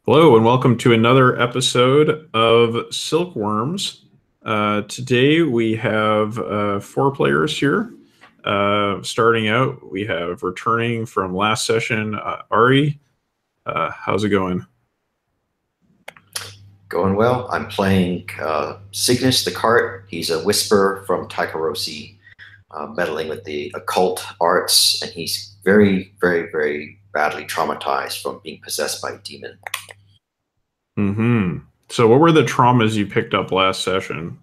Hello and welcome to another episode of Silkworms. Today we have four players here. Starting out, we have returning from last session, Ari. How's it going? Going well. I'm playing Cygnus the Cart. He's a whisperer from Tycherosi, meddling with the occult arts, and he's very, very, very badly traumatized from being possessed by a demon. Mm-hmm. So what were the traumas you picked up last session?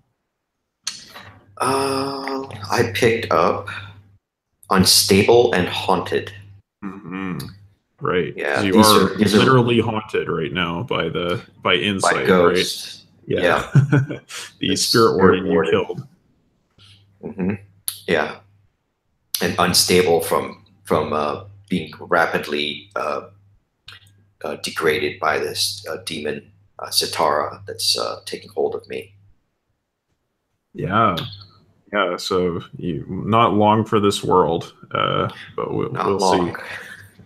I picked up Unstable and Haunted. Mm-hmm. Right. Yeah, You these are are literally haunted right now by insight, by right? ghosts. Yeah. The spirit Spirit warden you warden. killed. Mm-hmm. Yeah, and unstable from being rapidly degraded by this demon Sitara that's taking hold of me. Yeah. Yeah, so you not long for this world, but we'll Not long. see.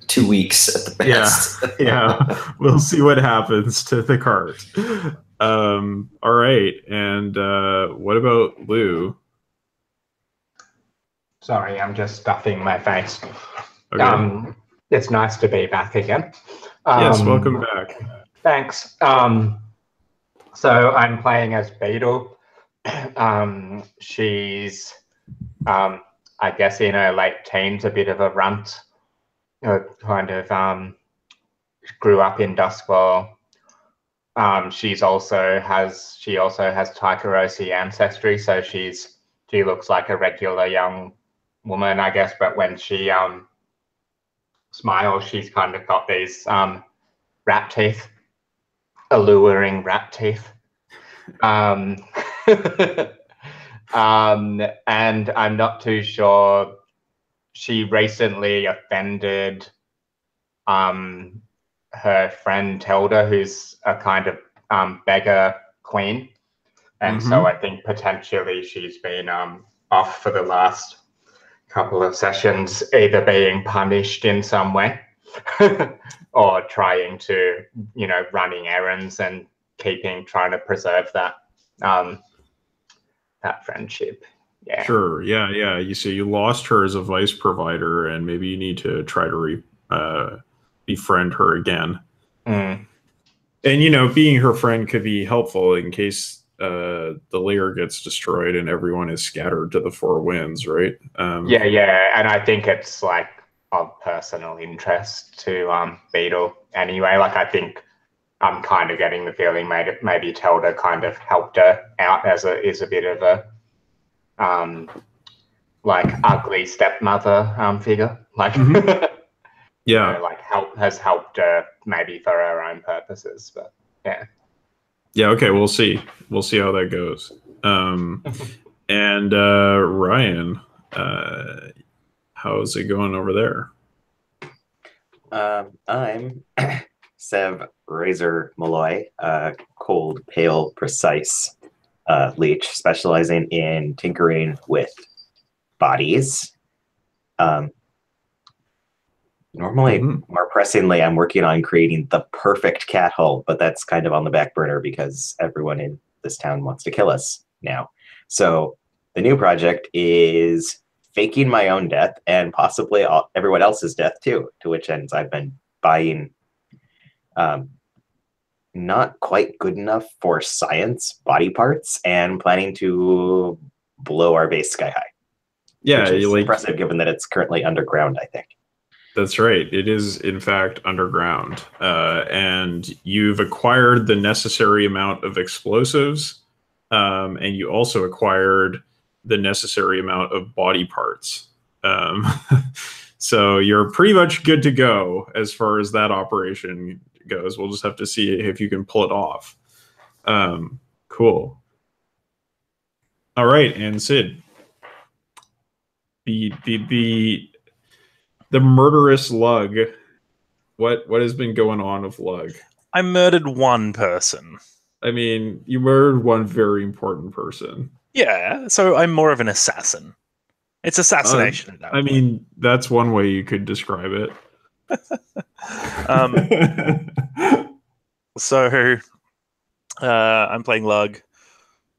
2 weeks at the best. Yeah, yeah, we'll see what happens to the cart. All right, and what about Lou? Sorry, I'm just stuffing my face. Okay. It's nice to be back again. Yes, welcome back. Thanks. So I'm playing as Beetle. She's, I guess, in her late teens, a bit of a runt. Kind of grew up in Duskwall. She also has Tycherosi ancestry, so she looks like a regular young woman, I guess, but when she smiles, she's kind of got these rat teeth, alluring rat teeth. And I'm not too sure. She recently offended her friend Tilda, who's a kind of beggar queen. And so I think potentially she's been off for the last couple of sessions, either being punished in some way or trying to, running errands and trying to preserve that that friendship. Yeah. Sure. Yeah. You see, you lost her as a vice provider, and maybe you need to try to befriend her again. Mm. And being her friend could be helpful in case the lair gets destroyed and everyone is scattered to the four winds, right? Yeah, and I think it's like of personal interest to Beetle anyway. Like I think I'm kind of getting the feeling maybe Telda kind of helped her out as a bit of a like ugly stepmother figure, like Yeah. like has helped her maybe for her own purposes, but yeah. Yeah, okay, we'll see. We'll see how that goes. And Ryan, how's it going over there? I'm Sev Razor Malloy, cold, pale, precise leech, specializing in tinkering with bodies. Normally, more pressingly, I'm working on creating the perfect cat hull, but that's kind of on the back burner because everyone in this town wants to kill us now. So the new project is faking my own death and possibly everyone else's death too, to which ends I've been buying not quite good enough for science body parts and planning to blow our base sky high. Yeah, which is impressive given that it's currently underground, I think. That's right. It is, in fact, underground. And you've acquired the necessary amount of explosives, and you also acquired the necessary amount of body parts. So you're pretty much good to go as far as that operation goes. We'll just have to see if you can pull it off. Cool. All right, and Sid. The murderous Lug. What has been going on with Lug? I murdered one person. I mean, you murdered one very important person. Yeah, so I'm more of an assassin. It's assassination at that point. I mean, that's one way you could describe it. So I'm playing Lug.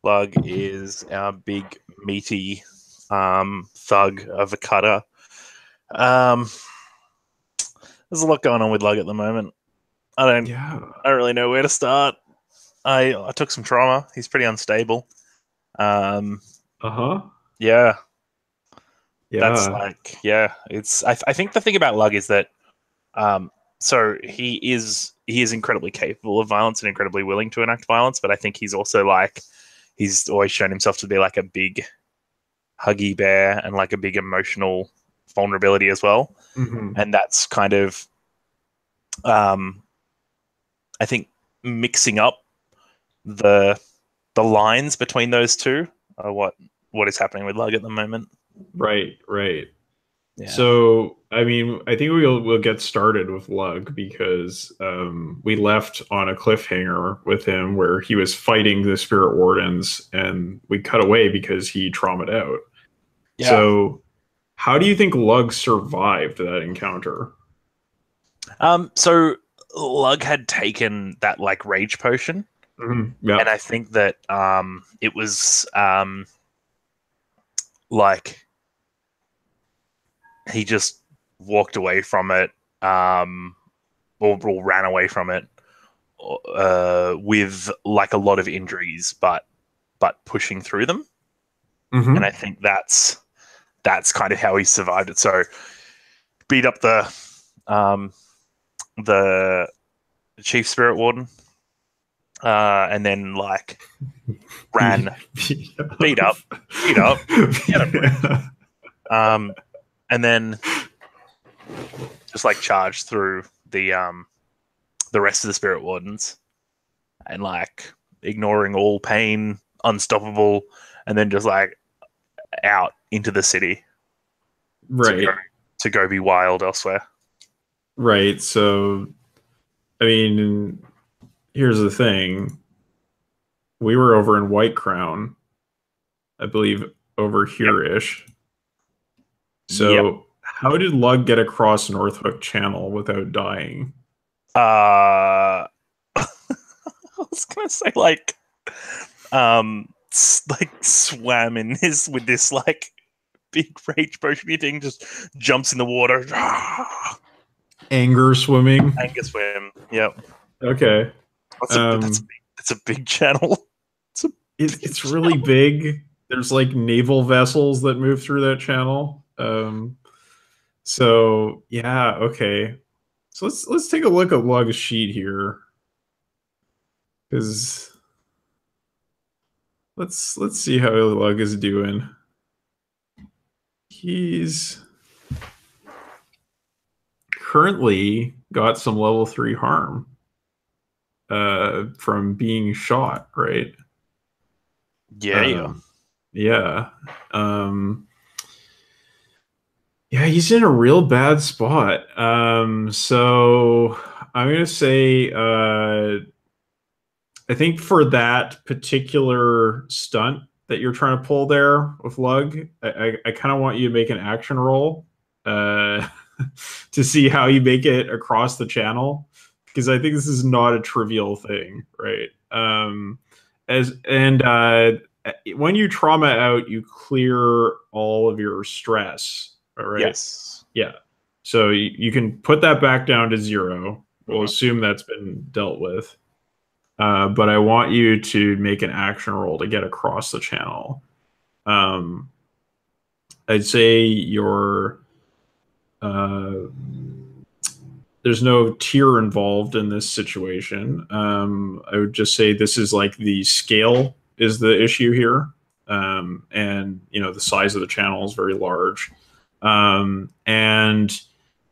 Lug is our big meaty thug of a cutter. There's a lot going on with Lug at the moment. I don't really know where to start. I took some trauma. He's pretty unstable. Yeah. That's it's I think the thing about Lug is that so he is incredibly capable of violence and incredibly willing to enact violence, but I think he's also he's always shown himself to be like a big huggy bear and like a big emotional vulnerability as well. And that's kind of I think mixing up the lines between those two are what is happening with Lug at the moment. Right. Yeah. So, I mean, I think we'll get started with Lug because we left on a cliffhanger with him where he was fighting the Spirit Wardens, and we cut away because he traumatized out. Yeah. So, how do you think Lug survived that encounter? So Lug had taken that like rage potion, and I think that it was like he just walked away from it, or ran away from it, with like a lot of injuries, but pushing through them. And I think that's kind of how he survived it. So beat up the Chief Spirit Warden, and then like ran, beat up, and then just like charged through the rest of the Spirit Wardens, and like ignoring all pain, unstoppable, and then just like out into the city, right, to go be wild elsewhere. Right. So, I mean, here's the thing. We were over in White Crown, I believe, over here-ish. So, how did Lug get across Northhook Channel without dying? I was gonna say like swam in with this like big rage potion thing, just jumps in the water. Anger swimming. Anger swim. Yep. Okay. That's a big channel. It's really big. There's like naval vessels that move through that channel. So yeah, okay. So let's take a look at Lug's sheet here, because let's see how Lug is doing. He's currently got some level 3 harm from being shot, right? Yeah. Yeah, he's in a real bad spot. So I'm gonna say I think for that particular stunt that you're trying to pull there with Lug, I kind of want you to make an action roll to see how you make it across the channel, because I think this is not a trivial thing, right? When you trauma out, you clear all of your stress, right? Yes. Yeah. So you can put that back down to 0. We'll assume that's been dealt with. But I want you to make an action roll to get across the channel. I'd say there's no tier involved in this situation. I would just say this is like the scale is the issue here. And the size of the channel is very large. And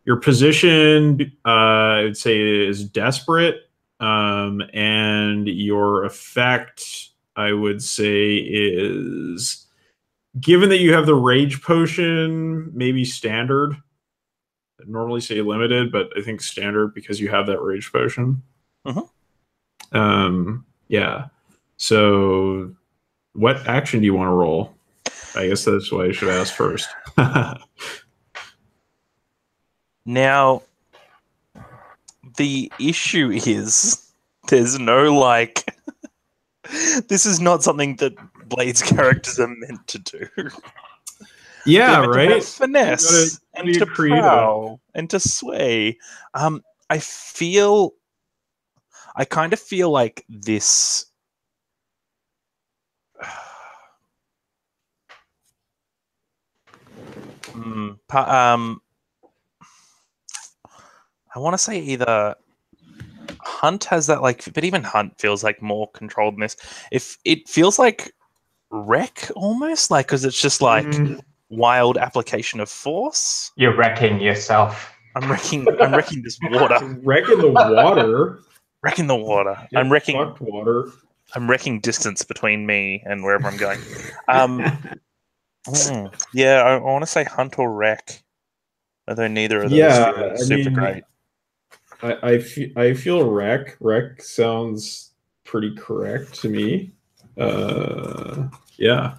your position, I would say, is desperate. And your effect, I would say, is, given that you have the rage potion, maybe standard. I'd normally say limited, but I think standard because you have that rage potion. Yeah. So what action do you want to roll? I guess that's what I should ask first. Now, the issue is There's no like. This is not something that Blade's characters are meant to do. Yeah, They're meant to right. have finesse and to creative. prowl and to sway. I kind of feel like this. I want to say either Hunt has that but even Hunt feels like more controlled in this. If it feels like Wreck almost because it's just like wild application of force. You're wrecking yourself. I'm wrecking this water. Wrecking the water. Wrecking the water. Get I'm wrecking fucked water. I'm wrecking distance between me and wherever I'm going. Yeah, I want to say Hunt or Wreck, although neither of those feel super great. I feel Wreck. Wreck sounds pretty correct to me. Yeah.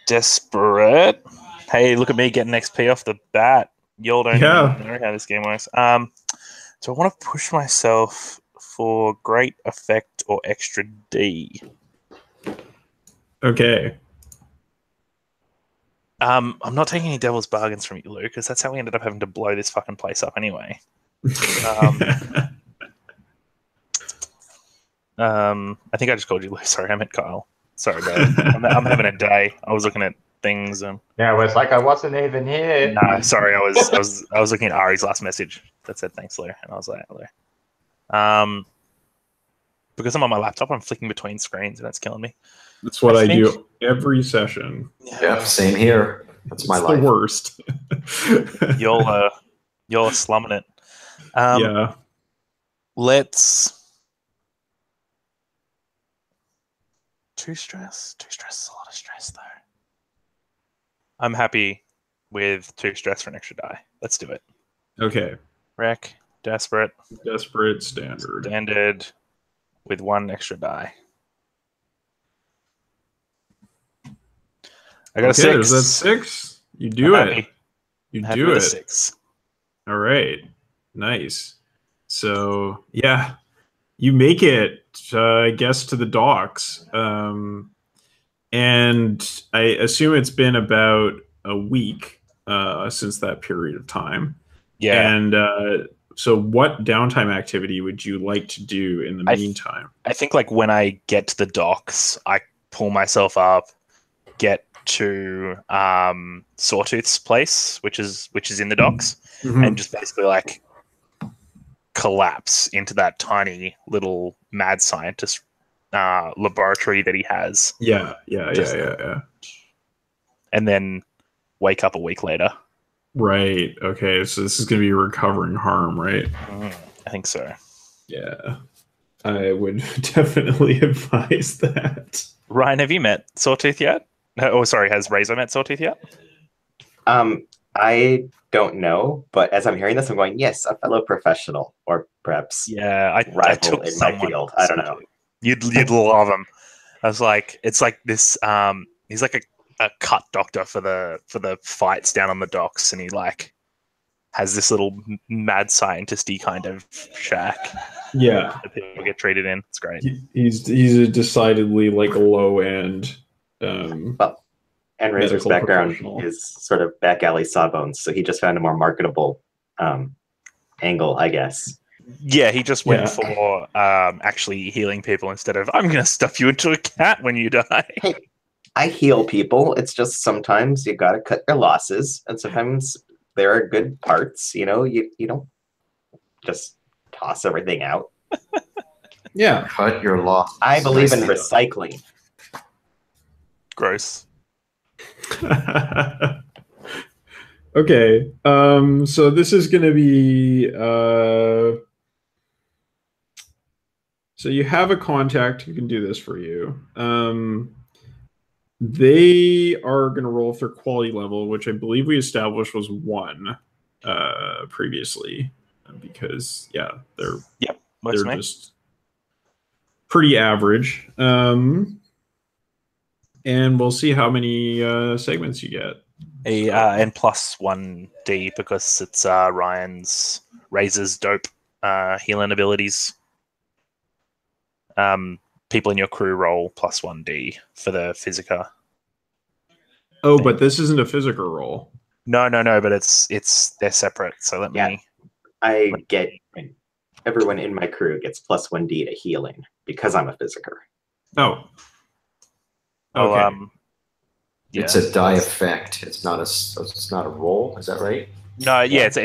Desperate. Hey, look at me getting XP off the bat. Y'all don't even know how this game works. So I want to push myself for great effect or extra D. Okay. I'm not taking any devil's bargains from you, Lou, because that's how we ended up having to blow this fucking place up anyway. I think I just called you Lou. Sorry, I meant Kyle. Sorry, bro. I'm having a day. I was looking at things and yeah, it was like I wasn't even here. No, sorry, I was looking at Ari's last message that said thanks, Lou, and I was like, Lou. Because I'm on my laptop, I'm flicking between screens and that's killing me. That's what I do every session. Yeah, same here. That's my life. The worst. You're slumming it. Yeah. Let's. Two stress is a lot of stress, though. I'm happy with 2 stress for an extra die. Let's do it. Okay. Wreck, desperate, standard with 1 extra die. I got a 6. There's that 6. You do it. Happy. You I'm do it. 6. All right. Nice. So yeah, you make it, I guess, to the docks. And I assume it's been about a week since that period of time. Yeah. And so what downtime activity would you like to do in the meantime? I think when I get to the docks, I pull myself up, get to Sawtooth's place, which is in the docks, and just basically collapse into that tiny little mad scientist laboratory that he has. Yeah. And then wake up a week later. Right. Okay. So this is going to be recovering harm, right? I think so. Yeah. I would definitely advise that. Ryan, have you met Sawtooth yet? Oh, sorry. Has Razor met Sawtooth yet? I don't know, but as I'm hearing this, I'm going, yes, a fellow professional, or perhaps rival in my field. I don't know. You'd love him. I was like, it's like this. He's like a cut doctor for the fights down on the docks, and he has this little mad scientist-y kind of shack. Yeah, that people get treated in. It's great. He's a decidedly low end. Well, and Razor's background is sort of back alley sawbones, so he just found a more marketable angle, I guess. Yeah, he just went for actually healing people instead of I'm going to stuff you into a cat when you die. Hey, I heal people. It's just sometimes you got to cut your losses, and sometimes there are good parts. You don't just toss everything out. Yeah, cut your loss. I believe in recycling. Gross. Okay, so this is going to be so you have a contact who can do this for you. They are going to roll for quality level, which I believe we established was 1 previously, because they're just pretty average. And we'll see how many segments you get. And plus 1D because it's Razor's dope healing abilities. people in your crew roll +1d for the Physica. Oh, but this isn't a physical roll. No, but they're separate. So let me. Everyone in my crew gets +1d to healing because I'm a physiker. Oh. Okay. Yeah. It's a die effect. It's not a roll. Is that right? No, yeah, it's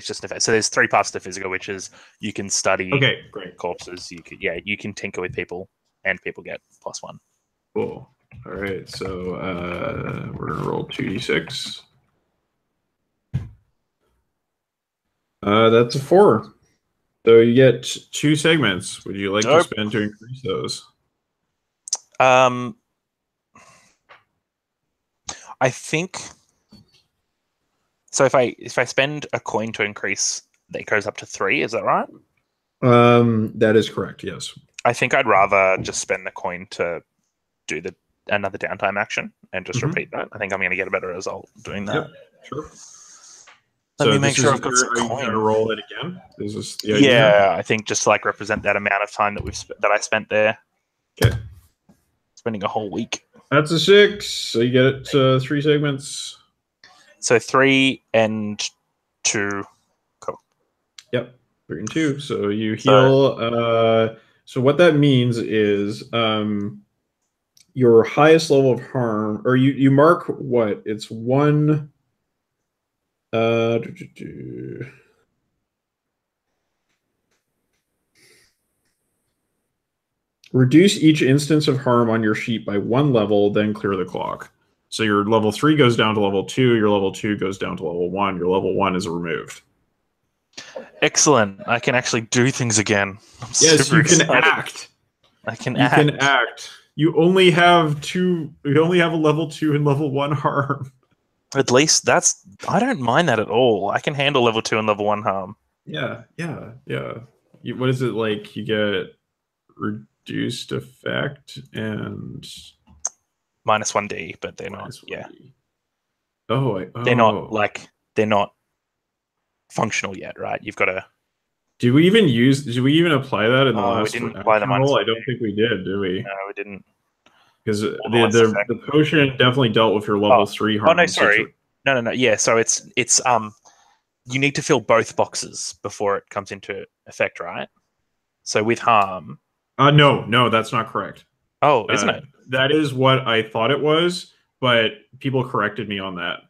just an effect. So there's 3 parts to Physica, which is you can study great. corpses. You can tinker with people, and people get +1. Cool. All right, so we're gonna roll 2d6. That's a 4. So you get 2 segments. Would you like to spend to increase those? I think so. If I spend a coin to increase, that goes up to 3. Is that right? That is correct. Yes. I think I'd rather just spend the coin to do another downtime action and just repeat that. I think I'm going to get a better result doing that. Yep. Sure. Let me make sure I've got some coin. Are you going to roll it again? Is this the idea? Yeah, I think just like represent that amount of time that I spent there. Okay. Spending a whole week. That's a 6. So you get it 3 segments. So 3 and 2. Cool. Yep. 3 and 2. So you heal. So what that means is your highest level of harm, or you mark what? It's 1. Reduce each instance of harm on your sheet by 1 level, then clear the clock. So your level 3 goes down to level 2, your level 2 goes down to level 1, your level 1 is removed. Excellent. I can actually do things again. Yes, you can act. I can act. You can act. You only have a level 2 and level 1 harm. At least I don't mind that at all. I can handle level 2 and level 1 harm. Yeah. What is it like? You get reduced effect and -1d, but they're not. Yeah. They're not functional yet, right? You've got to. Did we even apply that in the last? We didn't apply the roll? I don't think we did we? No, we didn't. Because the potion definitely dealt with your level 3 harm. Oh no, sorry. No. Yeah, so it's you need to fill both boxes before it comes into effect, right? So with harm. No, that's not correct. Oh, isn't it? That is what I thought it was, but people corrected me on that.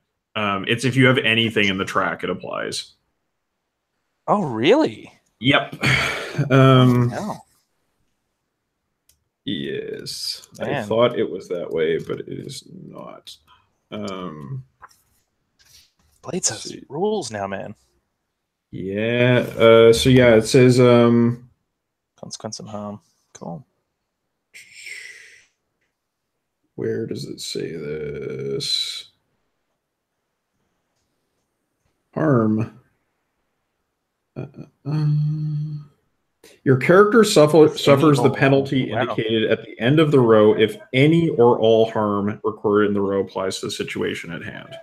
It's if you have anything in the track, it applies. Oh, really? Yep. Oh. Yes. Man. I thought it was that way, but it is not. Blades has rules now, man. Yeah. So yeah, it says consequence and harm. Cool. Where does it say this? Harm. Your character suffers the penalty indicated at the end of the row if any or all harm recorded in the row applies to the situation at hand.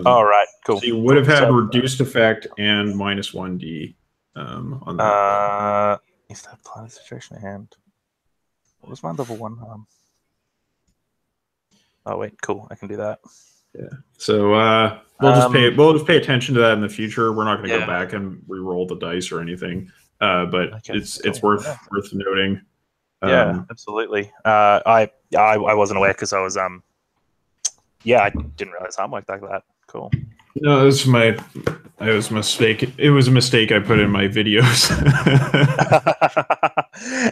All right, cool. So you would have had reduced effect and -1d on that. If that applies to the situation at hand. What was my level 1 harm? Oh wait, cool. I can do that. Yeah. So we'll just pay attention to that in the future. We're not going to go back and re-roll the dice or anything. But it's worth noting. Yeah, absolutely. I wasn't aware because I was I didn't realize harm worked like that. Cool. No, it was a mistake. It was a mistake I put in my videos.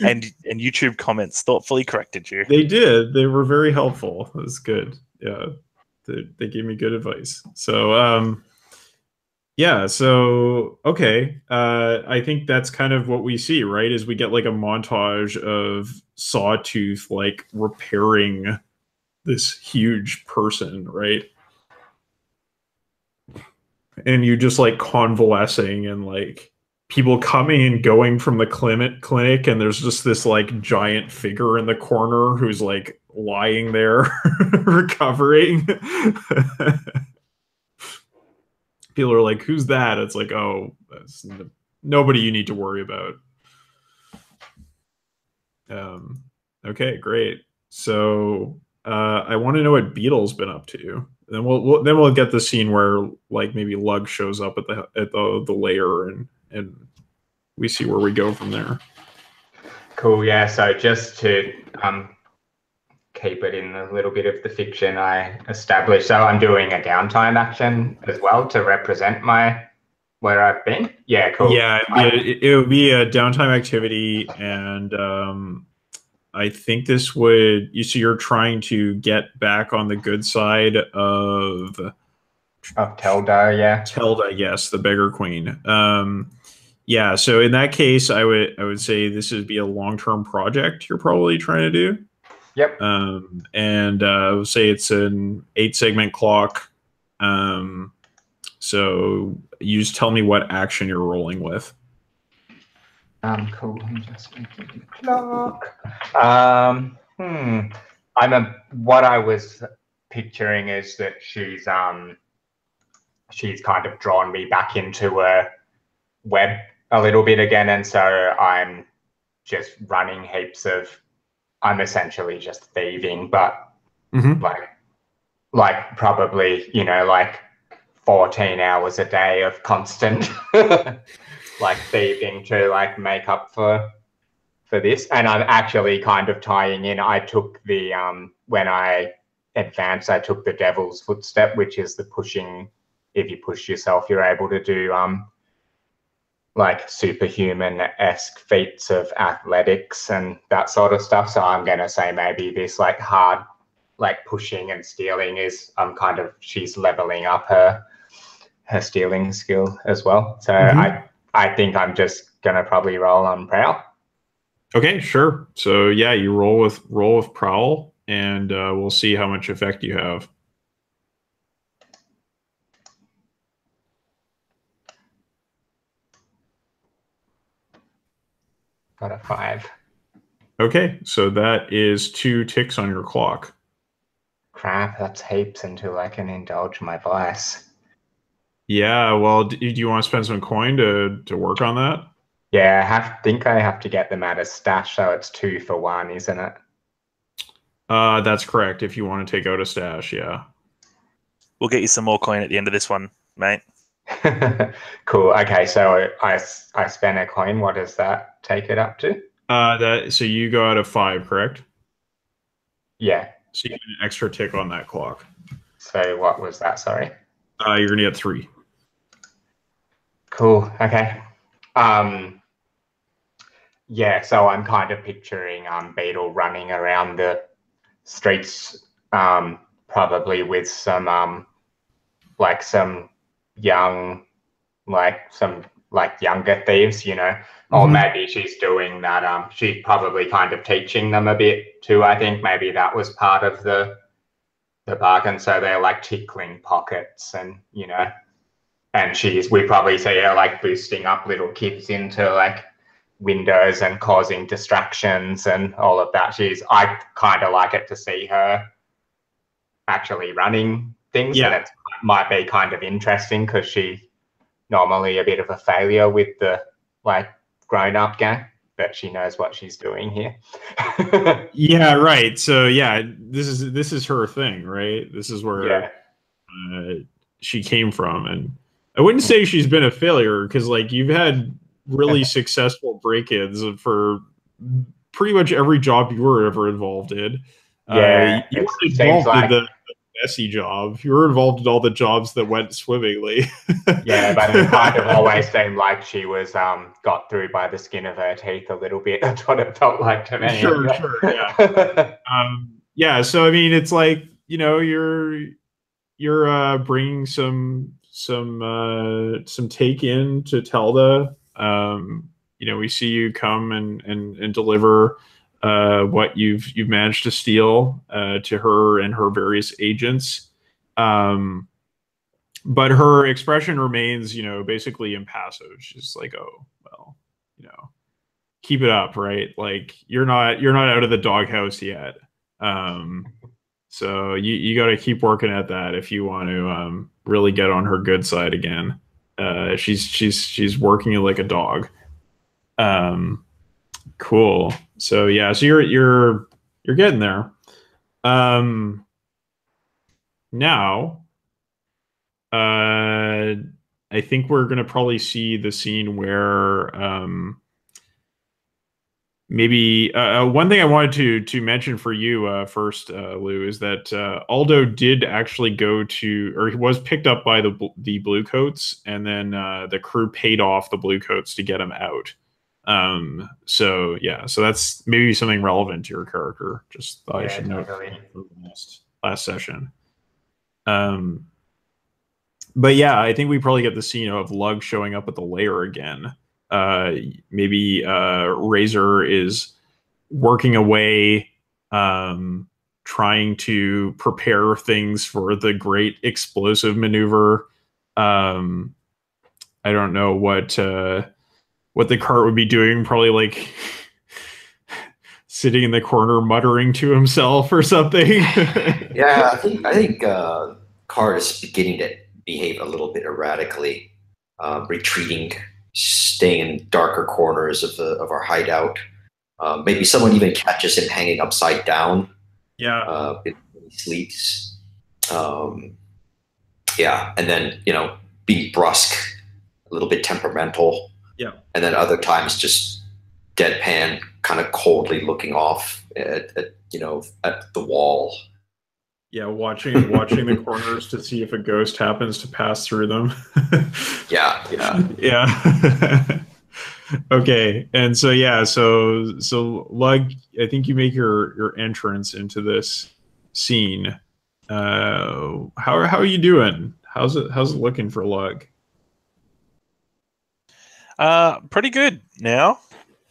and YouTube comments thoughtfully corrected you. They did. They were very helpful. It was good. Yeah. They gave me good advice. So okay. I think that's kind of what we see, right? Is we get like a montage of Sawtooth like repairing this huge person, right? And you just like convalescing and like people coming and going from the clinic and there's just this like giant figure in the corner who's like lying there recovering. People are like, who's that? It's like, oh, that's nobody you need to worry about. Okay, great. So I want to know what Beetle's been up to. Then we'll get the scene where like maybe Lug shows up at the lair and we see where we go from there. Cool. Yeah. So just to keep it in a little bit of the fiction I established. So I'm doing a downtime action as well to represent where I've been. Yeah, cool. Yeah, it would be a downtime activity, and I think this would you're trying to get back on the good side of Telda, yeah. Telda, yes, the beggar queen. Yeah, so in that case, I would say this would be a long-term project you're probably trying to do. Yep. And I would say it's an 8-segment clock. So you just tell me what action you're rolling with. Cool. I'm just making the clock. What I was picturing is that she's kind of drawn me back into a web a little bit again, and so I'm just running heaps of. I'm essentially just thieving, but like probably, you know, like 14 hours a day of constant like thieving to like make up for this. And I'm actually kind of tying in. I took the when I advanced, I took the devil's footstep, which is the pushing. If you push yourself, you're able to do like superhuman-esque feats of athletics and that sort of stuff. So I'm gonna say maybe this like hard like pushing and stealing is kind of she's leveling up her stealing skill as well. So I think I'm just gonna probably roll on prowl. Okay, sure. So yeah, you roll with prowl, and we'll see how much effect you have. Got a 5. Okay, so that is 2 ticks on your clock. Crap, that's heaps until I can indulge my vice. Yeah, well, do you want to spend some coin to work on that? Yeah, I think I have to get them at a stash, so it's 2 for 1, isn't it? That's correct. If you want to take out a stash, yeah. We'll get you some more coin at the end of this one, mate. Cool. Okay, so I spend a coin. What does that take it up to? So you go out of 5, correct? Yeah. So you get an extra tick on that clock. So what was that? Sorry. You're gonna get 3. Cool. Okay. Yeah. So I'm kind of picturing Beetle running around the streets, probably with some like some young, like some like younger thieves, you know, or maybe she's doing that. She's probably kind of teaching them a bit too. I think maybe that was part of the bargain. So they're like tickling pockets, and you know, and we probably see her like boosting up little kids into like windows and causing distractions and all of that. I kind of like it to see her actually running things. Yeah. And it might be kind of interesting because she's normally a bit of a failure with the like grown-up gang, but she knows what she's doing here. Yeah, right. So yeah, this is her thing, right? This is where she came from, and I wouldn't say she's been a failure because like you've had really successful break-ins for pretty much every job you were ever involved in. Yeah, you were involved in the messy job. You were involved in all the jobs that went swimmingly. Yeah, but it kind of always seemed like she was got through by the skin of her teeth a little bit. That's what it felt like to me. Sure, yeah. Yeah, so I mean, it's like, you know, you're bringing some take in to Telda. You know, we see you come and deliver what you've managed to steal to her and her various agents. But her expression remains, you know, basically impassive. She's like, oh, well, you know, keep it up, right? Like you're not out of the doghouse yet. So you got to keep working at that if you want to really get on her good side again. She's working like a dog. Cool. So yeah, so you're getting there. Now, I think we're gonna probably see the scene where maybe one thing I wanted to mention for you first, Lou, is that Aldo did actually go to, or he was picked up by the Bluecoats, and then the crew paid off the Bluecoats to get him out. So yeah, so that's maybe something relevant to your character. Just thought I should note for last session. But yeah, I think we probably get the scene of Lug showing up at the lair again. Maybe Razor is working away, trying to prepare things for the great explosive maneuver. I don't know what the cart would be doing. Probably like sitting in the corner muttering to himself or something. Yeah, I think Cart is beginning to behave a little bit erratically, retreating, staying in darker corners of our hideout. Maybe someone even catches him hanging upside down. Yeah. When he sleeps. Yeah, and then being brusque, a little bit temperamental. Yeah. And then other times just deadpan, kind of coldly looking off at the wall. Yeah, watching the corners to see if a ghost happens to pass through them. Yeah. Okay, and so yeah, so Lug, I think you make your entrance into this scene. How are you doing? How's it looking for Lug? Pretty good now.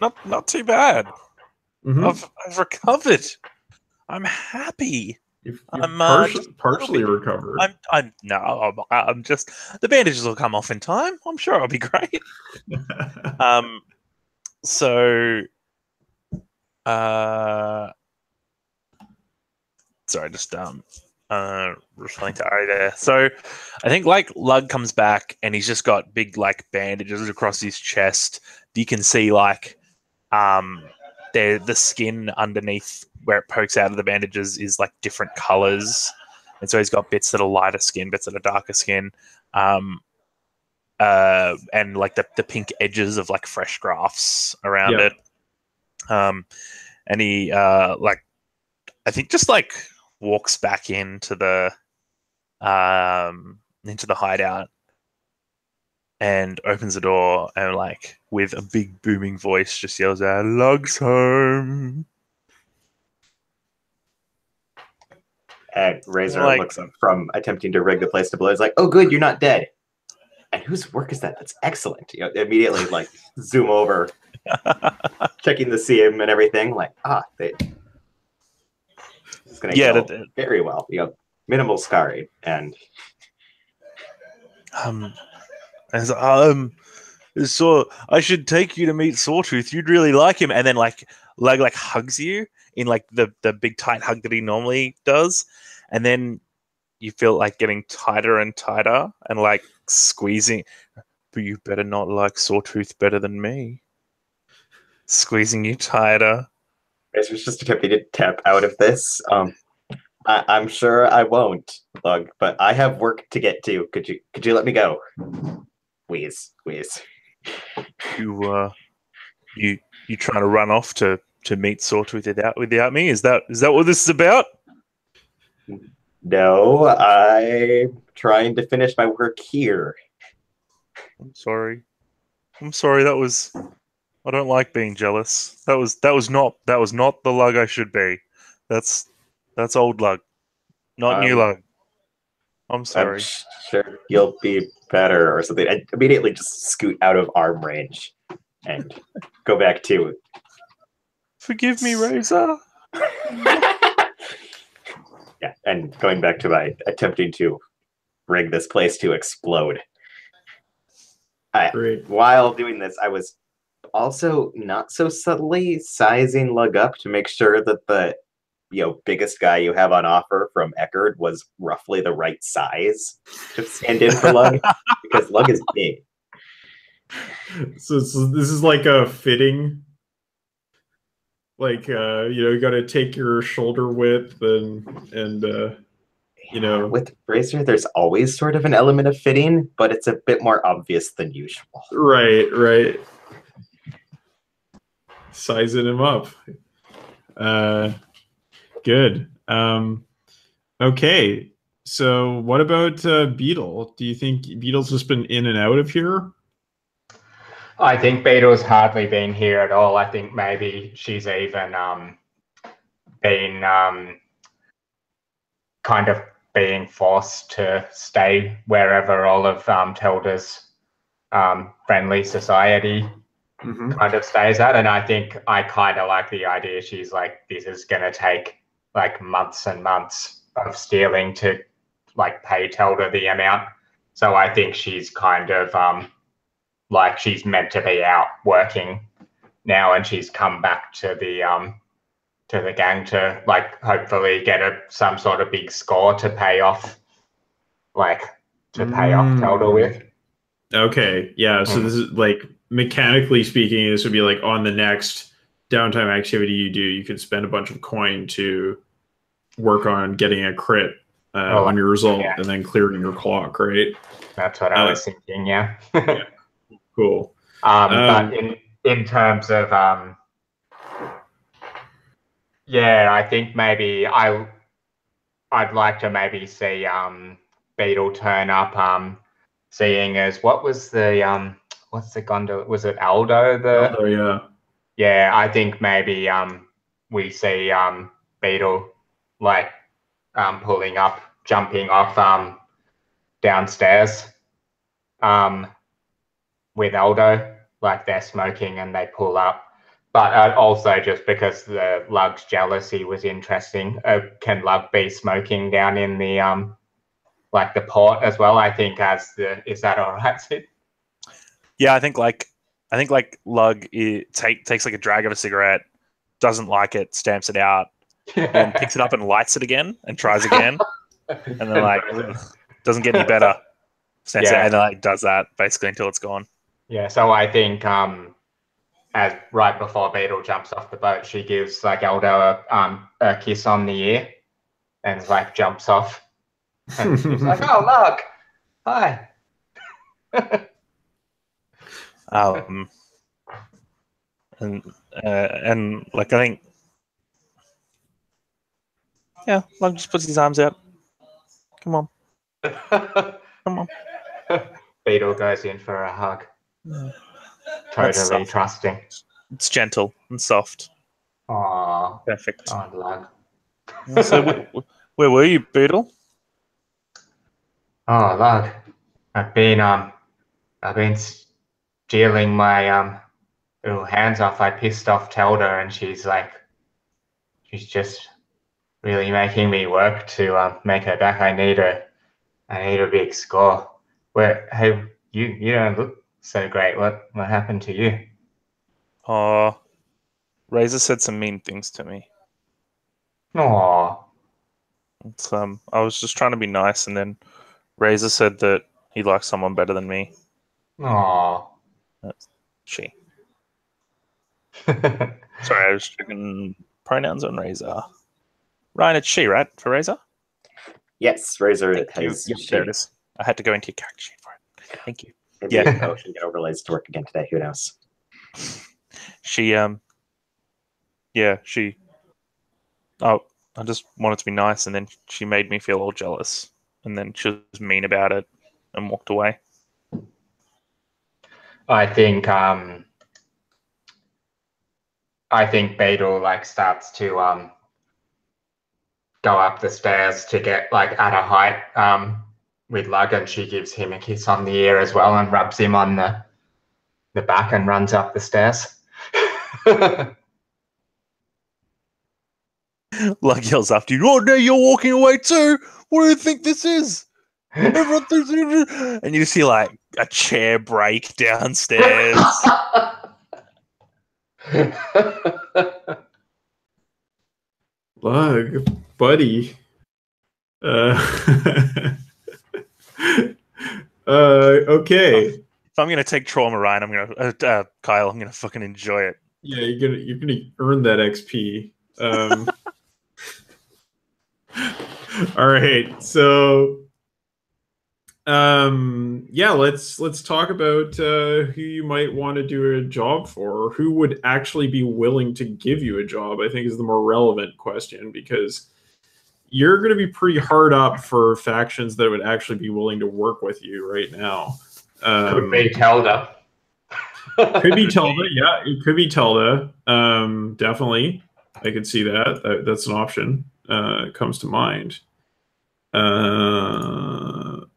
Not too bad. Mm-hmm. I've recovered. I'm happy. You've I'm partially recovered. I'm just, the bandages will come off in time. I'm sure I'll be great. So sorry, just responding to Ari there. So I think like Lug comes back and he's just got big like bandages across his chest. You can see like the skin underneath where it pokes out of the bandages is like different colors, and so he's got bits that are lighter skin, bits that are darker skin, and like the pink edges of like fresh grafts around it. And he like I think just like walks back into the hideout and opens the door and like with a big booming voice just yells out, "Lug's home." And Razor looks up from attempting to rig the place to blow. He's like, "Oh, good, you're not dead." And whose work is that? That's excellent. Immediately like zoom over, checking the CM and everything. Like, it's gonna go very well. Minimal scarring and so I should take you to meet Sawtooth. You'd really like him. And then like Lug like hugs you in like the big tight hug that he normally does, and then you feel like getting tighter and tighter and like squeezing. But you better not like Sawtooth better than me. Squeezing you tighter. Razor's just attempting to tap out of this. I'm sure I won't, Lug, but I have work to get to. Could you let me go? Wheeze. You trying to run off to meet Sawtooth without me? Is that what this is about? No, I'm trying to finish my work here. I'm sorry. That was. I don't like being jealous. That was not the Lug I should be. That's old Lug, not new Lug. I'm sorry. I'm sure you'll be better or something. I immediately just scoot out of arm range and go back to. Forgive me, Razor. Yeah, and going back to my attempting to rig this place to explode. While doing this, I was also not so subtly sizing Lug up to make sure that the biggest guy you have on offer from Eckerd was roughly the right size to stand in for Lug, because Lug is big. So this is like a fitting Like, you got to take your shoulder width and with Razor, there's always sort of an element of fitting, but it's a bit more obvious than usual. Right. Sizing him up. Good. Okay. So what about Beetle? Do you think Beetle's just been in and out of here? I think Beetle's hardly been here at all. I think maybe she's even been kind of being forced to stay wherever all of Tilda's friendly society kind of stays at. And I think I kind of like the idea. She's like, this is going to take like months and months of stealing to like pay Tilda the amount. So I think she's kind of like she's meant to be out working now, and she's come back to the gang to like hopefully get some sort of big score to pay off, like pay off Tilda with. Okay, yeah. So this is like, mechanically speaking, this would be like on the next downtime activity you do, you could spend a bunch of coin to work on getting a crit on your result, and then clearing your clock, right? That's what I was thinking. Yeah. Yeah. Cool. But in terms of I think maybe I'd like to maybe see Beetle turn up. Seeing as what was the what's the gondola? Was it Aldo? Aldo, yeah. Yeah, I think maybe we see Beetle like pulling up, jumping off downstairs with Aldo, like they're smoking and they pull up. But also just because the Lug's jealousy was interesting. Can Lug be smoking down in the like the port as well? I think is that all right, Sid? Yeah, I think Lug takes like a drag of a cigarette, doesn't like it, stamps it out, then picks it up and lights it again and tries again, and then like doesn't get any better, stamps it, and then like does that basically until it's gone. Yeah, so I think as right before Beetle jumps off the boat, she gives like Aldo a kiss on the ear, and like jumps off, and she's like, "Oh, Lug, hi." And like I think, yeah, Lug just puts his arms out. Come on, come on. Beetle goes in for a hug. Totally trusting. It's gentle and soft. Aww, perfect. Oh, Lug. So where were you, Beetle? Oh, Lug, I've been stealing my little hands off. I pissed off Telda, and she's just really making me work to make her back. I need a big score. Hey, you don't look so great. What happened to you? Razor said some mean things to me. Aww. It's, I was just trying to be nice, and then Razor said that he likes someone better than me. Aww. She. Sorry, I was checking pronouns on Razor. Ryan, it's she, right? For Razor? Yes, Razor has Yep, she. there it is. I had to go into your character sheet for it. Thank you. Maybe Ocean get overlays to work again today. Who knows? She, she. Oh, I just wanted to be nice, and then she made me feel all jealous, and then she was mean about it and walked away. I think Beetle like starts to go up the stairs to get like at a height with Lug, and she gives him a kiss on the ear as well and rubs him on the back and runs up the stairs. Lug yells after you, "Oh, now you're walking away too? What do you think this is?" Everyone thinks, and you see like a chair break downstairs. Lug, buddy. Okay. If I'm gonna take trauma, Ryan, I'm gonna Kyle, I'm gonna fucking enjoy it. Yeah, you're gonna earn that XP. All right, so yeah, let's talk about who you might want to do a job for, or who would actually be willing to give you a job. I think is the more relevant question, because you're going to be pretty hard up for factions that would actually be willing to work with you right now. Could be Telda. Could be Telda, yeah, it could be Telda. Definitely, I could see that. That's an option. Comes to mind.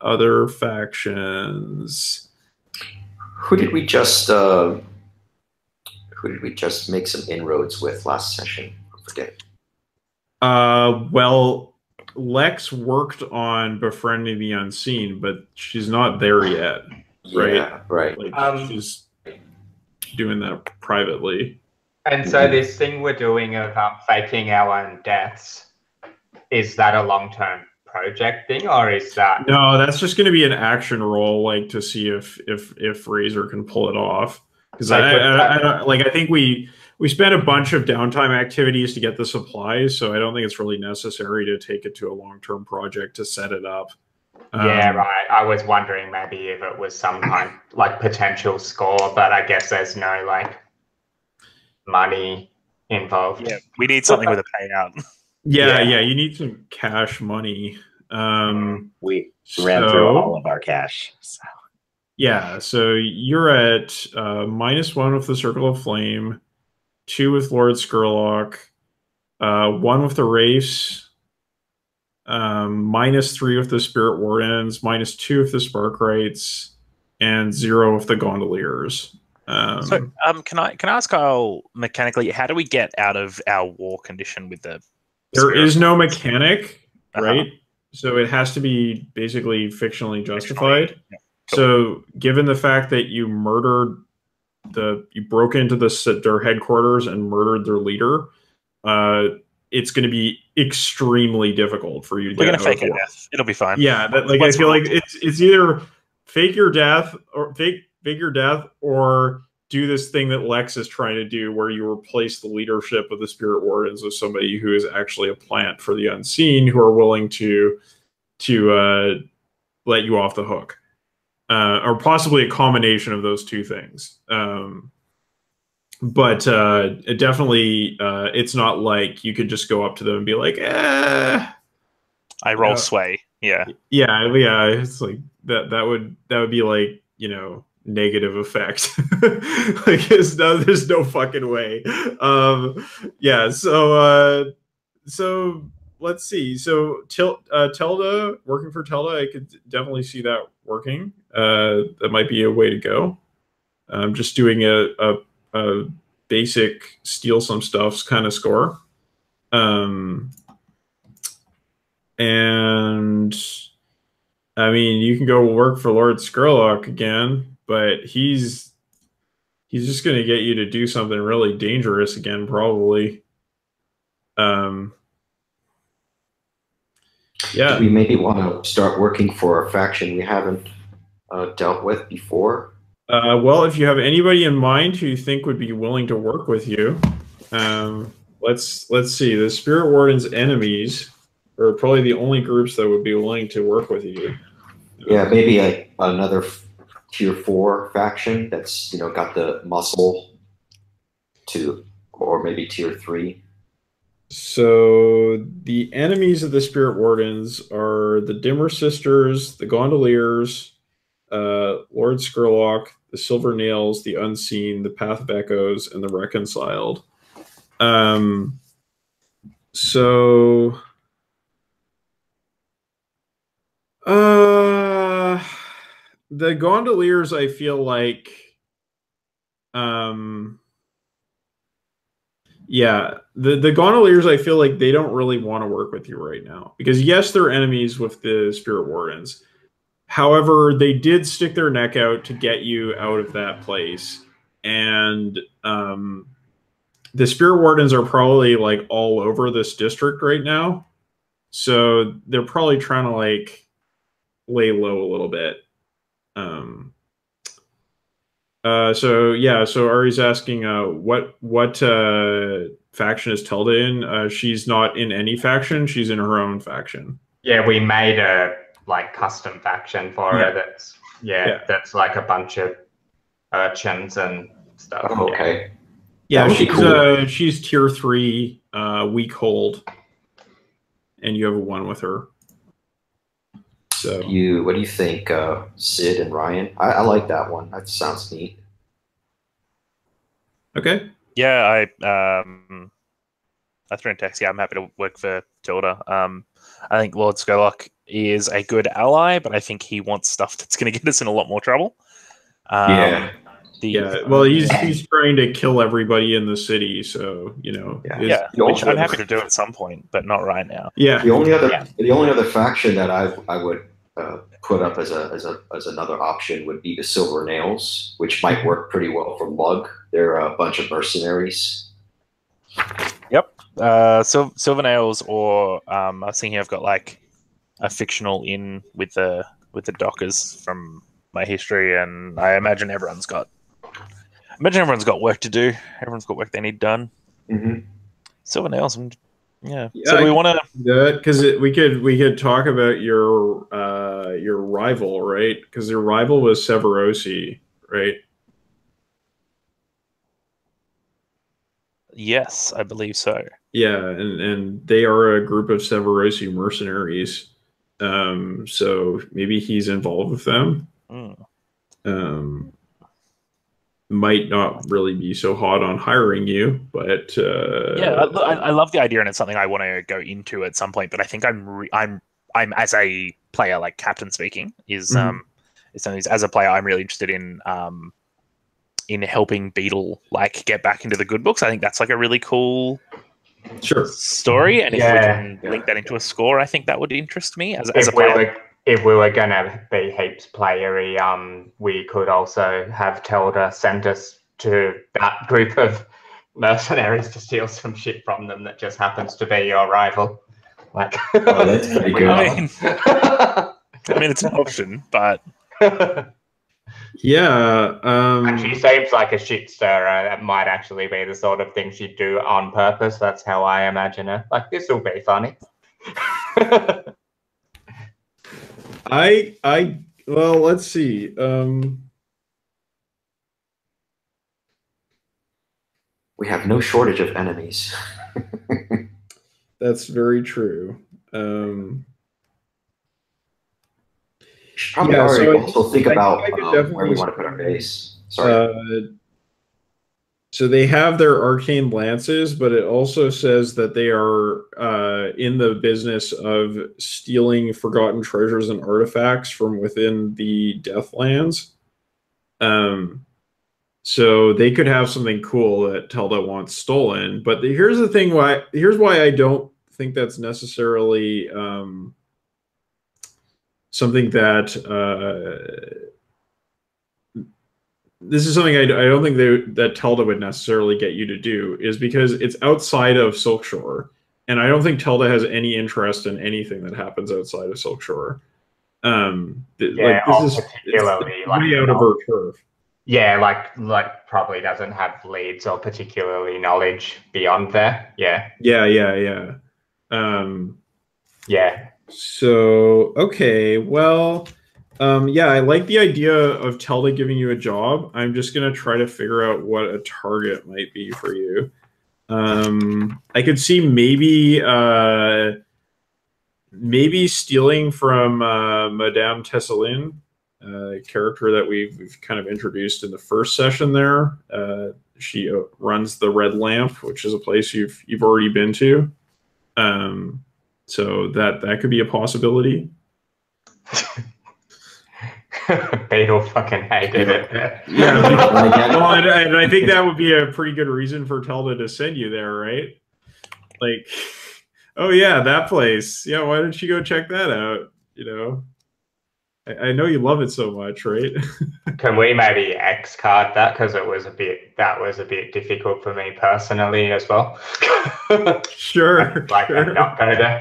Other factions. Who did we just make some inroads with last session? I forget. Well, Lex worked on befriending the unseen, but she's not there yet. Right? Yeah, right. Like, she's doing that privately. And so this thing we're doing of faking our own deaths, is that a long-term project thing, or is that... No, that's just going to be an action roll, like, to see if Razor can pull it off. Because I think we spent a bunch of downtime activities to get the supplies, so I don't think it's really necessary to take it to a long-term project to set it up. Yeah, right. I was wondering maybe if it was some kind like potential score, but I guess there's no like money involved. Yeah, we need something with a payout. Yeah, you need some cash money. We ran through all of our cash. So. Yeah, so you're at -1 with the Circle of Flame, 2 with Lord Skurlock, 1 with the Wraiths, -3 with the Spirit Wardens, -2 with the Sparkrights, and 0 with the Gondoliers. Can I ask Kyle mechanically, how do we get out of our war condition with the... There is no mechanic, right? So it has to be basically fictionally justified. Yeah. Cool. So given the fact that you broke into their headquarters and murdered their leader, it's going to be extremely difficult for you to get out of war. We're going to fake a death. It'll be fine. Yeah, I feel like it's either fake your death or do this thing that Lex is trying to do, where you replace the leadership of the Spirit Wardens with somebody who is actually a plant for the unseen, who are willing to let you off the hook, or possibly a combination of those two things. But it definitely, it's not like you could just go up to them and be like, I roll sway. Yeah. It's like that would be like, negative effect. Like there's no fucking way. So let's see. So Telda, working for Telda, I could definitely see that working. That might be a way to go. Just doing a basic steal some stuffs kind of score. And I mean, you can go work for Lord Skurlock again, but he's just going to get you to do something really dangerous again, probably. Do we maybe want to start working for a faction we haven't dealt with before? Well, if you have anybody in mind who you think would be willing to work with you, let's see. The Spirit Warden's enemies are probably the only groups that would be willing to work with you. Yeah, maybe another tier 4 faction that's got the muscle to, or maybe tier 3. So the enemies of the Spirit Wardens are the Dimmer Sisters, the Gondoliers, Lord Skurlock, the Silver Nails, the Unseen, the Path of Echoes, and the Reconciled. So the Gondoliers, I feel like, the Gondoliers, I feel like they don't really want to work with you right now, because yes, they're enemies with the Spirit Wardens. However, they did stick their neck out to get you out of that place, and the Spirit Wardens are probably like all over this district right now, so they're probably trying to like lay low a little bit. So yeah, so Ari's asking, what faction is Telda in? She's not in any faction. She's in her own faction. Yeah, we made a like custom faction for her. That's like a bunch of urchins and stuff. Oh, okay. Yeah, That would be she's cool. she's tier 3, weak hold, and you have a 1 with her. So What do you think, Sid and Ryan? I like that one. That sounds neat. okay. Yeah, I threw in text. Yeah, I'm happy to work for Tilda. I think Lord Skylock is a good ally, but I think he wants stuff that's going to get us in a lot more trouble. Yeah. Well, he's trying to kill everybody in the city, so which I'm happy to do at some point, but not right now. Yeah. The only other faction that I would put up as another option would be the Silver Nails, which might work pretty well for Lug. They're a bunch of mercenaries. Yep. Silver Nails, or I was thinking I've got like a fictional in with the Dockers from my history, and I imagine everyone's got work to do. Everyone's got work they need done. Mm-hmm. Silver Nails, yeah. So do we want to? Because we could talk about your rival, right? Because your rival was Severosi, right? Yes, I believe so. Yeah, and they are a group of Severosi mercenaries. So maybe he's involved with them. Might not really be so hot on hiring you, but I love the idea, and it's something I want to go into at some point. But I think I'm as a player, like captain speaking, is something as a player I'm really interested in helping Beetle like get back into the good books. I think that's like a really cool story, and if we can link that into a score, I think that would interest me as a player. If we were gonna be heaps playery, we could also have Telda send us to that group of mercenaries to steal some shit from them that just happens to be your rival. Like, oh, that's pretty good. I mean, it's an option, but yeah. And she seems like a shit stirrer. That might actually be the sort of thing she'd do on purpose. That's how I imagine her. Like, this will be funny. Well, let's see. We have no shortage of enemies. That's very true. Should probably also think about where we want to put our base. Sorry. So they have their arcane lances, but it also says that they are in the business of stealing forgotten treasures and artifacts from within the Deathlands. So they could have something cool that Telda wants stolen. But here's the thing: here's why I don't think that's necessarily something that. This is something I don't think that Telda would necessarily get you to do, is because it's outside of Silkshore, and I don't think Telda has any interest in anything that happens outside of Silkshore. This is way out of her turf. Yeah, like probably doesn't have leads or particularly knowledge beyond there. Yeah. Yeah. So okay, well. I like the idea of Telda giving you a job. I'm just going to try to figure out what a target might be for you. I could see maybe stealing from Madame Tessalin, a character that we've kind of introduced in the first session there. She runs the Red Lamp, which is a place you've already been to. So that could be a possibility. Beetle fucking hated it. Yeah, and I think that would be a pretty good reason for Telda to send you there, right? Like, oh yeah, that place. Yeah, why don't you go check that out? I know you love it so much, right? Can we maybe X card that, because that was a bit difficult for me personally as well. Sure. Sure. Not go there.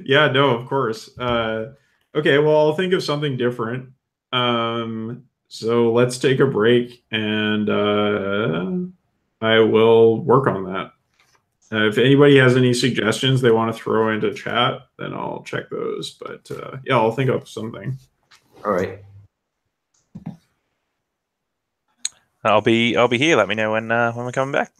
Yeah, no, of course. Okay, well, I'll think of something different. So let's take a break, and I will work on that. If anybody has any suggestions they want to throw into chat, then I'll check those. But yeah, I'll think of something. All right. I'll be here. Let me know when we're coming back.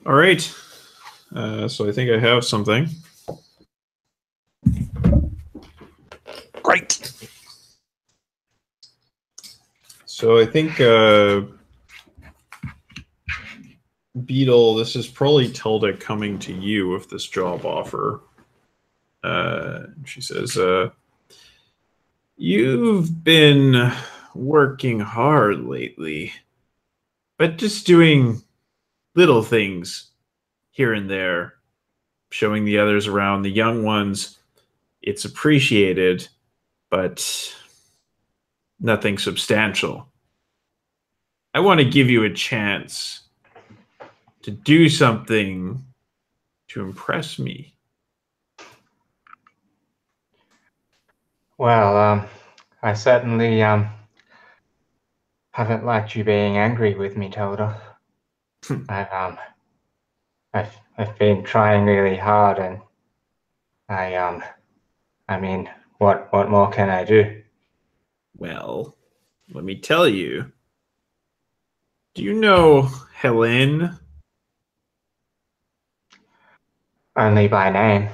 All right. So I think I have something. Great. So I think Beetle, this is probably Tilda coming to you with this job offer. She says, you've been working hard lately, but just doing little things here and there, showing the others around, the young ones, it's appreciated, but nothing substantial. I want to give you a chance to do something to impress me. Well, I certainly haven't liked you being angry with me, Tilda. I've been trying really hard, and I mean, what more can I do? Well, let me tell you. Do you know Helen? Only by name.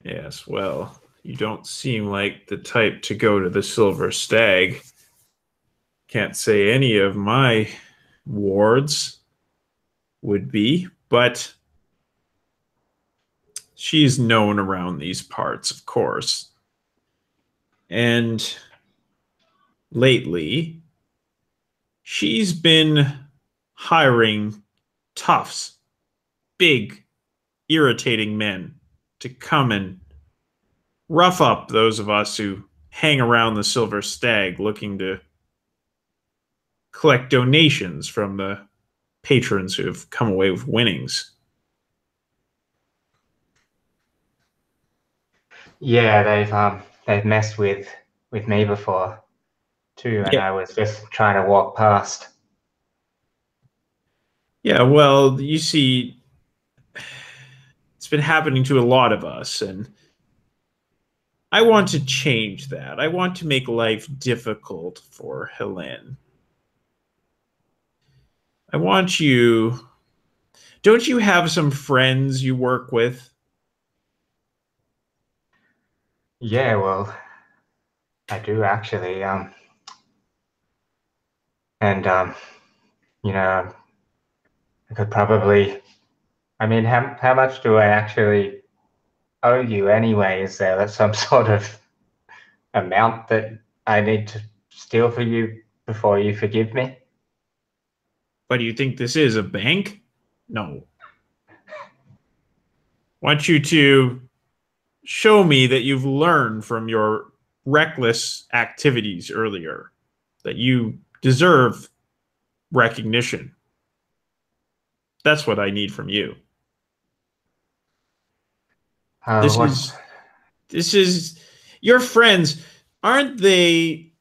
Yes, well, you don't seem like the type to go to the Silver Stag. Can't say any of my wards would be, but she's known around these parts, of course. And lately, she's been hiring toughs, big, irritating men to come and rough up those of us who hang around the Silver Stag looking to collect donations from the patrons who have come away with winnings. Yeah, they've messed with me before too, and Yeah. I was just trying to walk past. Yeah, well, you see, it's been happening to a lot of us, and I want to change that. I want to make life difficult for Helen. I want you... Don't you have some friends you work with? Yeah, well, I do actually. You know, I could probably. I mean, how much do I actually owe you anyway? Is there some sort of amount that I need to steal for you before you forgive me? What do you think this is, a bank? No. I want you to show me that you've learned from your reckless activities earlier, that you deserve recognition. That's what I need from you. This is your friends, aren't they?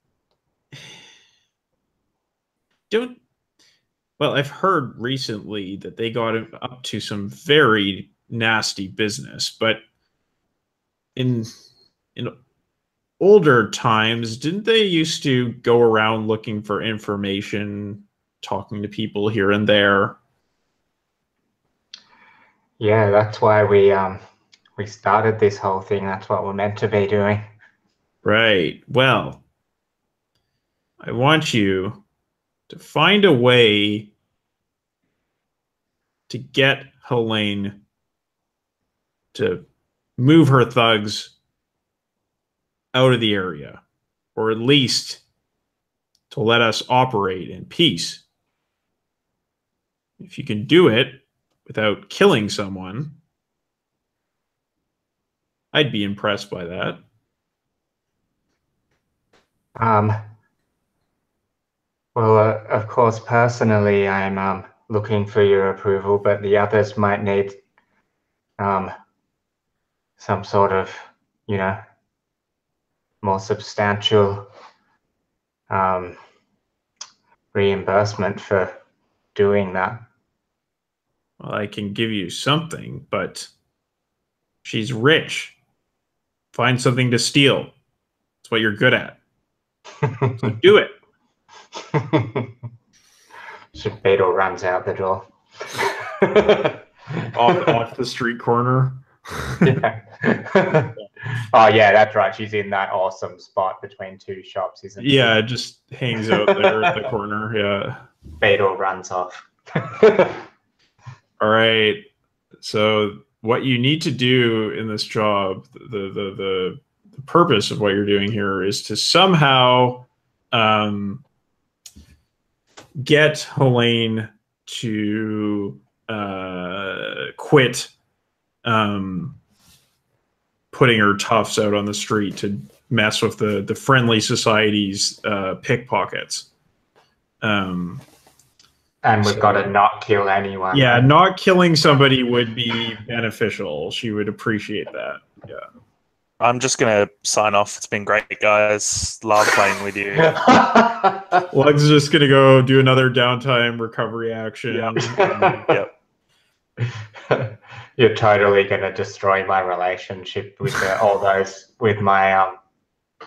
Well, I've heard recently that they got up to some very nasty business, but in older times, didn't they used to go around looking for information, talking to people here and there? Yeah, that's why we started this whole thing. That's what we're meant to be doing. Right. Well, I want you to find a way to get Helene to move her thugs out of the area, or at least to let us operate in peace. If you can do it without killing someone, I'd be impressed by that. Well, of course, personally, I'm looking for your approval, but the others might need some sort of, more substantial reimbursement for doing that. Well, I can give you something, but she's rich. Find something to steal. That's what you're good at. So do it. So Beetle runs out the door. off the street corner. Yeah. Oh yeah, that's right. She's in that awesome spot between two shops, isn't she? Yeah, it just hangs out there at the corner. Yeah. Beetle runs off. All right. So what you need to do in this job, the purpose of what you're doing here is to somehow get Helene to quit putting her toughs out on the street to mess with the friendly society's pickpockets. And we've got to not kill anyone. Yeah, not killing somebody would be beneficial. She would appreciate that. Yeah. I'm just going to sign off. It's been great, guys. Love playing with you. Lugs is just going to go do another downtime recovery action. Yep. You're totally going to destroy my relationship with all those with my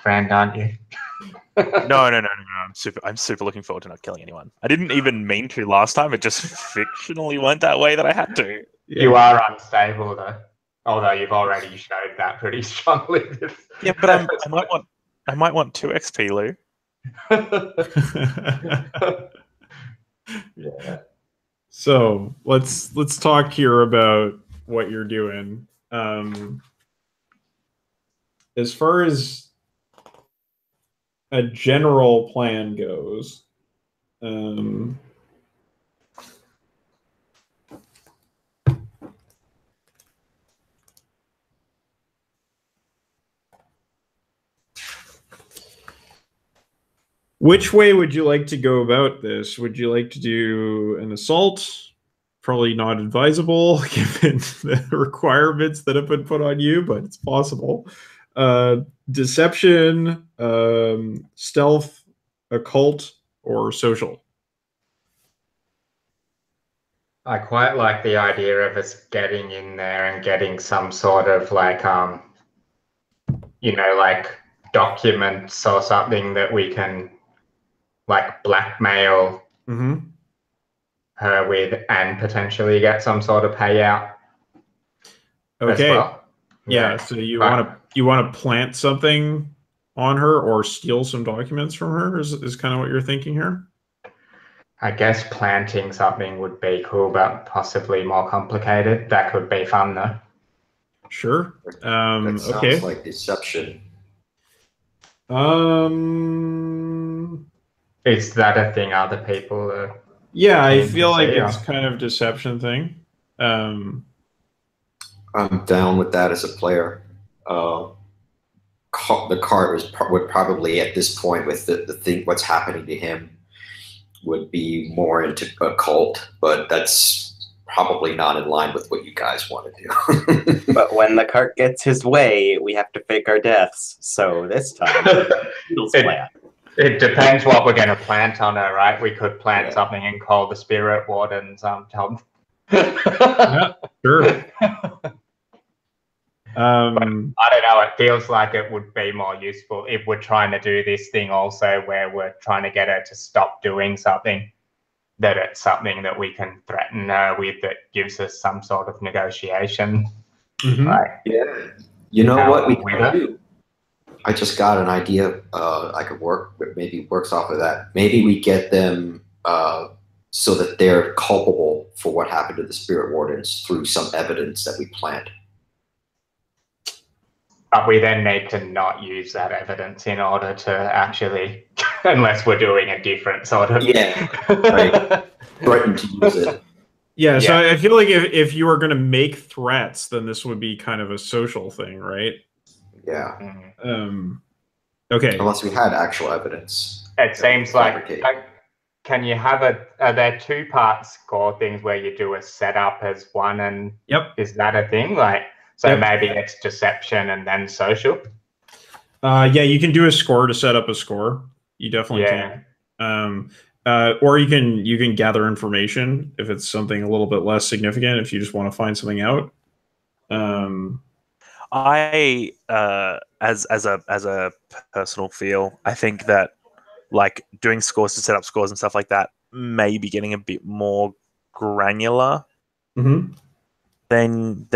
friend, aren't you? No. I'm super looking forward to not killing anyone. I didn't even mean to last time. It just fictionally went that way that I had to. You are unstable though. Although you've already showed that pretty strongly. Yeah, but I might want 2 XP, Lou. Yeah. So let's talk here about what you're doing. As far as a general plan goes, which way would you like to go about this? Would you like to do an assault? Probably not advisable given the requirements that have been put on you, but it's possible. Deception, stealth, occult, or social? I quite like the idea of us getting in there and getting some sort of like documents or something that we can like blackmail her with and potentially get some sort of payout. Okay. As well. Yeah, so you want to plant something on her or steal some documents from her is kind of what you're thinking here? I guess planting something would be cool, but possibly more complicated. That could be fun though. Sure. That sounds okay. like deception. Is that a thing other people are? Yeah, I feel like it's kind of deception thing. I'm down with that as a player. The cart would probably at this point with the thing what's happening to him would be more into occult, but that's probably not in line with what you guys want to do. But when the cart gets his way, we have to fake our deaths. So this time, it depends what we're going to plant on her, right? We could plant something and call the spirit wardens. Tell them. Yeah, sure. But I don't know. It feels like it would be more useful if we're trying to do this thing also where we're trying to get her to stop doing something, that it's something that we can threaten her with that gives us some sort of negotiation. You know what we can do? I just got an idea I could work, but maybe works off of that. Maybe we get them so that they're culpable for what happened to the spirit wardens through some evidence that we plant. But we then need to not use that evidence in order to actually, unless we're doing a different sort of... Yeah, right. Threaten to use it. Yeah, so I feel like if you were going to make threats, then this would be kind of a social thing, right? Yeah. Okay. Unless we had actual evidence. It seems like... Can you have are there 2-part score things where you do a setup as one and... Yep. Is that a thing? So maybe it's deception and then social? Yeah, you can do a score to set up a score. You definitely can. Or you can gather information if it's something a little bit less significant, if you just want to find something out. I as a personal feel, I think that like doing scores to set up scores and stuff like that, maybe getting a bit more granular than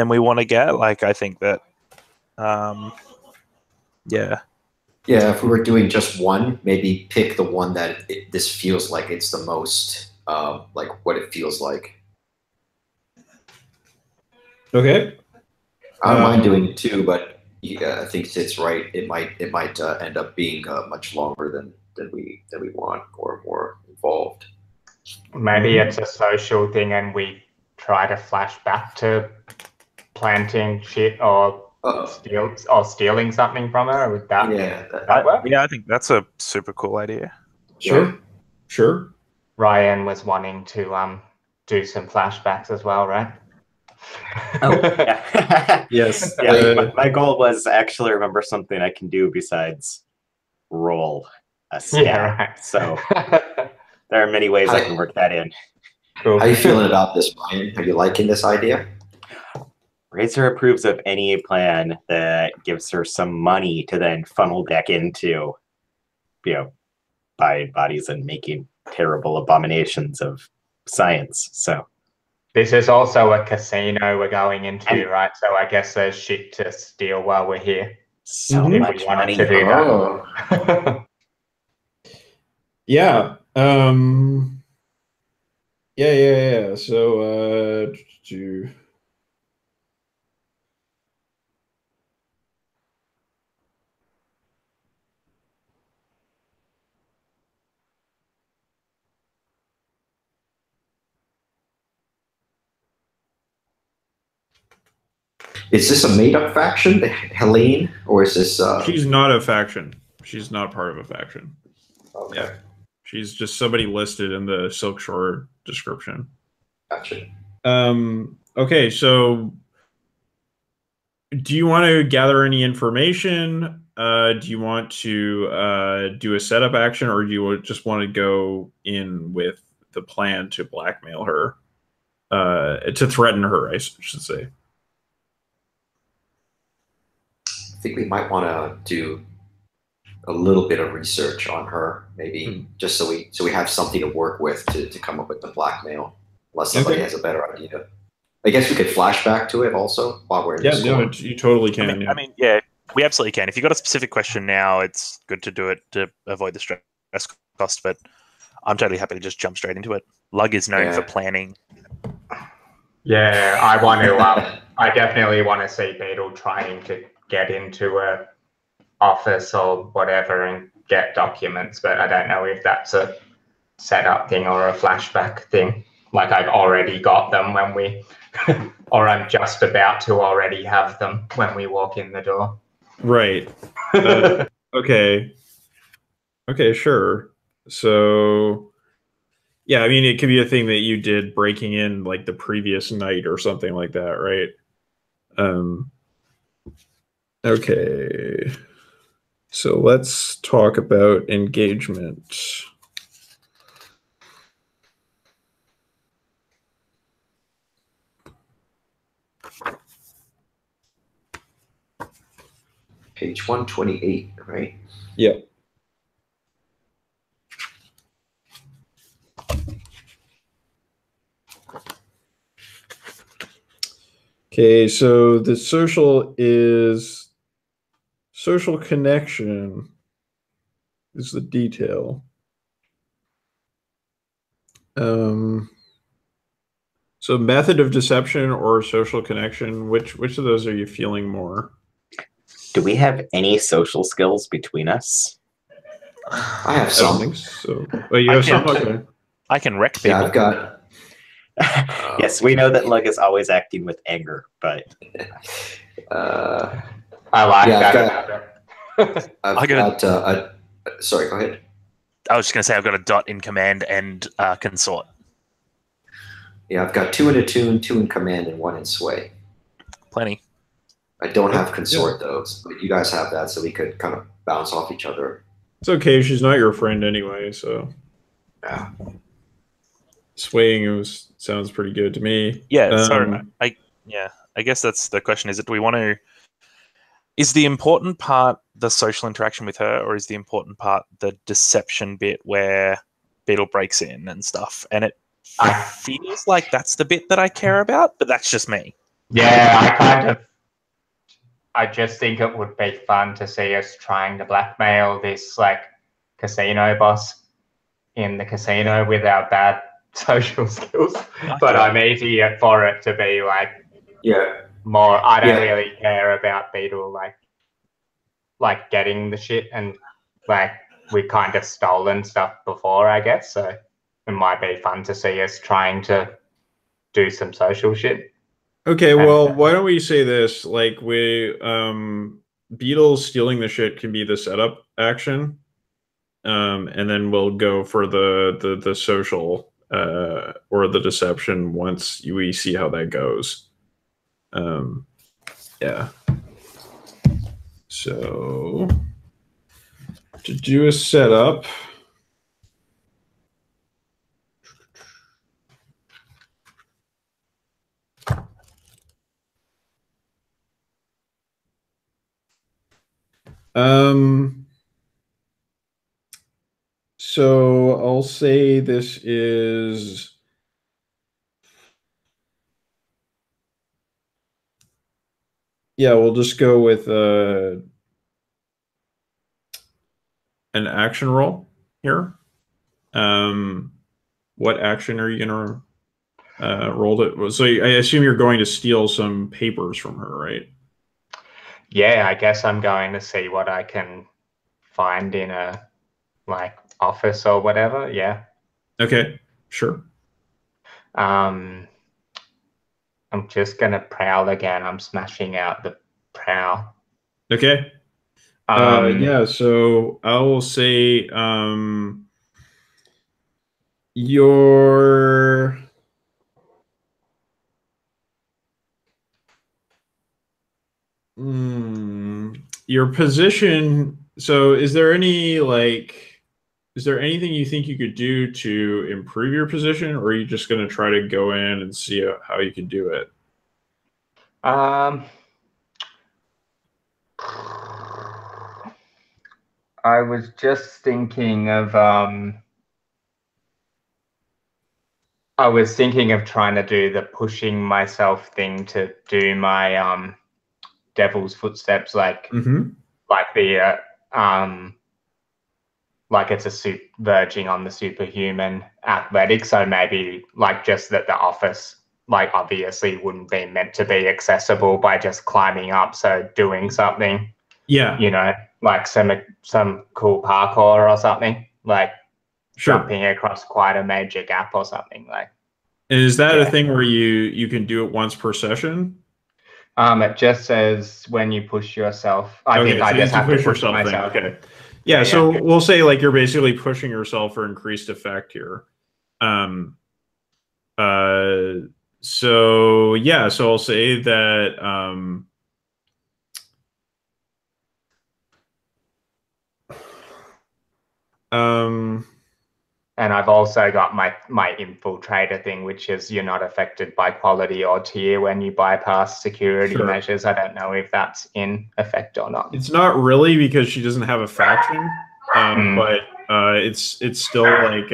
we want to get. Like, I think that, yeah. Yeah, if we were doing just one, maybe pick the one that this feels like it's the most, like what it feels like. Okay. I don't mind doing it too, but I think it's right. It might end up being much longer than we want, or more involved. Maybe it's a social thing, and we try to flash back to planting shit or stealing something from her. Would that work? Yeah, I think that's a super cool idea. Sure. Ryan was wanting to do some flashbacks as well, right? Oh, yeah. Yes. Yeah, my goal was actually remember something I can do besides roll a stat. Yeah, right. So there are many ways I can work that in. Cool. How are you feeling about this, Ryan? Are you liking this idea? Razor approves of any plan that gives her some money to then funnel back into, buying bodies and making terrible abominations of science. So this is also a casino we're going into, right? So I guess there's shit to steal while we're here. So much money. To do that. Yeah. Yeah. So, Is this a made-up faction, Helene, or is this? She's not a faction. She's not part of a faction. Okay. Yeah. She's just somebody listed in the Silk Shore description. Gotcha. Okay, so do you want to gather any information? Do you want to do a setup action, or do you just want to go in with the plan to blackmail her, to threaten her, I should say? I think we might want to do a little bit of research on her, maybe just so we have something to work with to come up with the blackmail. Unless somebody has a better idea. I guess we could flash back to it also while we're in the score. No, you totally can. I mean, we absolutely can. If you've got a specific question now, it's good to do it to avoid the stress cost, but I'm totally happy to just jump straight into it. Lug is known for planning. Yeah, I want to. I definitely want to see Beetle trying to get into a office or whatever and get documents, but I don't know if that's a setup thing or a flashback thing. Like I've already got them when we, or I'm just about to already have them when we walk in the door. Right. Okay, sure. So, yeah, I mean, it could be a thing that you did breaking in like the previous night or something like that, right? Okay. So let's talk about engagement. Page 128, right? Yep. Okay, so the social connection is the detail. So method of deception or social connection, which of those are you feeling more? Do we have any social skills between us? I have some. So, well, you have some. Okay. I can wreck people. Yeah, I've got. Yes, we know that Lug is always acting with anger, but I like that. I've got. Sorry, go ahead. I was just going to say I've got a dot in command and consort. Yeah, I've got 2 in attune, 2 in command, and 1 in sway. Plenty. I don't have consort though, but you guys have that, so we could kind of bounce off each other. It's okay. She's not your friend anyway, so. Yeah. Swaying sounds pretty good to me. Yeah. So I guess that's the question. Is is the important part the social interaction with her, or is the important part the deception bit where Beetle breaks in and stuff? And it feels like that's the bit that I care about, but that's just me. Yeah, I just think it would be fun to see us trying to blackmail this like casino boss in the casino with our bad social skills. But I'm easy for it to be like more. I don't really care about Beetle like getting the shit, and like we kind of stolen stuff before, I guess. So it might be fun to see us trying to do some social shit. Okay, well, why don't we say this? Like, Beetle stealing the shit can be the setup action, and then we'll go for the social or the deception once we see how that goes. Yeah. So to do a setup. So I'll say this is we'll just go with an action roll here. What action are you gonna roll it? So I assume you're going to steal some papers from her, right? Yeah, I guess I'm going to see what I can find in a like office or whatever. Yeah. Okay, sure. I'm just gonna prowl again. I'm smashing out the prowl. Okay. Yeah, so I will say your your position. So is there anything you think you could do to improve your position, or are you just going to try to go in and see how you can do it? I was just thinking of trying to do the pushing myself thing to do my devil's footsteps, like like the like it's verging on the superhuman athletics. So maybe like just that the office like obviously wouldn't be meant to be accessible by just climbing up. So doing something, you know, like some cool parkour or something, like jumping across quite a major gap or something like. And is that a thing where you can do it once per session? It just says when you push yourself. I think I just have to push myself. Okay. Yeah, so we'll say like you're basically pushing yourself for increased effect here. So yeah, so I'll say that and I've also got my infiltrator thing, which is you're not affected by quality or tier when you bypass security measures. I don't know if that's in effect or not. It's not really, because she doesn't have a faction, but it's still like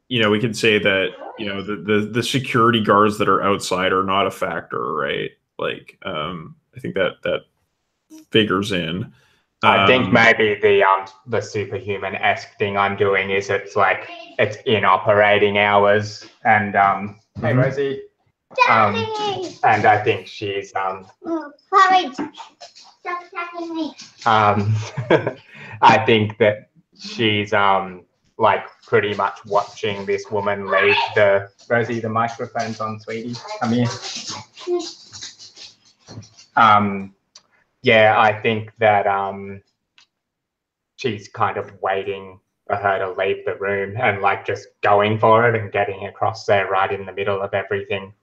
you know, we could say that, you know, the security guards that are outside are not a factor, right? Like I think that figures in. I think maybe the superhuman-esque thing I'm doing is it's in operating hours, and hey Rosie, and I think she's stop attacking me. I think that she's like pretty much watching this woman leave the Rosie. The microphone's on, sweetie. Come here. Yeah, I think that she's kind of waiting for her to leave the room and like just going for it and getting across there right in the middle of everything.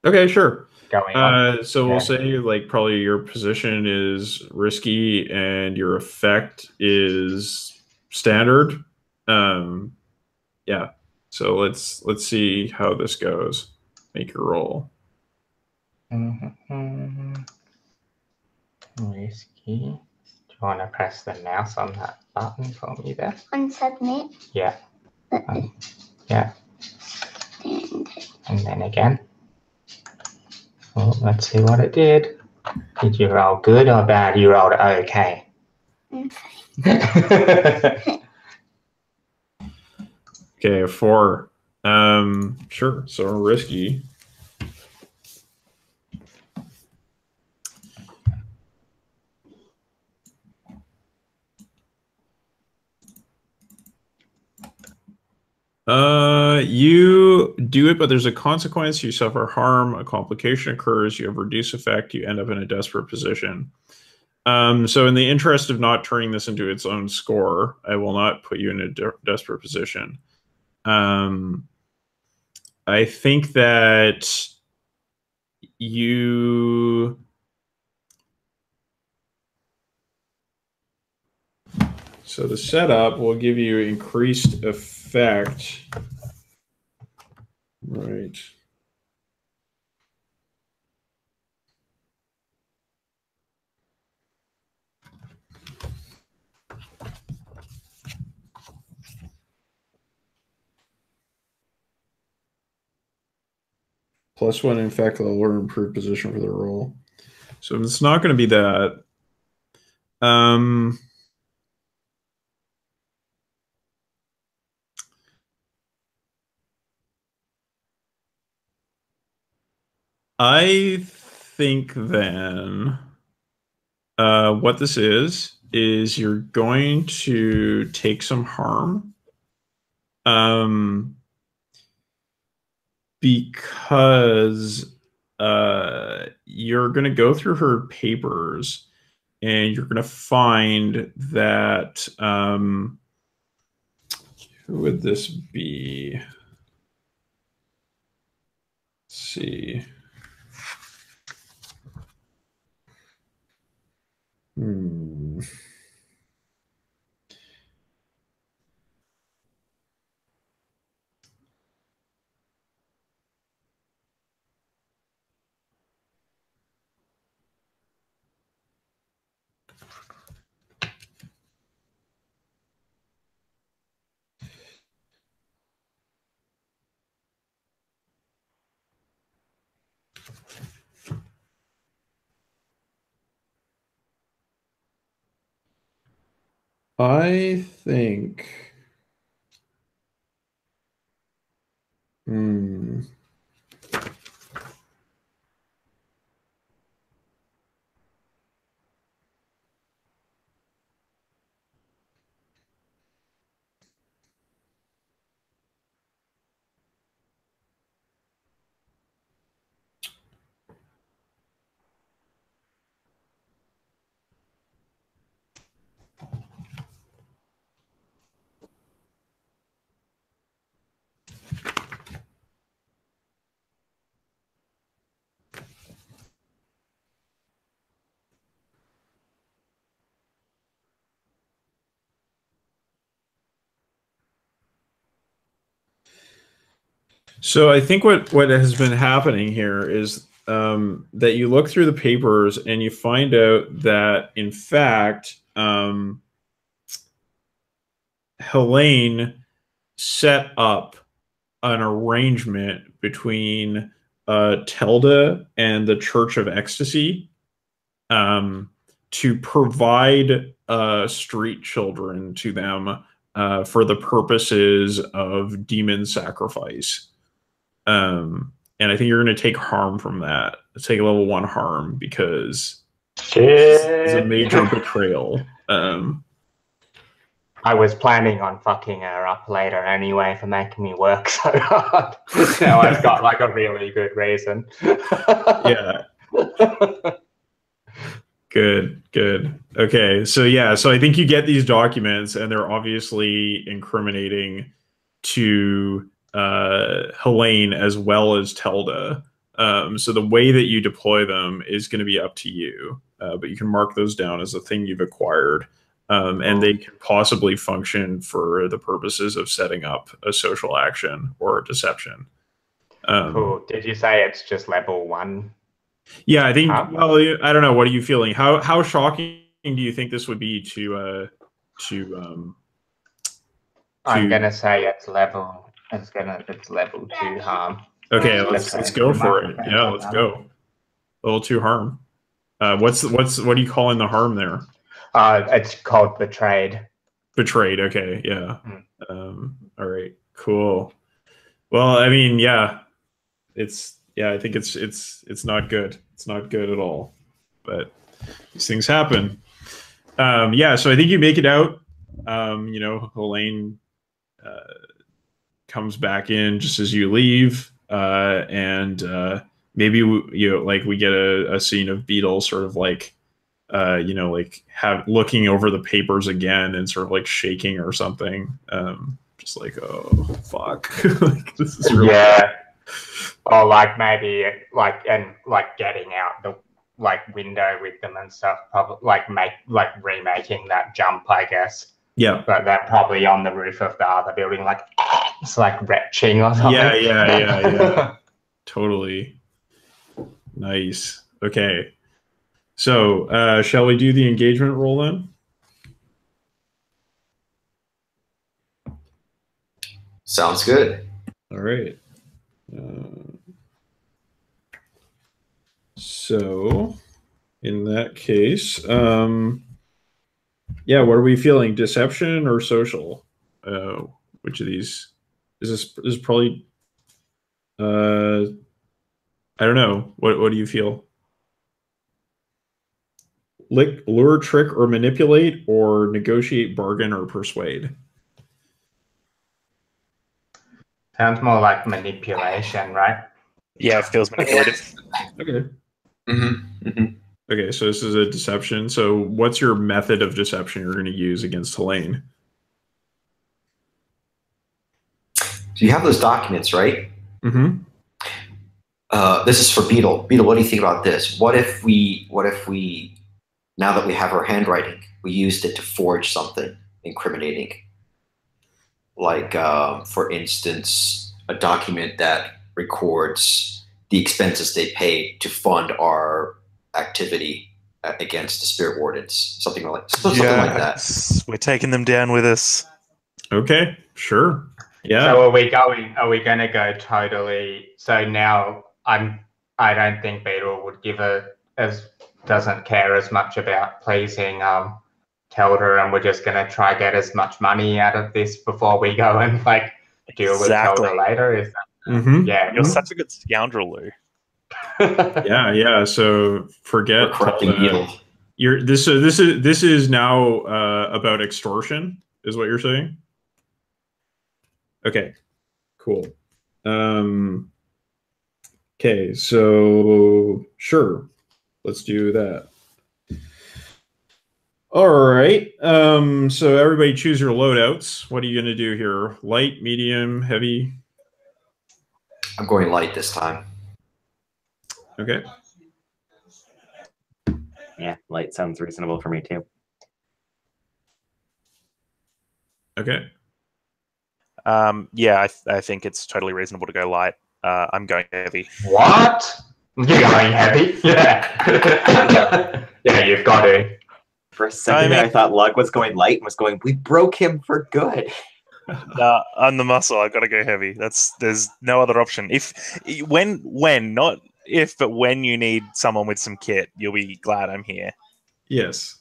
Okay, sure. Going on. So we'll say like probably your position is risky and your effect is standard. Yeah. So let's see how this goes. Make your roll. Risky. Do you want to press the mouse on that button for me there? On submit. Yeah. Yeah. token again. Well, let's see what it did. Did you roll good or bad? You rolled okay. Okay, 4. Sure. So risky. You do it, but there's a consequence. You suffer harm. A complication occurs. You have reduced effect. You end up in a desperate position. So in the interest of not turning this into its own score, I will not put you in a desperate position. I think that you... So the setup will give you increased effect. Right. +1 in fact level or improved position for the roll. So it's not going to be that. I think then what this is you're going to take some harm because you're going to go through her papers and you're going to find that who would this be? Let's see. I think. So I think what has been happening here is that you look through the papers and you find out that, in fact, Helene set up an arrangement between Telda and the Church of Ecstasy to provide street children to them for the purposes of demon sacrifice. And I think you're going to take harm from that. Take a level 1 harm because it's a major betrayal. I was planning on fucking her up later anyway for making me work so hard. Now I've got like a really good reason. Yeah. Good. Okay, so yeah, so I think you get these documents and they're obviously incriminating to Helene as well as Telda. So the way that you deploy them is going to be up to you, but you can mark those down as a thing you've acquired, and they can possibly function for the purposes of setting up a social action or a deception. Cool. Did you say it's just level 1? Yeah, I think. Well, I don't know. What are you feeling? How shocking do you think this would be to? I'm gonna say it's level 2 harm. Okay, let's go for it. Yeah, let's go. Level 2 harm. What are you calling the harm there? It's called betrayed. Betrayed. Okay, yeah. All right, cool. Well, I mean, yeah, I think it's not good. It's not good at all. But these things happen. Yeah, so I think you make it out. You know, Helene comes back in just as you leave, and maybe we get a scene of Beetle sort of like like looking over the papers again and sort of like shaking or something, just like, oh fuck. Like, this is really bad. Or like maybe like getting out the window with them and stuff, probably remaking that jump, I guess. Yeah, but they're probably on the roof of the other building, like it's like retching or something. Yeah. Totally. Nice. Okay. So, shall we do the engagement roll then? Sounds good. All right. So, in that case, yeah, what are we feeling? Deception or social? Which of these? Is probably? I don't know. What do you feel? Lure, trick, or manipulate, or negotiate, bargain, or persuade? Sounds more like manipulation, right? Yeah, it feels manipulative. Okay. Mm-hmm. Okay, so this is a deception. So what's your method of deception you're going to use against Helene? So you have those documents, right? Mm-hmm. This is for Beetle. Beetle, what do you think about this? What if we, now that we have her handwriting, we used it to forge something incriminating? Like, for instance, a document that records the expenses they paid to fund our activity against the spirit wardens, something like that. We're taking them down with us. Okay, sure. Yeah. So are we going to go totally? So now I don't think Beetle would doesn't care as much about pleasing Telda, and we're just going to try get as much money out of this before we go and deal with Telda later. Is that? Mm-hmm. Yeah, you're such a good scoundrel, Lou. Yeah. So forget Beetle. This is now about extortion, is what you're saying? Okay, cool. Okay, so sure, let's do that. All right. So everybody choose your loadouts. What are you going to do here? Light, medium, heavy? I'm going light this time. Okay. Yeah, light sounds reasonable for me too. Okay. Yeah, I think it's totally reasonable to go light. I'm going heavy. What? You're going heavy? Yeah. Yeah, you've got to. For a second I thought Lug was going light and was going, we broke him for good. I'm the muscle. I've got to go heavy. There's no other option. Not if, but when you need someone with some kit, you'll be glad I'm here. Yes.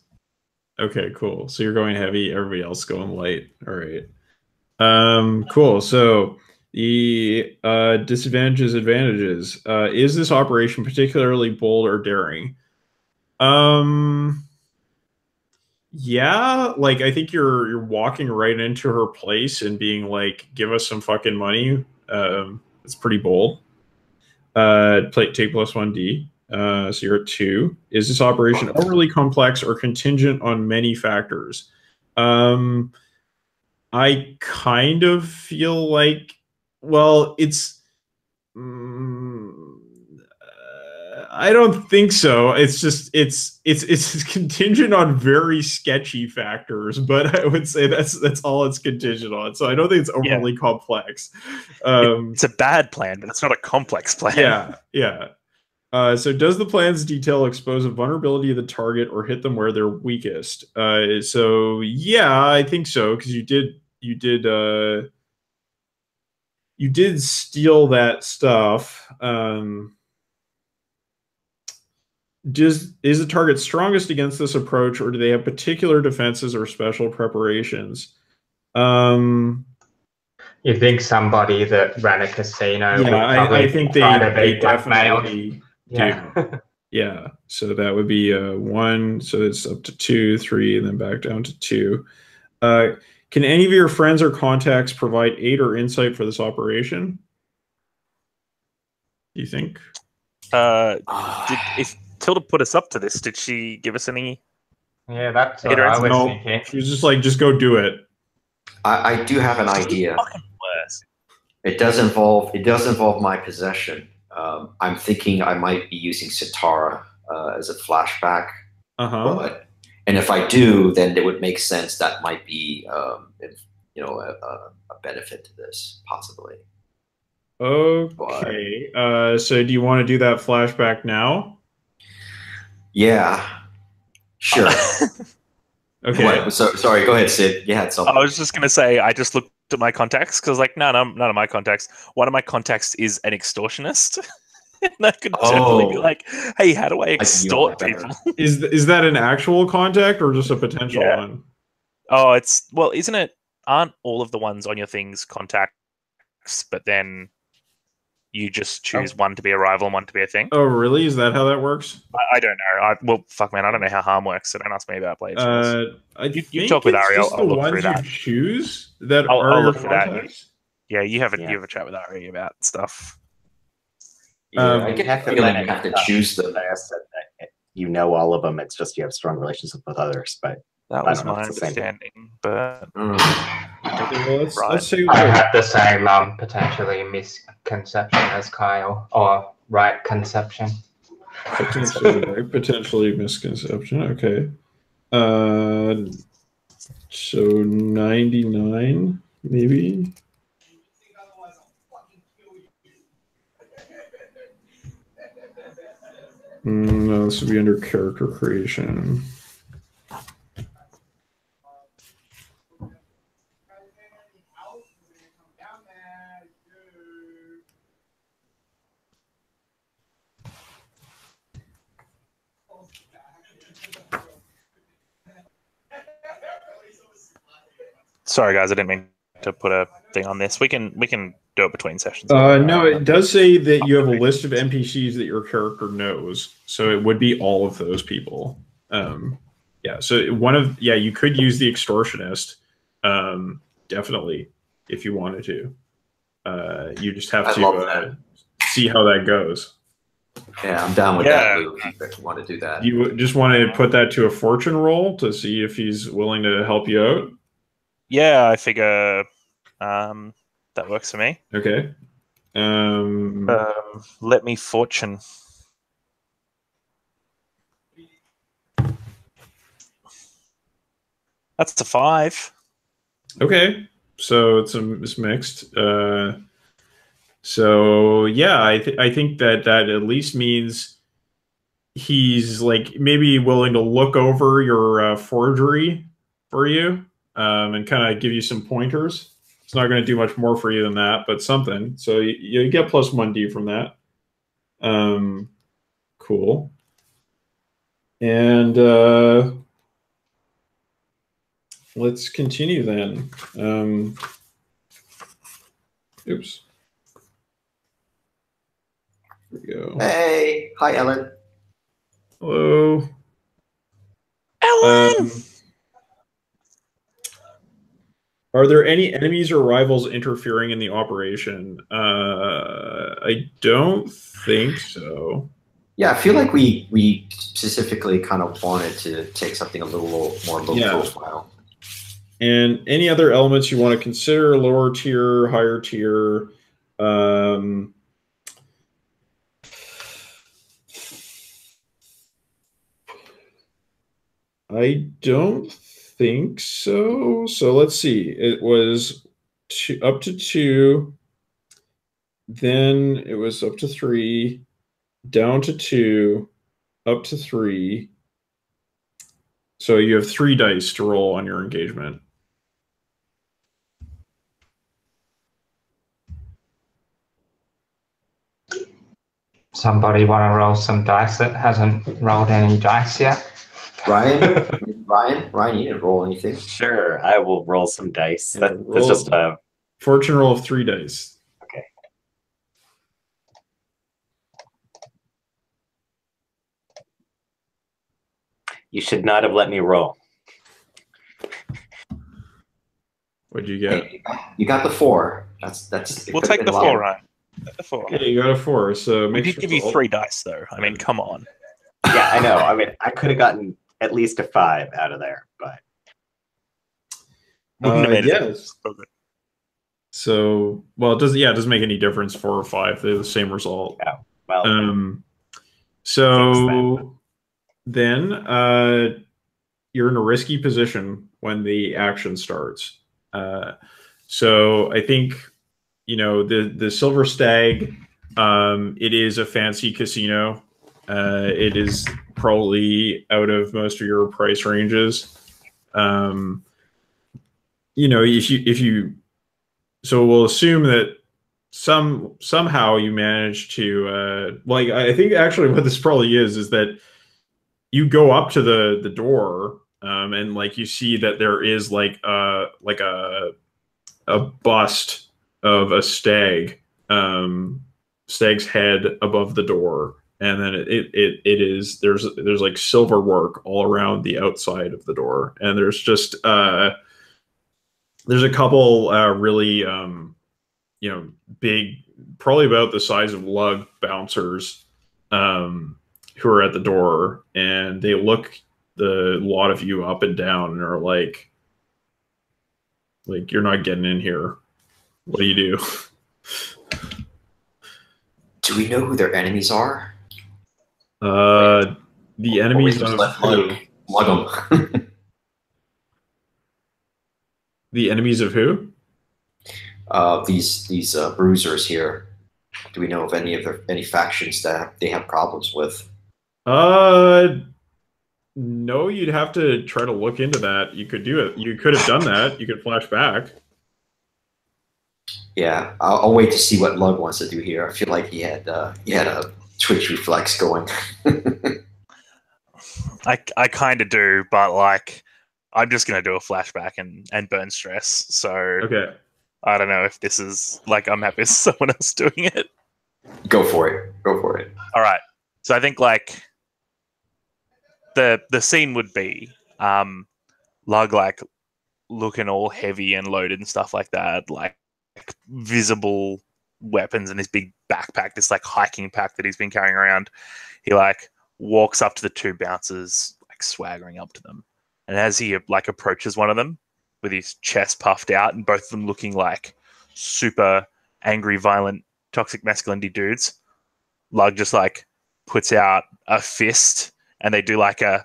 Okay, cool. So you're going heavy, everybody else going light. All right. Cool. So the disadvantages, advantages. Is this operation particularly bold or daring? Yeah, like I think you're walking right into her place and being like, give us some fucking money. It's pretty bold. Take plus 1d. So you're at 2. Is this operation overly complex or contingent on many factors? I kind of feel like, well, it's. I don't think so. It's just it's contingent on very sketchy factors, but I would say that's all it's contingent on. So I don't think it's overly complex. It's a bad plan, but it's not a complex plan. Yeah. So does the plan's detail expose a vulnerability of the target or hit them where they're weakest? So yeah, I think so, because you did you did steal that stuff. Is the target strongest against this approach, or do they have particular defenses or special preparations? You think somebody that ran a casino? Yeah, I think they definitely yeah. do. Yeah, so that would be 1. So it's up to 2, 3, and then back down to 2. Can any of your friends or contacts provide aid or insight for this operation? Do you think? If Tilda put us up to this, did she give us any? Yeah, that's what I was thinking. She was just like, just go do it. I do have an idea. It does involve my possession. I'm thinking I might be using Sitara as a flashback. And if I do, then it would make sense. That might be, a benefit to this, possibly. Okay. So do you want to do that flashback now? Yeah. Sure. Okay. What? So, sorry, go ahead, Sid. You had something. I was just going to say, I just looked at my contacts because, like, none of my contacts. One of my contacts is an extortionist. And I could definitely be like, hey, how do I extort people? Is that an actual contact or just a potential one? Oh, isn't it? Aren't all of the ones on your things contacts, but then you just choose one to be a rival and one to be a thing? Oh, really? Is that how that works? I don't know. Well, fuck, man, I don't know how harm works, so don't ask me about blades. You talk with Ari. I'll look through that. You choose that I'll look through that. Yeah, you have a chat with Ari about stuff. Yeah, I get the feeling you have to choose them. You know all of them. It's just you have strong relationships with others. But that was my understanding. But let's see. I have the same potentially misconception as Kyle, or right conception. Potentially misconception. Okay. So 99, maybe. No, this would be under character creation. Sorry, guys, I didn't mean to put a thing on this. We can do it between sessions. No, it does say that you have a list of NPCs that your character knows, so it would be all of those people. Yeah, so you could use the extortionist, definitely, if you wanted to. You just have to see how that goes. Yeah, I'm down with that, Luke, if you want to do that. You just want to put that to a fortune roll to see if he's willing to help you out? Yeah, I figure that works for me. Okay. Let me fortune. That's a 5. Okay, so it's mixed. So yeah, I think that at least means he's like maybe willing to look over your forgery for you and kind of give you some pointers. It's not going to do much more for you than that, but something. So you get plus 1D from that. Cool. And let's continue then. Oops. Here we go. Hey, hi, Ellen. Hello. Ellen! Are there any enemies or rivals interfering in the operation? I don't think so. Yeah, I feel like we specifically kind of wanted to take something a little more low profile. And any other elements you want to consider, lower tier, higher tier? I don't think so. So let's see. It was up to 2. Then it was up to 3, down to 2, up to 3. So you have 3 dice to roll on your engagement. Somebody want to roll some dice that hasn't rolled any dice yet? Ryan, you didn't roll anything. Sure, I will roll some dice. Yeah, That's just a fortune roll of 3 dice. okay. You should not have let me roll. What'd you get? Hey, you got the 4. That's. We'll take the 4, right? The 4. Okay, you got a 4. So We did give you 3 dice, though. I mean, come on. Yeah, I know. I mean, I could have gotten at least a 5 out of there, but yes. So, well, it doesn't. Yeah, it doesn't make any difference. 4 or 5, they're the same result. yeah. Well, So then, you're in a risky position when the action starts. So I think the Silver Stag. It is a fancy casino. It is probably out of most of your price ranges. If you so we'll assume that somehow you manage to I think actually what this probably is that you go up to the door and like you see that there is like a bust of a stag, stag's head above the door, and then it is there's like silver work all around the outside of the door, and there's just there's a couple really big, probably about the size of lug bouncers who are at the door, and they look the lot of you up and down and are like you're not getting in here. What do you do? Do we know who their enemies are? The enemies of who? Lug them. The enemies of who? These bruisers here. Do we know of any factions that they have problems with? No, you'd have to try to look into that. You could do it. You could have done that. You could flash back. Yeah, I'll wait to see what Lug wants to do here. I feel like he had a twitch reflex going. I kind of do, but like I'm just gonna do a flashback and burn stress. So Okay. I don't know if this is like I'm happy with someone else doing it. Go for it. Go for it. All right. So I think like the scene would be Lug like looking all heavy and loaded and stuff like that, like visible weapons in his big backpack, this like hiking pack that he's been carrying around. He like walks up to the 2 bouncers, like swaggering up to them, and as he like approaches one of them with his chest puffed out and both of them looking like super angry, violent, toxic masculinity dudes, Lug just like puts out a fist and they do like a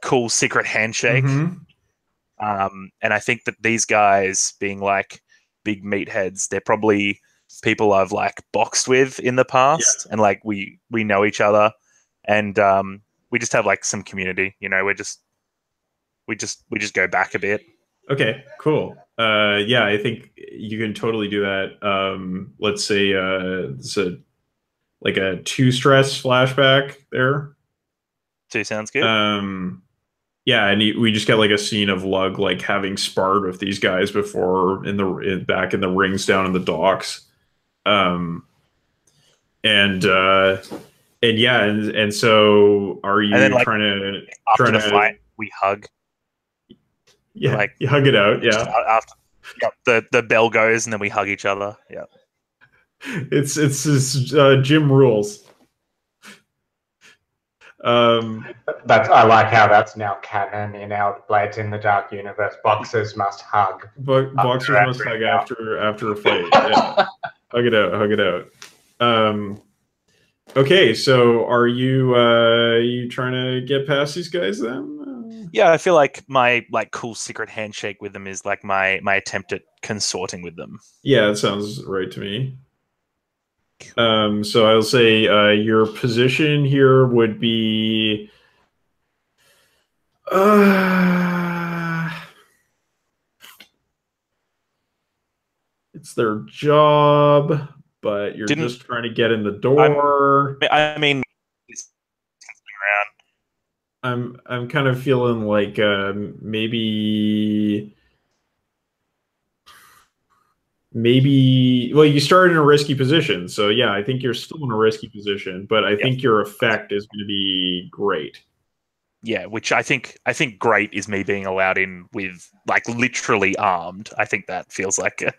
cool secret handshake. Mm-hmm. And I think that these guys being like big meatheads, they're probably people I've like boxed with in the past, and like we know each other, and we just have like some community. We just go back a bit. Okay, cool. Yeah, I think you can totally do that. Let's say it's like a 2 stress flashback there. 2 sounds good. Yeah, and we just get like a scene of Lug like having sparred with these guys before back in the rings down in the docks, and yeah, and so are you then, like, trying to after the fight we hug? Yeah, like you hug it out. Yeah, after the bell goes and then we hug each other. Yeah, it's gym rules. I like how that's now canon in our Blades in the Dark universe. Boxers must hug. Boxers must hug after a fight. Yeah. Hug it out. Okay, so are you trying to get past these guys then? Yeah, I feel like my like cool secret handshake with them is like my attempt at consorting with them. Yeah, that sounds right to me. So I'll say your position here would be it's their job. but you're just trying to get in the door. I mean, I'm kind of feeling like maybe well, you started in a risky position, so yeah, I think you're still in a risky position, but I think your effect is going to be great. Yeah, which I think great is me being allowed in with like literally armed. I think that feels like that's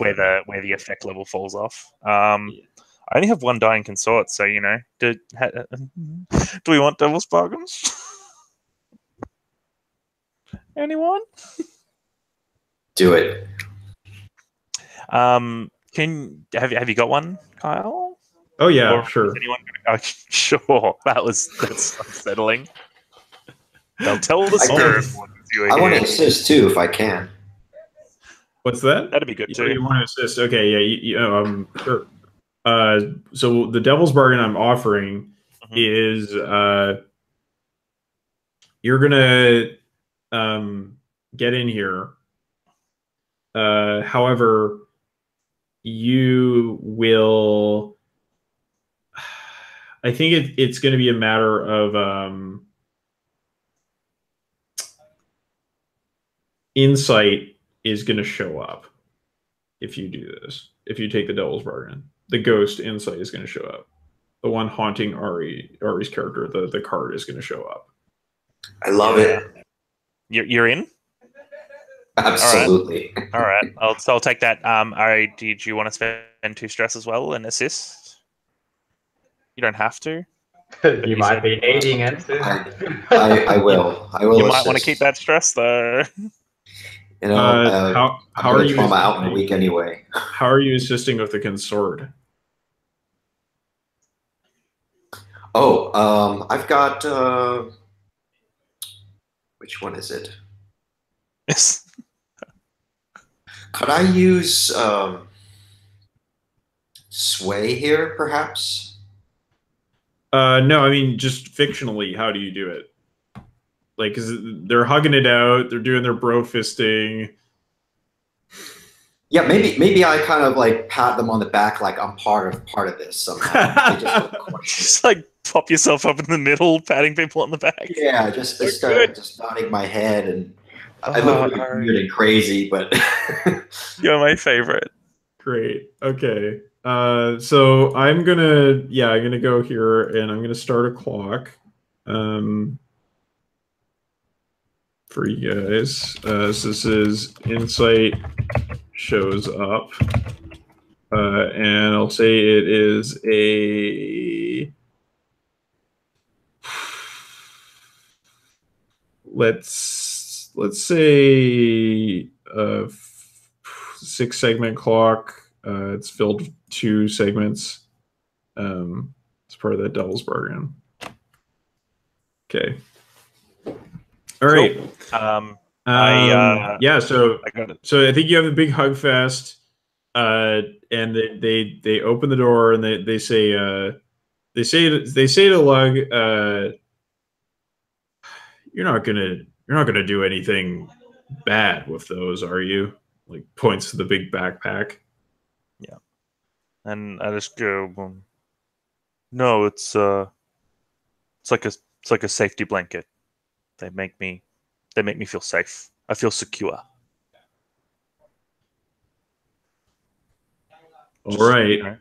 where the effect level falls off. I only have one dying consort, so you know, do we want devil's bargains? Anyone? Do it. Have you got one, Kyle? Oh yeah, or sure. Sure. That's unsettling. They'll tell the spirit. I want to assist too if I can. What's that? That'd be good too. You want to assist? Okay, yeah. Sure. So the devil's bargain I'm offering is you're gonna get in here. However, you will. I think it's going to be a matter of insight is going to show up if you do this. If you take the devil's bargain, the ghost insight is going to show up. The one haunting Ari's character, the card is going to show up. I love it. You're in. Absolutely. All right. I'll take that. Ari, did you want to spend 2 stress as well and assist? You don't have to. You might be needing it. I will. You assist. might want to keep that stress though. You know, how are you trauma out in a week anyway? How are you assisting with the consort? Oh, I've got which one is it? Yes. Could I use sway here, perhaps? No, I mean just fictionally. How do you do it? Like, cause they're hugging it out, they're doing their bro fisting. Yeah, maybe I kind of like pat them on the back, like I'm part of this somehow. Just like pop yourself up in the middle, patting people on the back. Yeah, just nodding my head, and I look really weird and crazy, but you're my favorite. Great. Okay. So I'm gonna go here and I'm gonna start a clock for you guys. So this is insight shows up, and I'll say it is a let's say a 6-segment clock. It's filled with 2 segments. It's part of that devil's bargain. Okay. All right. Cool. So I think you have a big hug fest, and they open the door and they say to Lug, you're not gonna do anything bad with those, are you? Like points to the big backpack. Yeah, and I just go, no, it's like a safety blanket. They make me feel safe. I feel secure. All right. You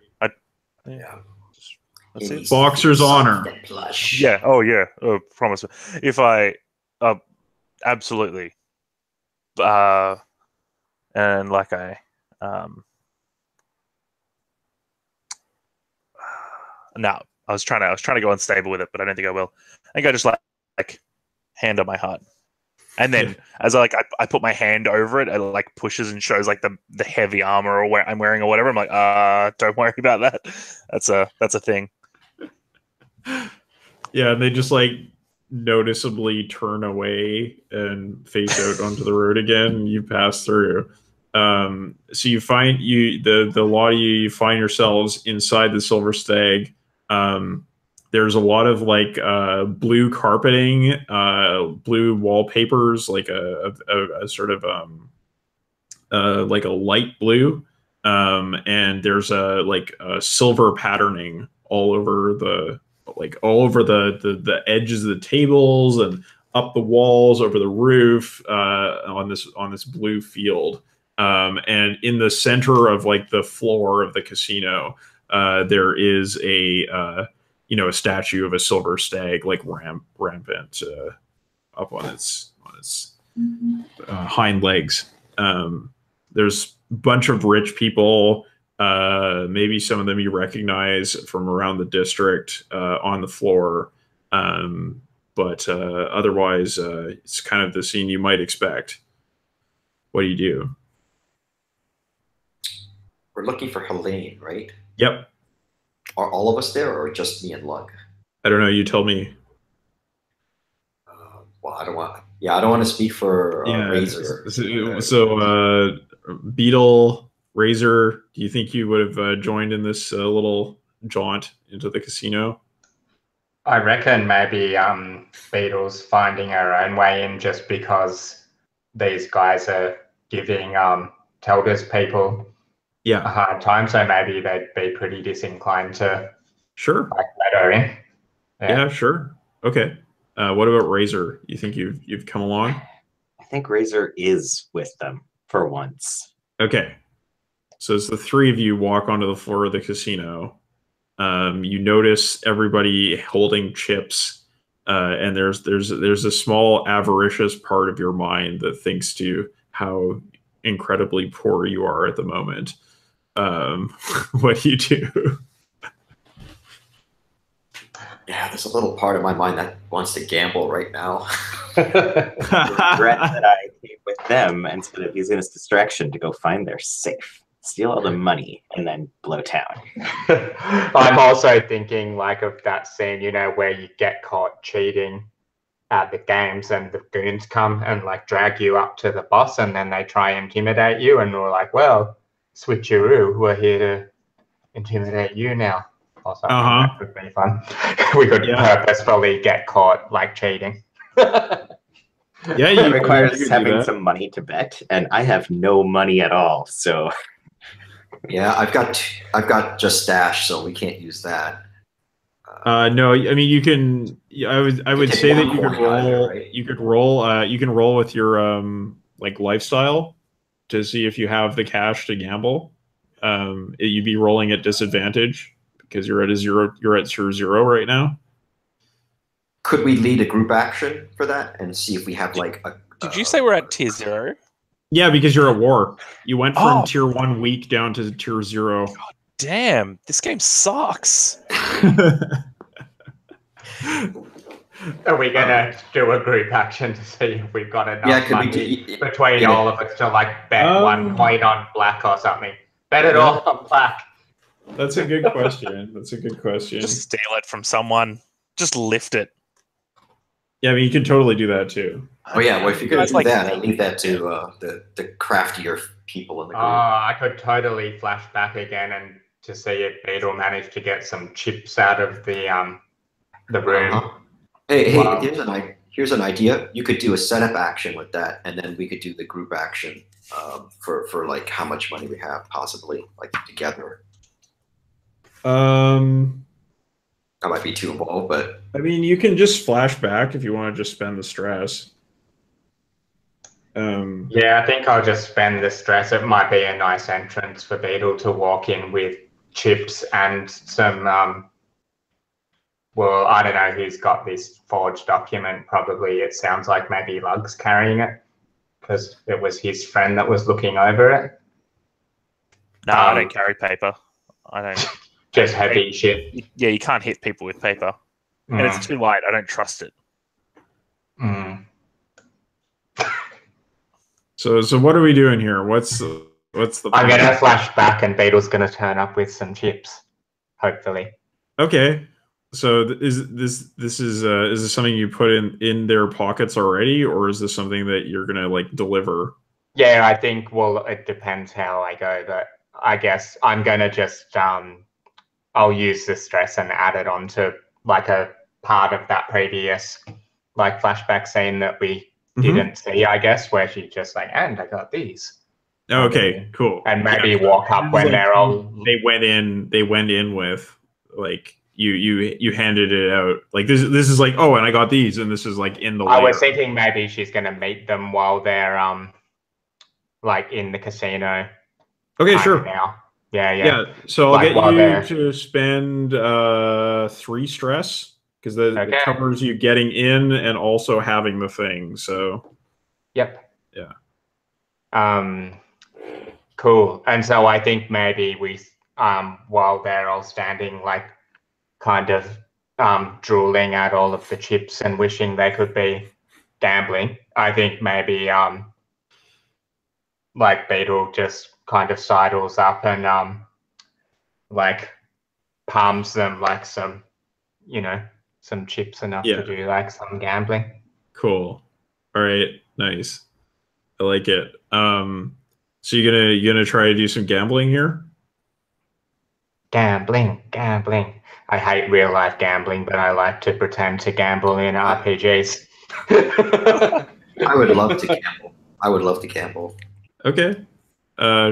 know, that's it. Boxer's honor. Yeah. Oh yeah. Promise. If I, absolutely. And like no, I was trying to go unstable with it, but I don't think I will. I think I just like hand on my heart, and then as I put my hand over it, it like pushes and shows like the heavy armor I'm wearing or whatever. I'm like, don't worry about that. That's a thing. Yeah, and they just like noticeably turn away and face out onto the road again. And you pass through. So you find the lot of you find yourselves inside the Silver Stag. There's a lot of like blue carpeting, blue wallpapers, like a sort of like a light blue. and there's a silver patterning all over the edges of the tables and up the walls, over the roof, on this blue field. And in the center of the floor of the casino, there is a statue of a silver stag rampant up on its hind legs. There's a bunch of rich people, maybe some of them you recognize from around the district, on the floor. But otherwise, it's kind of the scene you might expect. What do you do? We're looking for Helene, right? Yep. Are all of us there, or just me and Lug? I don't know. You tell me. Well, I don't want to speak for Razor. So Beetle, Razor, do you think you would have joined in this little jaunt into the casino? I reckon maybe Beetle's finding her own way in just because these guys are giving Telda's people a hard time, so maybe they'd be pretty disinclined to let her in. Yeah, sure. Okay. What about Razor? You think you've come along? I think Razor is with them for once. Okay. So as the three of you walk onto the floor of the casino, you notice everybody holding chips, and there's a small avaricious part of your mind that thinks to how incredibly poor you are at the moment. What do you do? Yeah, there's a little part of my mind that wants to gamble right now. Regret that I came with them instead of using this distraction to go find their safe, steal all the money, and then blow town. I'm also thinking of that scene, where you get caught cheating at the games and the goons come and drag you up to the boss, and then they try and intimidate you, and we're like, well, switcheroo, we're here to intimidate you now. Or something. That would be fun. We could purposefully get caught cheating. It requires having some money to bet, and I have no money at all. So yeah, I've got just stash, so we can't use that. No, I mean you can. I would say that you could roll. Either, right? You could roll. You can roll with your lifestyle to see if you have the cash to gamble. You'd be rolling at disadvantage because you're at tier 0 right now. Could we lead a group action for that and see if we have Did you say we're at tier 0? Yeah, because you're at war. You went from tier 1 weak down to tier 0. God damn, this game sucks. Are we gonna do a group action to see if we've got enough money between all of us to bet 1 coin on black or something? Bet it all on black. That's a good question. Just steal it from someone. Just lift it. Yeah, I mean, you can totally do that too. Oh yeah, well, if you're going to do that, I leave that to the craftier people in the group. I could totally flash back again and to see if Beetle managed to get some chips out of the room. Hey, here's an idea. You could do a setup action with that, and then we could do the group action for how much money we have, possibly together. That might be too involved, but I mean, you can just flash back if you want to just spend the stress. Yeah, I think I'll just spend the stress. It might be a nice entrance for Beetle to walk in with chips and some. Well, I don't know who's got this forged document. Probably it sounds like maybe Lug's carrying it because it was his friend that was looking over it. No, I don't carry paper. I don't. Just heavy shit. Yeah, you can't hit people with paper. And it's too light. I don't trust it. So what are we doing here? What's the I'm going to flash back and Beetle's going to turn up with some chips, hopefully. Okay. So is this something you put in their pockets already, or is this something that you're going to deliver? Yeah, I think, well, it depends how I go, but I guess I'm going to just I'll use the stress and add it onto a part of that previous flashback scene that we didn't see, I guess, where she just and I got these. Okay, cool. And maybe walk up when they're all. They went in. They went in with like you handed it out. Like this is like, oh, and I got these, and this is like in the. I was thinking maybe she's gonna meet them while they're like in the casino. Okay, sure. Now. Yeah. So I'll like get you to spend 3 stress because that covers you getting in and also having the thing. So. Yep. Yeah. Cool. And so I think maybe we while they're all standing like kind of drooling at all of the chips and wishing they could be gambling, I think maybe like Beetle just kind of sidles up and like palms them like some some chips enough to do like some gambling. Cool. All right, nice. I like it. So you're gonna try to do some gambling here? Gambling. I hate real life gambling, but I like to pretend to gamble in RPGs. I would love to gamble. Okay.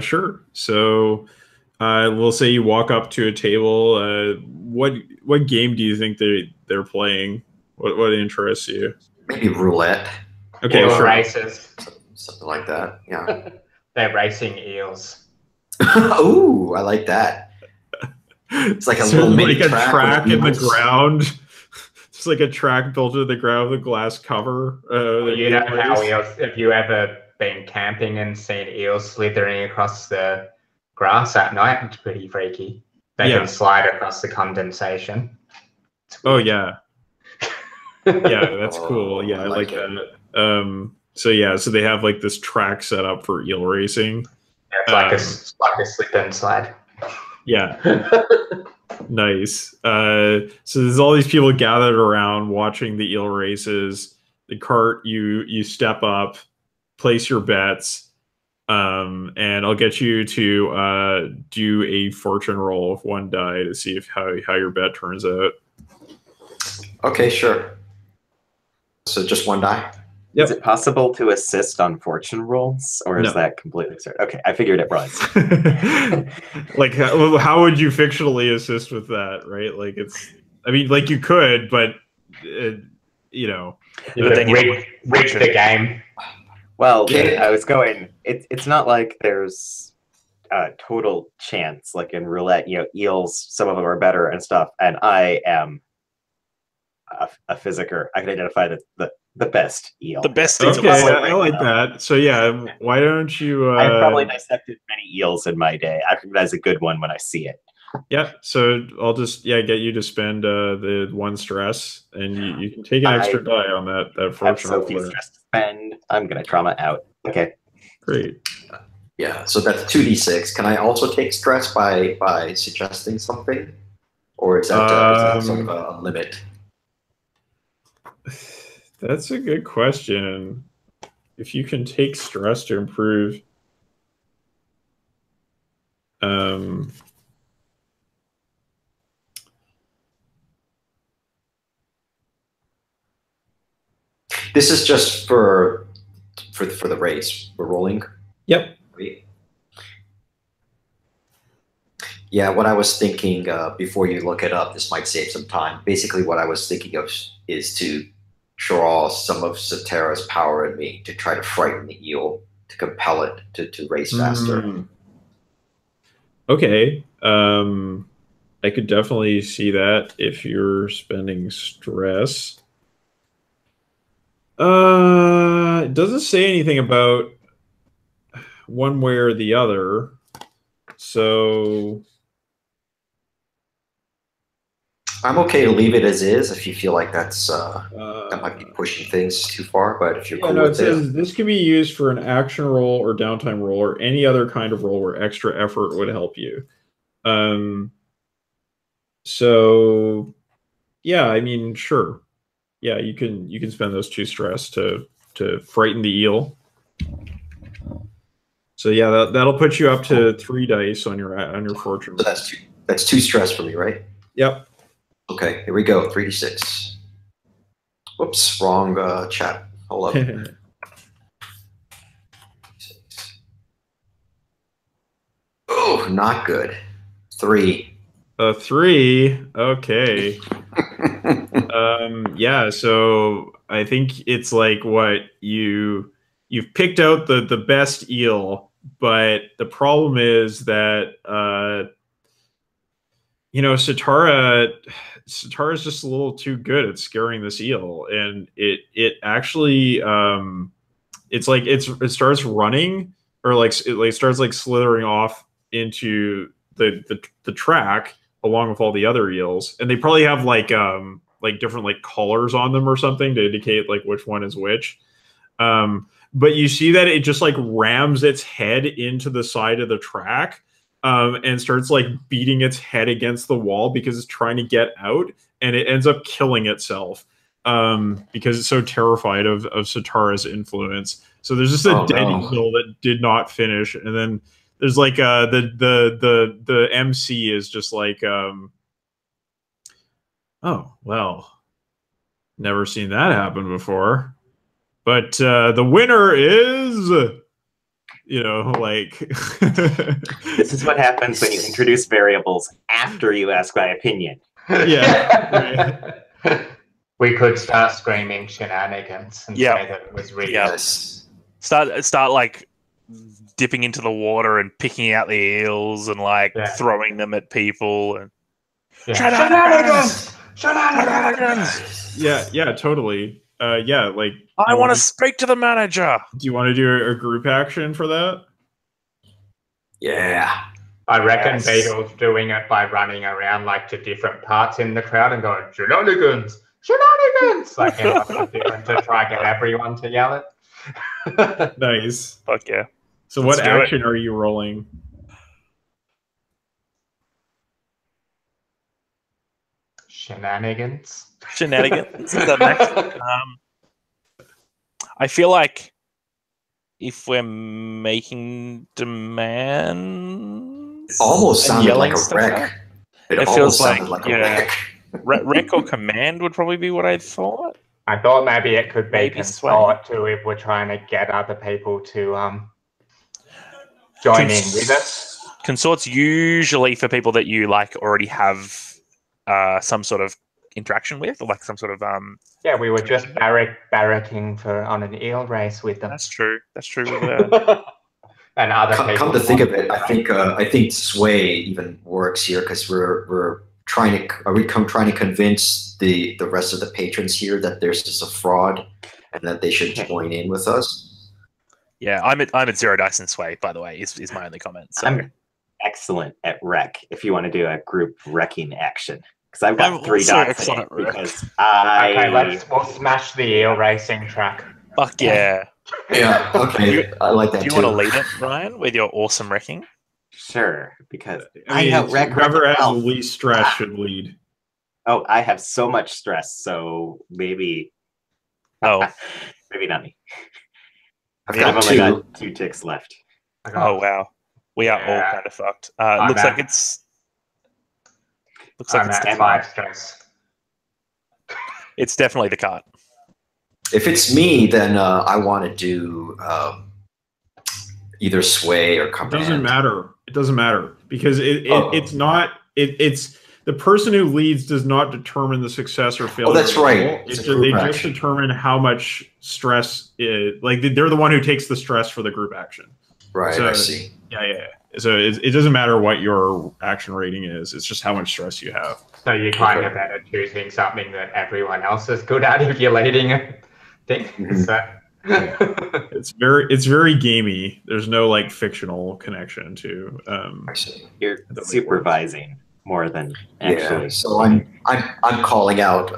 Sure. So we'll say you walk up to a table. What game do you think they're playing? What interests you? Maybe roulette. Okay, Eel sure. races. Something like that. Yeah. They're racing eels. Ooh, I like that. It's like a so little like mini a track in the eels. ground. It's like a track built into the ground with a glass cover. You know how eels? Have you ever been camping and seen eels slithering across the grass at night? It's pretty freaky. They can slide across the condensation. Oh yeah. Yeah, that's cool. Yeah, I like that. So they have like this track set up for eel racing. Yeah, it's like a slip and slide. Yeah. Nice. So there's all these people gathered around watching the eel races. The cart, you step up, place your bets, and I'll get you to do a fortune roll of 1 die to see how your bet turns out. Okay, sure. So just 1 die? Yep. Is it possible to assist on fortune rolls, or is that completely absurd? Okay, I figured it was. Like, how would you fictionally assist with that, right? Like, I mean, like you could, but you know, but then rig the game. Well, I was going. It's not like there's a total chance, like in roulette. Eels, some of them are better and stuff, and I am a physiker. I can identify the best eel. The best. Okay, I like that. So yeah, why don't you? I've probably dissected many eels in my day. I recognize a good one when I see it. Yeah. So I'll just get you to spend the 1 stress, and you can take an extra die on that fortune roll. Stress to spend. I'm gonna trauma out. Okay. Great. Yeah. So that's 2d6. Can I also take stress by suggesting something, or is that sort of a limit? That's a good question. If you can take stress to improve, this is just for the race. We're rolling. Yep. Yeah, what I was thinking before you look it up, this might save some time. Basically, what I was thinking of is to draw some of Satera's power in me to try to frighten the eel, to compel it to race faster. Okay. I could definitely see that if you're spending stress. It doesn't say anything about one way or the other. So I'm okay to leave it as is if you feel like that's that might be pushing things too far. But if you're cool with it says this can be used for an action roll or downtime roll or any other kind of roll where extra effort would help you. So yeah, I mean, sure. Yeah, you can spend those 2 stress to frighten the eel. So yeah, that'll put you up to 3 dice on your fortune. So that's 2 stress for me, right? Yep. Okay, here we go. 3d6. Whoops, wrong chat. Hold up. not good. 3. A 3. Okay. Yeah. So I think it's like what you've picked out the best eel, but the problem is that Satara's just a little too good at scaring this eel, and it actually it's like it starts running, or like it starts like slithering off into the track along with all the other eels, and they probably have like different like collars on them or something to indicate like which one is which. But you see that it just like rams its head into the side of the track, and starts like beating its head against the wall because it's trying to get out, and it ends up killing itself because it's so terrified of Satara's influence. So there's just a dead eel that did not finish, and then there's like the MC is just like oh well, never seen that happen before. But the winner is, like this is what happens when you introduce variables after you ask my opinion. Yeah. Right. We could start screaming shenanigans and say that it was real. Yes. Start like dipping into the water and picking out the eels and like throwing them at people and shenanigans. Yeah, totally. Yeah, like I want to speak to the manager. Do you want to do a group action for that? Yeah. I reckon Beetle's doing it by running around like to different parts in the crowd and going shenanigans, like different to try and get everyone to yell it. Nice. Fuck yeah. So what action are you rolling? Shenanigans. Is that next? I feel like if we're making demands, it almost sounded like a wreck. It feels like a wreck or command would probably be what I thought. I thought maybe it could be consort too if we're trying to get other people to join in with us. Consort's usually for people that you like already have some sort of interaction with, or like some sort of yeah, we were just barracking on an eel race with them. That's true. And other people. Come to think of it, I think sway even works here because we're trying to convince the rest of the patrons here that there's just a fraud and that they should join in with us. Yeah, I'm at 0 dice and sway, by the way, is my only comment. So. I'm excellent at wreck if you want to do a group wrecking action. Because I've got 3 dice in it because we'll smash the eel racing track. Fuck yeah. Yeah, okay. I like that too. Do you want to lead it, Ryan, with your awesome wrecking? Sure, because I have whoever has the least stress should lead. Oh, I have so much stress, so maybe maybe not me. I've only got 2 ticks left. Oh wow. We are all kind of fucked. Looks like it's at 5 stress. It's definitely the cart. If it's me, then I want to do either sway or command. It doesn't matter because it's not. It's the person who leads does not determine the success or failure. Oh, that's right. They just determine how much stress. Like they're the one who takes the stress for the group action. Right. So, I see. Yeah. So it doesn't matter what your action rating is. It's just how much stress you have. So you're kind of better choosing something that everyone else is good at if you're leading it. It's very gamey. There's no like fictional connection to. You're supervising more than actually. Yeah. So I'm calling out,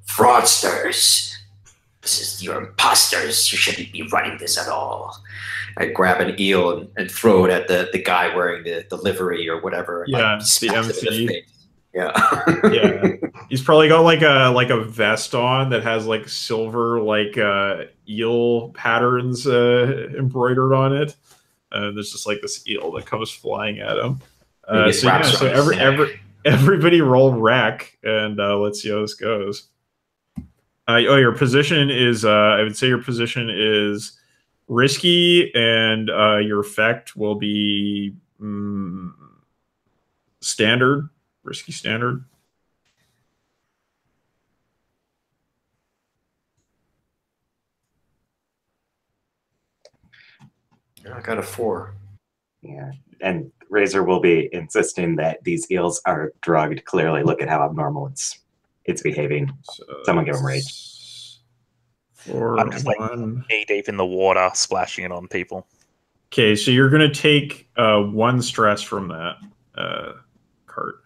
fraudsters. This is your imposters. You shouldn't be running this at all. I grab an eel and throw it at the guy wearing the livery or whatever. Yeah, the MC. Yeah. He's probably got like a vest on that has like silver eel patterns embroidered on it. There's just like this eel that comes flying at him. So everybody roll wreck and let's see how this goes. Your position is I would say your position is risky, and your effect will be Standard, risky standard. I got a 4. Yeah, and Razor will be insisting that these eels are drugged. Clearly, look at how abnormal it's behaving. So Someone give him rage. 4, I'm just like 1. knee deep in the water, splashing it on people. Okay, so you're gonna take 1 stress from that cart.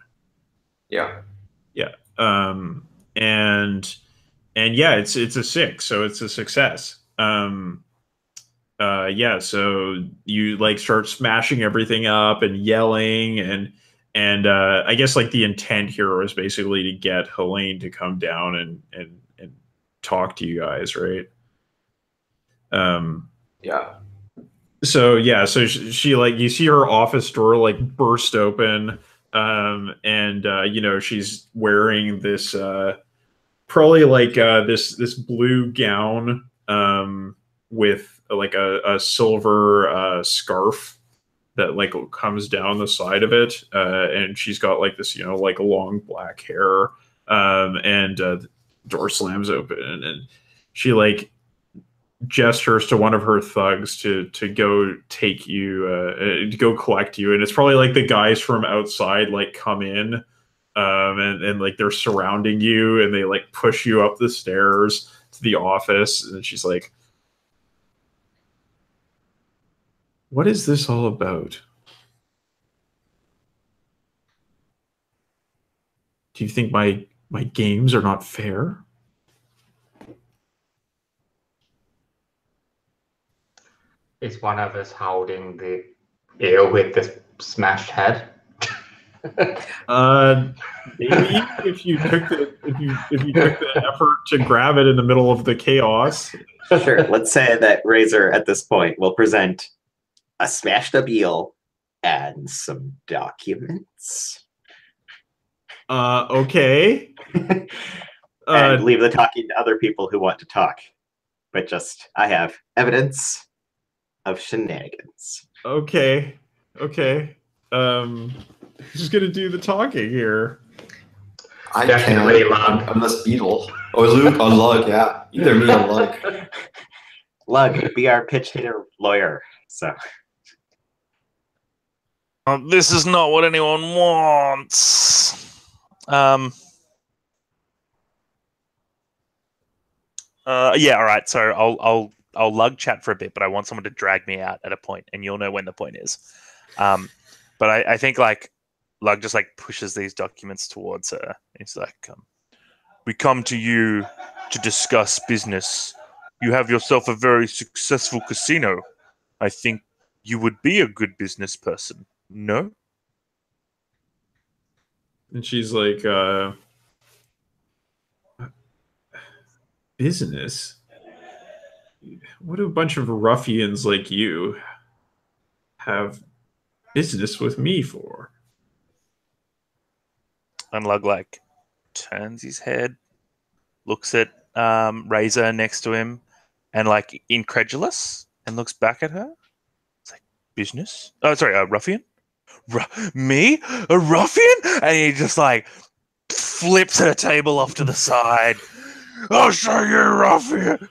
Yeah. Yeah. And yeah, it's a 6, so it's a success. Yeah, so you like start smashing everything up and yelling and I guess like the intent here was basically to get Helene to come down and talk to you guys, right? Yeah. So yeah, so she like you see her office door like burst open, and you know she's wearing this probably like this blue gown with like a silver scarf that like comes down the side of it, and she's got like this like long black hair, and the door slams open and she like gestures to one of her thugs to go take you to go collect you, and it's probably like the guys from outside like come in, and like they're surrounding you and they like push you up the stairs to the office, and she's like, what is this all about? Do you think my games are not fair? Is one of us holding the eel with the smashed head? Maybe if you took the effort to grab it in the middle of the chaos. Sure. Let's say that Razor at this point will present a smashed up eel and some documents. Okay. And leave the talking to other people who want to talk. But just, I have evidence of shenanigans. Okay. Who's gonna do the talking here? I Definitely can't, Lug. unless Beetle. Or Luke or Lug, yeah. Either me or Lug. Lug, be our pitch hitter lawyer. So This is not what anyone wants. Yeah, all right. So I'll lug chat for a bit, but I want someone to drag me out at a point, and you'll know when the point is. But I think like Lug just like pushes these documents towards her. He's like, "We come to you to discuss business. You have yourself a very successful casino. I think you would be a good business person. No?" And she's like, business? What do a bunch of ruffians like you have business with me for? And Lug like turns his head, looks at Razor next to him, and like incredulous, and looks back at her. It's like, business? Oh, sorry, a ruffian? Me? A ruffian? And he just like flips her table off to the side. I'll show you, ruffian.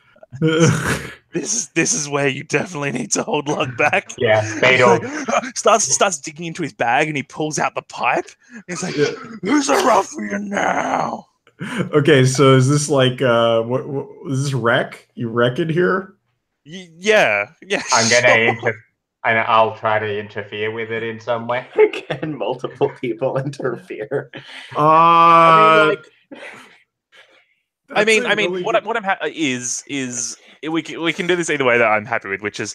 This is where you definitely need to hold Lug back. Yeah, Beetle. Like, starts digging into his bag and he pulls out the pipe. He's like, "Who's a ruffian now?" Okay, so is this like what is this wreck? You wreck it here? Yeah. I'm gonna and I'll try to interfere with it in some way. can multiple people interfere? I mean, really what I'm is we can do this either way that I'm happy with, which is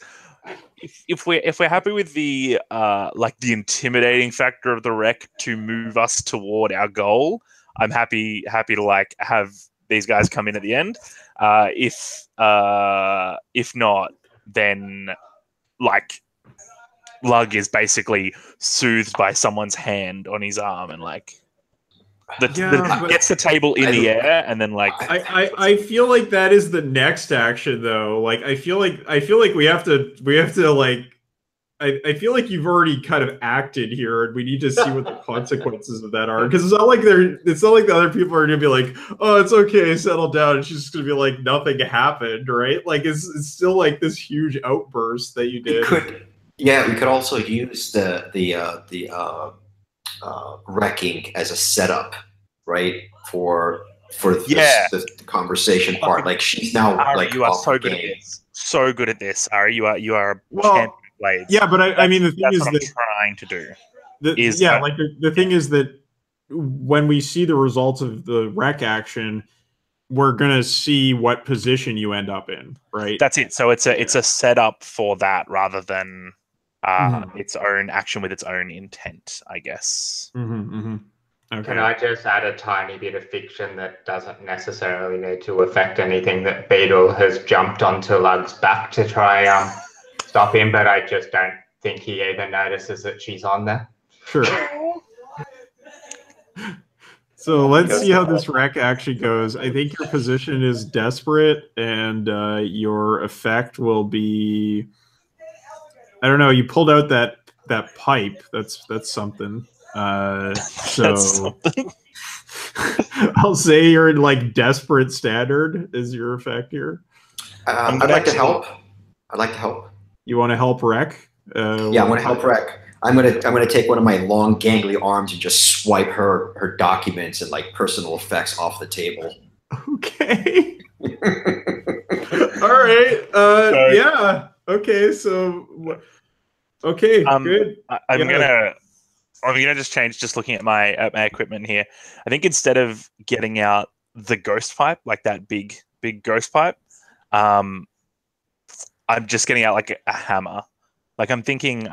if we're happy with the like the intimidating factor of the wreck to move us toward our goal, I'm happy to like have these guys come in at the end. If not, then like Lug is basically soothed by someone's hand on his arm and like gets the table in the air and then like I feel like that is the next action though. Like I feel like we have to like I feel like you've already kind of acted here, and we need to see what the consequences of that are. Because it's not like the other people are gonna be like, "Oh, it's okay, settle down." And she's just gonna be like, "Nothing happened," right? Like it's still like this huge outburst that you did. We could also use the wrecking as a setup, right? For the conversation part. Like she's now Ari, like you are off so the good game. at this. So good at this, Ari. You are a Well, champion of blades. Yeah, but I mean the thing that's is what that I'm trying to do. The thing is that when we see the results of the wreck action, we're gonna see what position you end up in, right? That's it. So it's a setup for that rather than its own action with its own intent, I guess. Okay. Can I just add a tiny bit of fiction that doesn't necessarily need to affect anything? That Beetle has jumped onto Lug's back to try stop him, but I just don't think he even notices that she's on there. Sure. So let's see how this wreck actually goes. I think your position is desperate, and your effect will be, I don't know. You pulled out that pipe. That's something. That's something. I'll say you're in like desperate standard is your effect here. I'd like to help. You want to help wreck? Yeah, I want to help wreck. I'm gonna take one of my long gangly arms and just swipe her documents and like personal effects off the table. Okay. All right. Yeah. Okay. So. Okay. Good. I'm gonna just change. Just looking at my equipment here, I think instead of getting out the ghost pipe, like that big ghost pipe, I'm just getting out like a hammer. Like I'm thinking.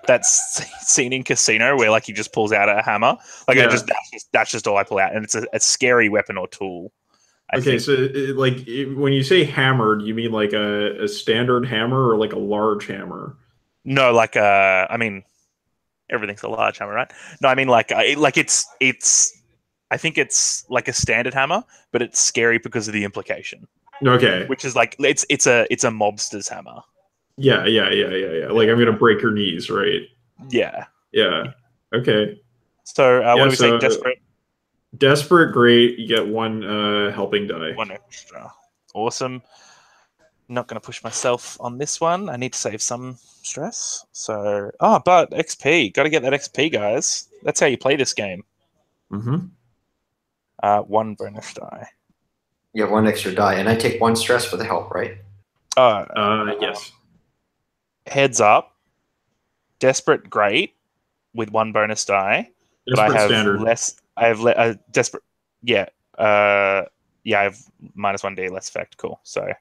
That scene in Casino where like he just pulls out a hammer, like that's just all I pull out, and it's a scary weapon or tool. I think. So when you say hammer, do you mean like a standard hammer or like a large hammer? No, like I mean, everything's a large hammer, right? No, I mean like it's. I think it's like a standard hammer, but it's scary because of the implication. Okay. Which is like it's a mobster's hammer. Yeah. Like I'm gonna break your knees, right? Yeah. Okay. So what do we say? Desperate, great. You get one helping die. One extra. Awesome. Not going to push myself on this one. I need to save some stress. So, but XP. Got to get that XP, guys. That's how you play this game. One bonus die. You have one extra die, and I take one stress for the help, right? Yes. Heads up. Desperate, great, with one bonus die. Desperate but I have standard. less. I have desperate. Yeah. I have -1d less effect. Cool. So.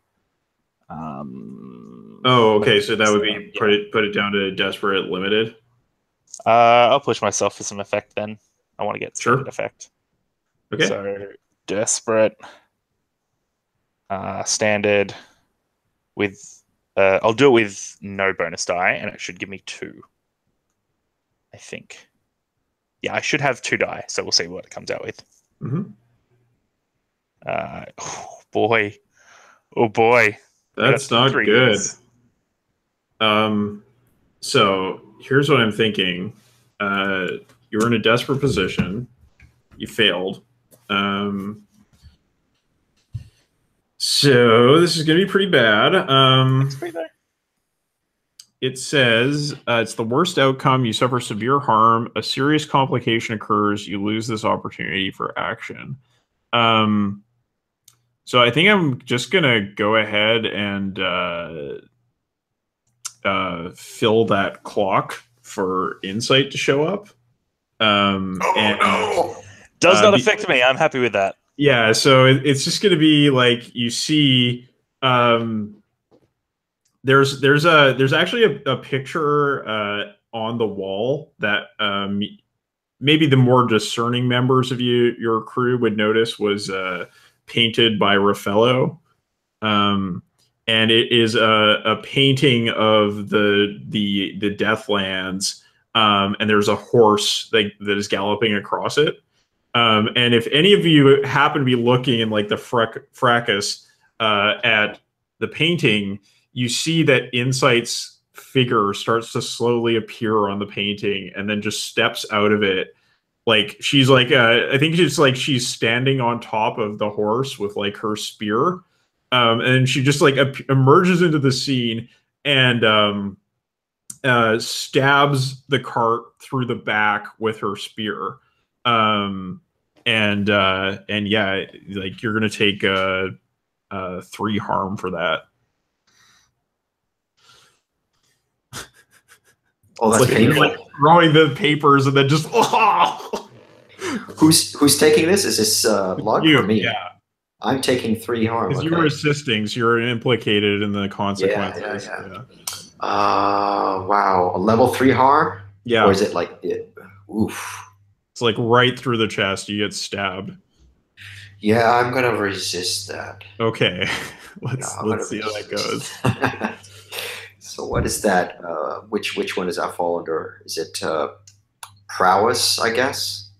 Okay. So that would be put it down to desperate limited. I'll push myself for some effect then. I want to get standard effect. Okay. So desperate. Standard. With. I'll do it with no bonus die, and it should give me 2. I think. Yeah, I should have 2 die, so we'll see what it comes out with. Oh boy. That's not good. So here's what I'm thinking. You were in a desperate position. You failed. So this is going to be pretty bad. It's pretty bad. It says it's the worst outcome. You suffer severe harm. A serious complication occurs. You lose this opportunity for action. So I think I'm just going to go ahead and fill that clock for insight to show up. No. Does not affect me. I'm happy with that. Yeah, so it's just going to be like you see. There's actually a picture on the wall that maybe the more discerning members of your crew would notice was painted by Raffaello, and it is a painting of the Deathlands, and there's a horse that is galloping across it. And if any of you happen to be looking in like the fracas at the painting, you see that Insight's figure starts to slowly appear on the painting and then just steps out of it. Like she's like I think it's like she's standing on top of the horse with like her spear, and she just like emerges into the scene and stabs the cart through the back with her spear, and yeah, like you're gonna take 3 harm for that. Oh, that's like, painful. like throwing the papers and then just Who's taking this? Is this Lug or me? Yeah, I'm taking 3 harm. because you were assisting, so you're implicated in the consequences. Yeah. Wow, a level 3 harm. Yeah. Or is it like oof? It's like right through the chest. You get stabbed. Yeah, I'm gonna resist that. Okay, let's see how that goes. So what is that? Which one does that fall under? Is it prowess? I guess.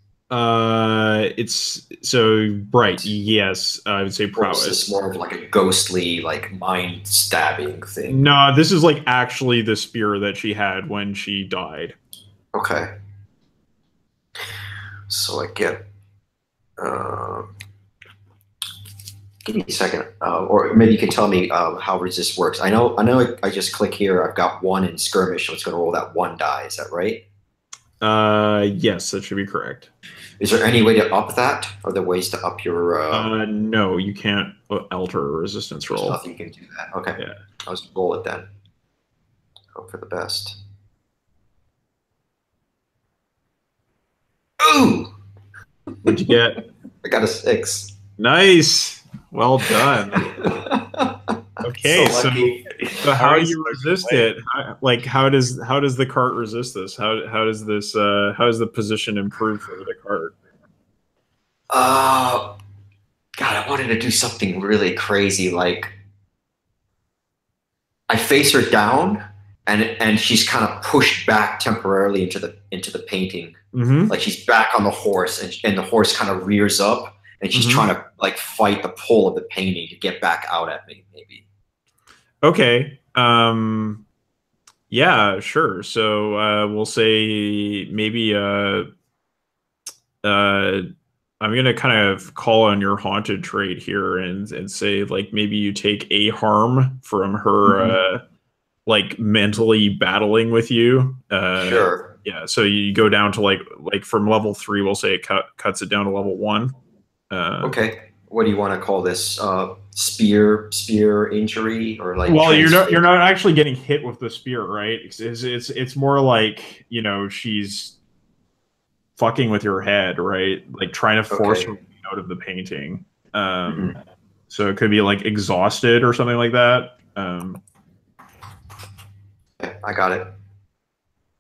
It's so bright. Yes, I would say prowess. It's more of like a ghostly, like mind stabbing thing. No, this is like actually the spear that she had when she died. Okay. So I get. Give me a second, or maybe you can tell me how resist works. I know. I just click here. I've got 1 in skirmish, so it's going to roll that 1 die. Is that right? Yes, that should be correct. Is there any way to up that? Are there ways to up your? No, you can't alter a resistance roll. There's nothing you can do that. Okay. Yeah. I'll just roll it then. Hope for the best. Ooh! What'd you get? I got a 6. Nice. Well done. Okay, so how do you resist it? How does the cart resist this? How does the position improve for the cart? God, I wanted to do something really crazy. Like I face her down, and she's kind of pushed back temporarily into the painting. Mm-hmm. Like she's back on the horse, and the horse kind of rears up, and she's trying to like fight the pull of the painting to get back out at me. Maybe. Okay. Yeah, sure. So we'll say maybe I'm gonna kind of call on your haunted trait here and say like maybe you take a harm from her like mentally battling with you. Sure. Yeah, so you go down to like from level 3, we'll say it cuts it down to level 1. Okay. What do you want to call this? Spear injury or like? Well, you're not actually getting hit with the spear, right? It's more like, you know, she's fucking with your head, right? Like trying to force her out of the painting. So it could be like exhausted or something like that. I got it.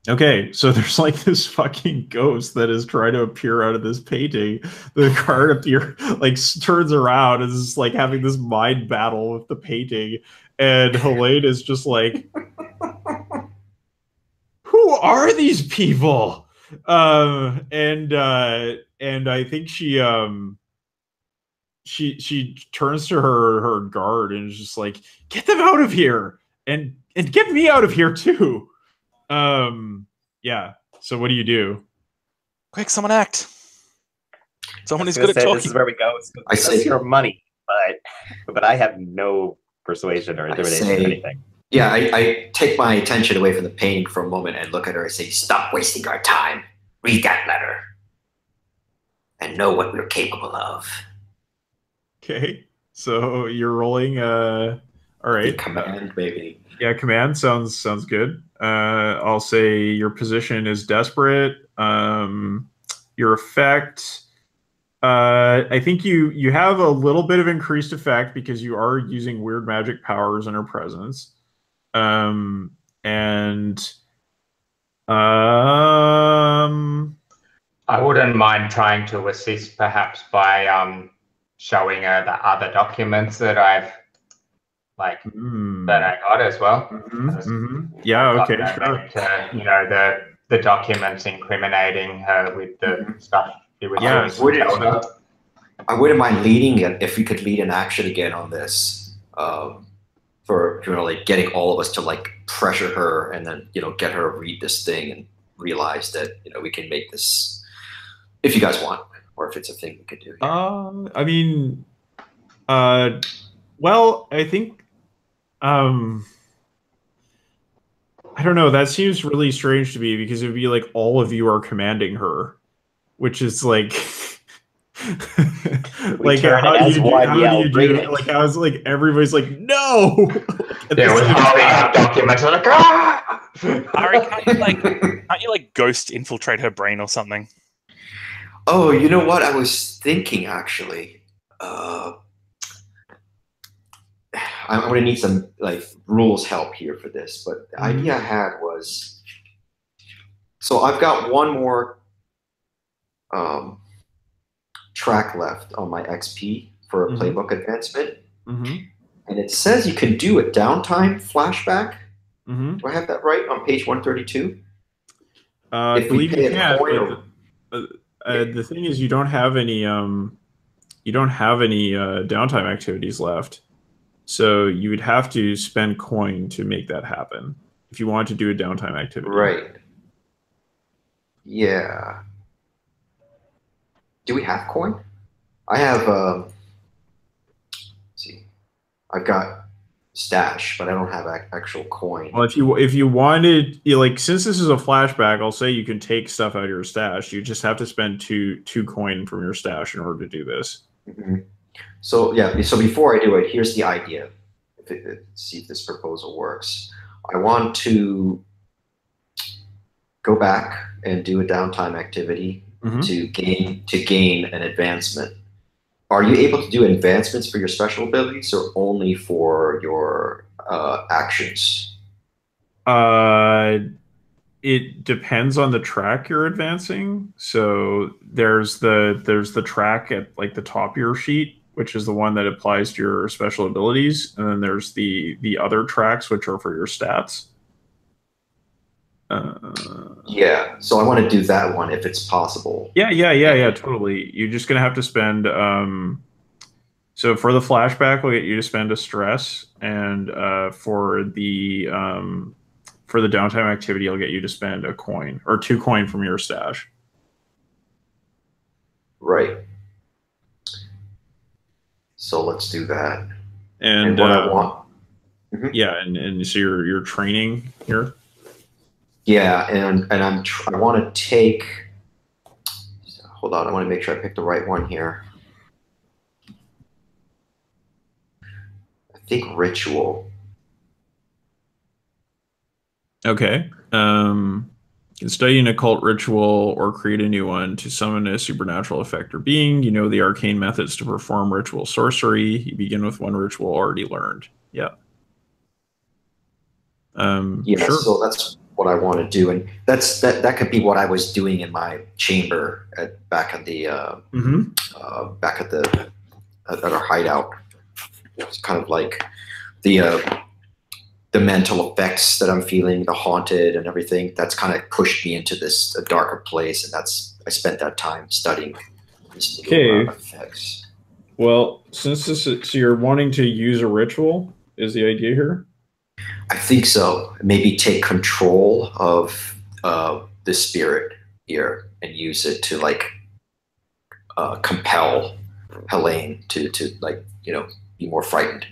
Okay, so there's like this fucking ghost that is trying to appear out of this painting. The card turns around and is like having this mind battle with the painting, and Helene is just like, "Who are these people?" And I think she turns to her guard and is just like, "Get them out of here, and get me out of here too." Yeah. So what do you do? Quick, someone act. Someone who's good at talking. This is where we go. I say your money, but I have no persuasion or intimidation or anything. Yeah, I take my attention away from the painting for a moment and look at her and say, "Stop wasting our time. Read that letter and know what we're capable of." Okay. So you're rolling. All right. Command, maybe. Yeah, command sounds good. I'll say your position is desperate. Your effect, I think you have a little bit of increased effect because you are using weird magic powers in her presence. I wouldn't mind trying to assist, perhaps by showing her the other documents that I've that I got as well. Yeah. Okay. Sure. You know, the documents incriminating her with the stuff he was doing. I wouldn't mind leading it if we could lead an action again on this. for like getting all of us to like pressure her and then get her to read this thing and realize that we can make this if you guys want, or if it's a thing we could do here. I mean, well, I think I don't know. That seems really strange to me because it would be like all of you are commanding her, which is like, like how do you do it? Like I was like everybody's like no. Yeah, with holding up documents like Ari, can't you like ghost infiltrate her brain or something? Oh, you know what? I was thinking actually. I'm going to need some like rules help here for this, but the idea I had was, so I've got one more track left on my XP for a playbook advancement, and it says you can do a downtime flashback. Do I have that right on page 132? I believe you can. The thing is, you don't have any downtime activities left. So you would have to spend coin to make that happen if you want to do a downtime activity. Right. Yeah. Do we have coin? I have, let's see, I've got stash, but I don't have actual coin. Well, if you wanted, like, since this is a flashback, I'll say you can take stuff out of your stash. You just have to spend two coin from your stash in order to do this. So yeah, so before I do it, here's the idea. See if this proposal works. I want to go back and do a downtime activity to gain an advancement. Are you able to do advancements for your special abilities or only for your actions? It depends on the track you're advancing. So there's the track at like the top of your sheet, which is the one that applies to your special abilities, and then there's the other tracks which are for your stats. Yeah, so I want to do that one if it's possible. Yeah, totally. You're just gonna have to spend. So for the flashback, we'll get you to spend a stress, and for the downtime activity, I'll get you to spend a coin or 2 coin from your stash. Right. So let's do that. And what I want. Yeah, and so you're training here. Yeah, and I want to take. Hold on, I want to make sure I pick the right one here. I think ritual. Okay. You can study an occult ritual or create a new one to summon a supernatural effect or being. You know the arcane methods to perform ritual sorcery. You begin with one ritual already learned. Yeah. Yeah, sure. So that's what I want to do, and that could be what I was doing in my chamber back at our hideout. It's kind of like the mental effects that I'm feeling, the haunted and everything. That's kind of pushed me into this darker place, and I spent that time studying these new effects. Well, since so you're wanting to use a ritual, is the idea here? I think so. Maybe take control of the spirit here and use it to like compel Helene to like be more frightened.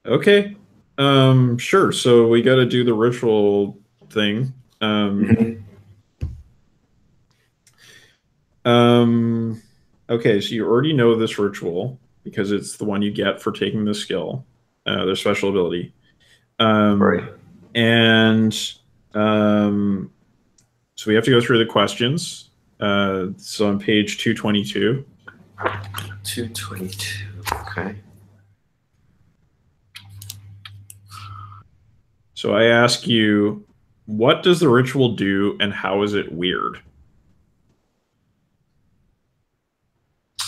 Okay. Sure. So we got to do the ritual thing. Okay. So you already know this ritual because it's the one you get for taking the skill, their special ability. Right. And so we have to go through the questions. So on page 222. 222. Okay. So I ask you, what does the ritual do and how is it weird?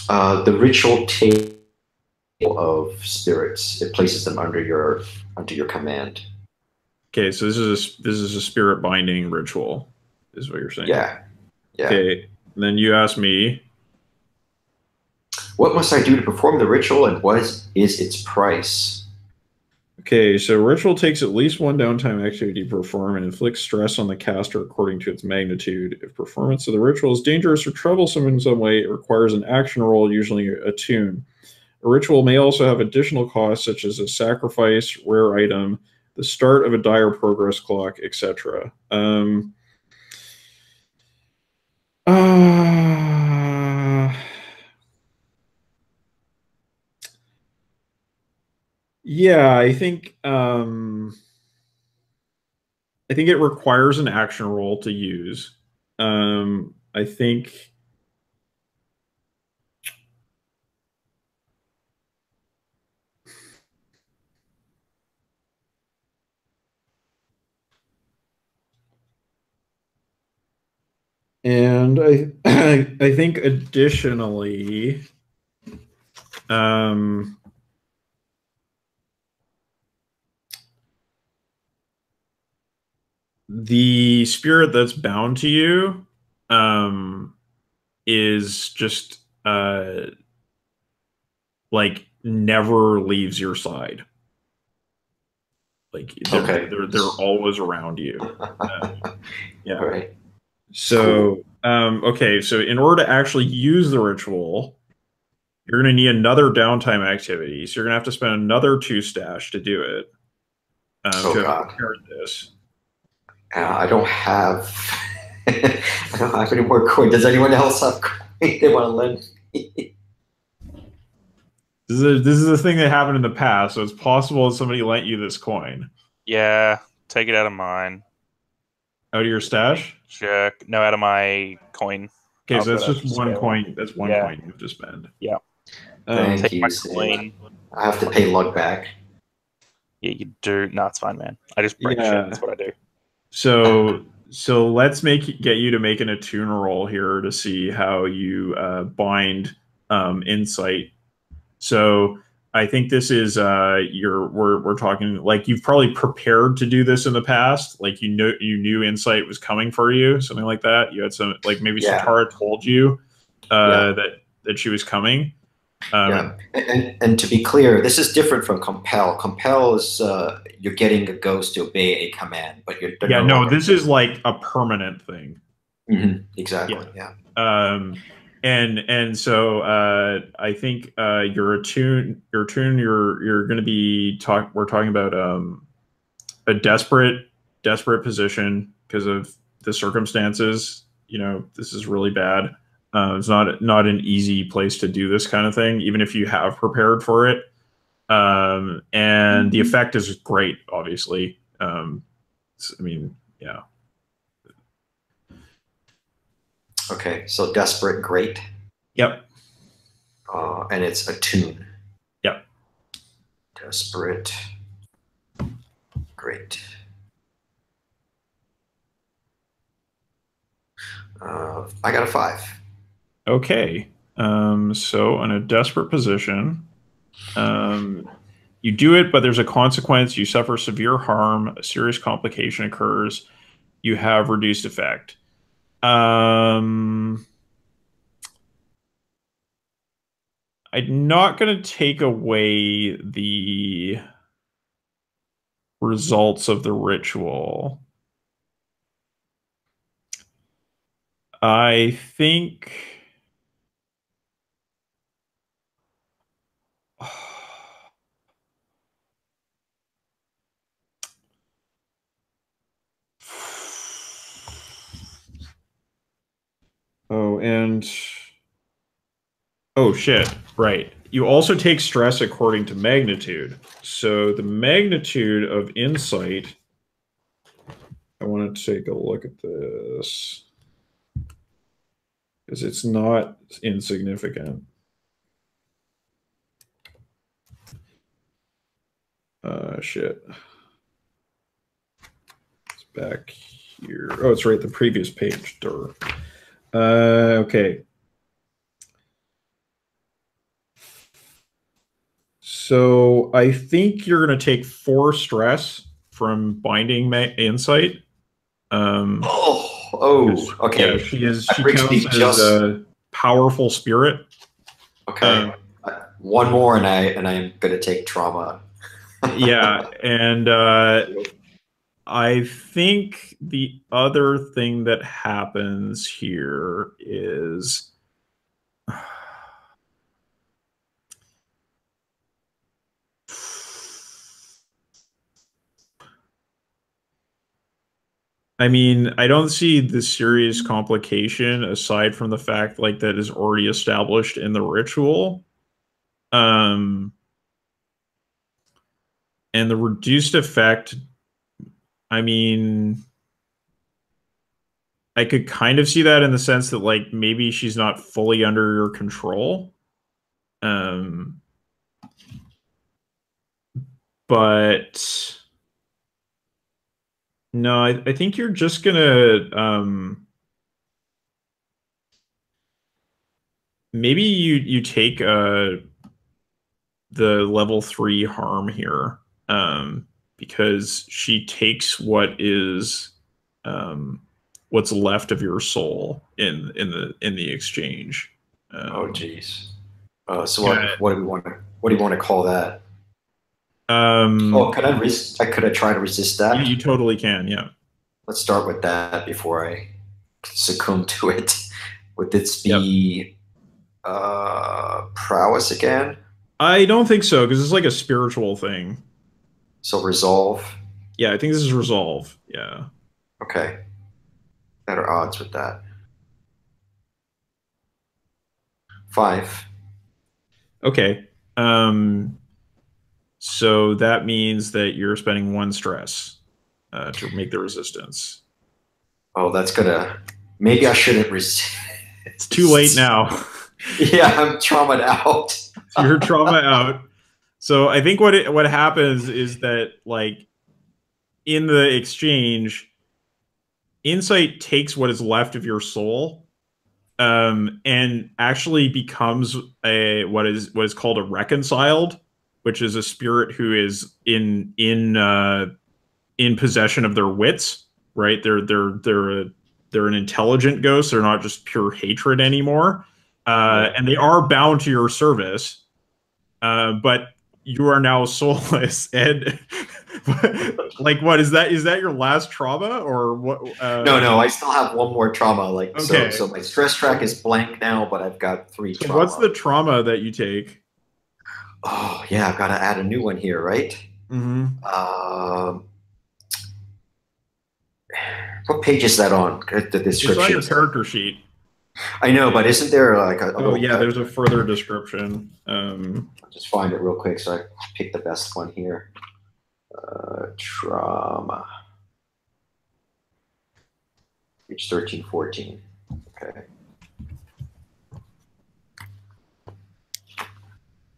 The ritual table of spirits, it places them under your command. Okay, so this is a spirit binding ritual, is what you're saying. Yeah. Okay, and then you ask me, what must I do to perform the ritual and what is its price? Okay, so ritual takes at least one downtime activity to perform and inflicts stress on the caster according to its magnitude. If performance of the ritual is dangerous or troublesome in some way, it requires an action roll, usually a tune. A ritual may also have additional costs such as a sacrifice, rare item, the start of a dire progress clock, etc. Yeah, I think it requires an action roll to use. I think and I think additionally the spirit that's bound to you is just like never leaves your side. Like they're always around you. Yeah. All right. So okay, so in order to actually use the ritual, you're going to need another downtime activity. So you're going to have to spend another 2 stash to do it. To have prepared this. I don't have. I don't have any more coin. Does anyone else have coin they want to lend me? This is a thing that happened in the past, so it's possible that somebody lent you this coin. Yeah, take it out of mine. Out of your stash? Check. No, out of my coin. Okay, so that's just one coin. That's one coin you have to spend. Yeah. Thank you. I have to pay lug back. Yeah, you do. No, it's fine, man. I just break shit. That's what I do. So let's get you to make an attune roll here to see how you bind insight. So I think this is we're talking like you've probably prepared to do this in the past. Like you knew insight was coming for you, something like that. You had some like maybe Satara told you that she was coming. And to be clear, this is different from compel. Compel is you're getting a ghost to obey a command, but you're this is like a permanent thing. Mm-hmm. Exactly. Yeah. And so I think you're going to be we're talking about a desperate position because of the circumstances. You know, this is really bad. It's not an easy place to do this kind of thing, even if you have prepared for it. And the effect is great, obviously. I mean, yeah. Okay, so desperate, great. Yep. And it's attune. Yep. Desperate, great. I got a 5. Okay. So in a desperate position, you do it, but there's a consequence. You suffer severe harm. A serious complication occurs. You have reduced effect. I'm not going to take away the results of the ritual. I think oh shit, right. You also take stress according to magnitude. So the magnitude of insight, I want to take a look at this because it's not insignificant. Shit. It's back here. Oh, it's right, the previous page. Durr. Okay. So I think you're going to take 4 stress from binding insight. Okay. Yeah, she counts as a powerful spirit. Okay. One more, and I'm going to take trauma. Yeah, and I think the other thing that happens here is I mean, I don't see the serious complication aside from the fact like that is already established in the ritual. Um, and the reduced effect, I mean, I could kind of see that in the sense that like maybe she's not fully under your control. Um, but no, I think you're just gonna maybe you take the level 3 harm here, because she takes what's left of your soul in the exchange. Oh, geez. So yeah. what do you want to call that? Oh, could I try to resist that? You totally can, yeah. Let's start with that before I succumb to it. Would this Yep. be prowess again? I don't think so, because it's like a spiritual thing. So resolve? Yeah, I think this is resolve. Yeah. Okay. Better odds with that. 5. Okay. So that means that you're spending 1 stress to make the resistance. Oh, that's gonna. Maybe I shouldn't resist. It's too late now. Yeah, I'm traumatized out. You're trauma out. So I think what happens is that like in the exchange, Insight takes what is left of your soul, and actually becomes what is called a reconciled, which is a spirit who is in possession of their wits. Right? They're an intelligent ghost. They're not just pure hatred anymore, and they are bound to your service. But you are now soulless, and like, what is that? Is that your last trauma, or what? No, I still have 1 more trauma. Like, okay. So my stress track is blank now, but I've got 3 So trauma. what's the trauma that you take? Oh yeah, I've got to add a new one here, right? Mm-hmm. What page is that on? The description. It's on your character sheet. I know, but isn't there like a oh yeah, there's a further description. I'll just find it real quick, so I pick the best one here. Trauma. Page 13, 14. Okay.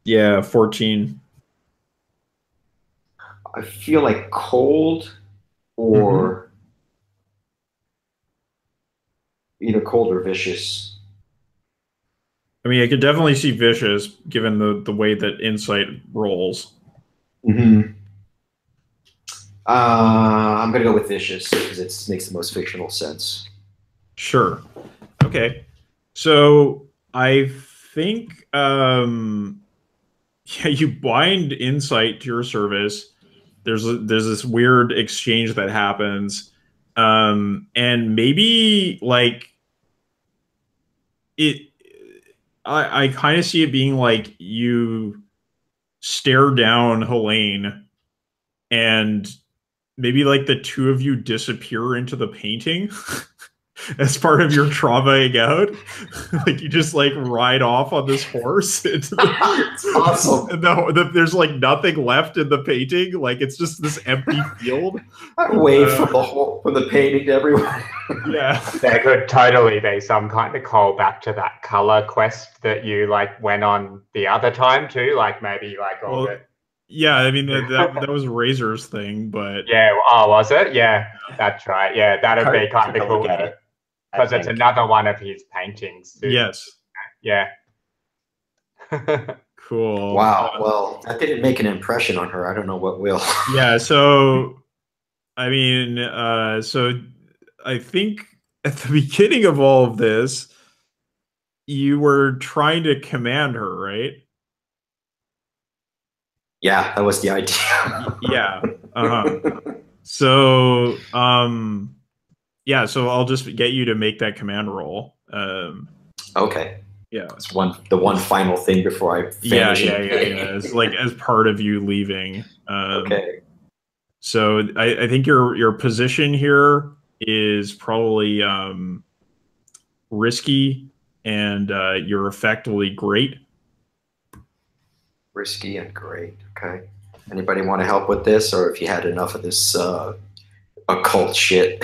Yeah, 14. I feel like cold or either cold or vicious. I mean, I could definitely see vicious given the way that Insight rolls. Mm-hmm. I'm gonna go with vicious because it makes the most fictional sense. Sure. Okay. So I think yeah, you bind Insight to your service. There's this weird exchange that happens, and maybe like it. I kind of see it being like you stare down Helene, and maybe like the two of you disappear into the painting as part of your traumaing out. Like you just like ride off on this horse into It's awesome. and there's like nothing left in the painting. Like it's just this empty field. I wave from the painting to everyone. Yeah. There could totally be some kind of call back to that color quest that you like went on the other time too. Like maybe like all the. Yeah, I mean that was Razor's thing, but Yeah. Oh, was it? Yeah, that's right. Yeah, that'd be kind of cool because it's another one of his paintings too. Yes. Yeah. Cool. Wow. Well, that didn't make an impression on her. I don't know what will. Yeah. So, I mean, so I think at the beginning of all of this, you were trying to command her, right? Yeah, that was the idea. Yeah. So, yeah. So I'll just get you to make that command roll. Okay. Yeah. It's the one final thing before I vanish. Yeah. It's like as part of you leaving. Okay. So I think your position here is probably risky, and you're effectively great. Risky and great. Okay. Anybody want to help with this, or if you had enough of this occult shit?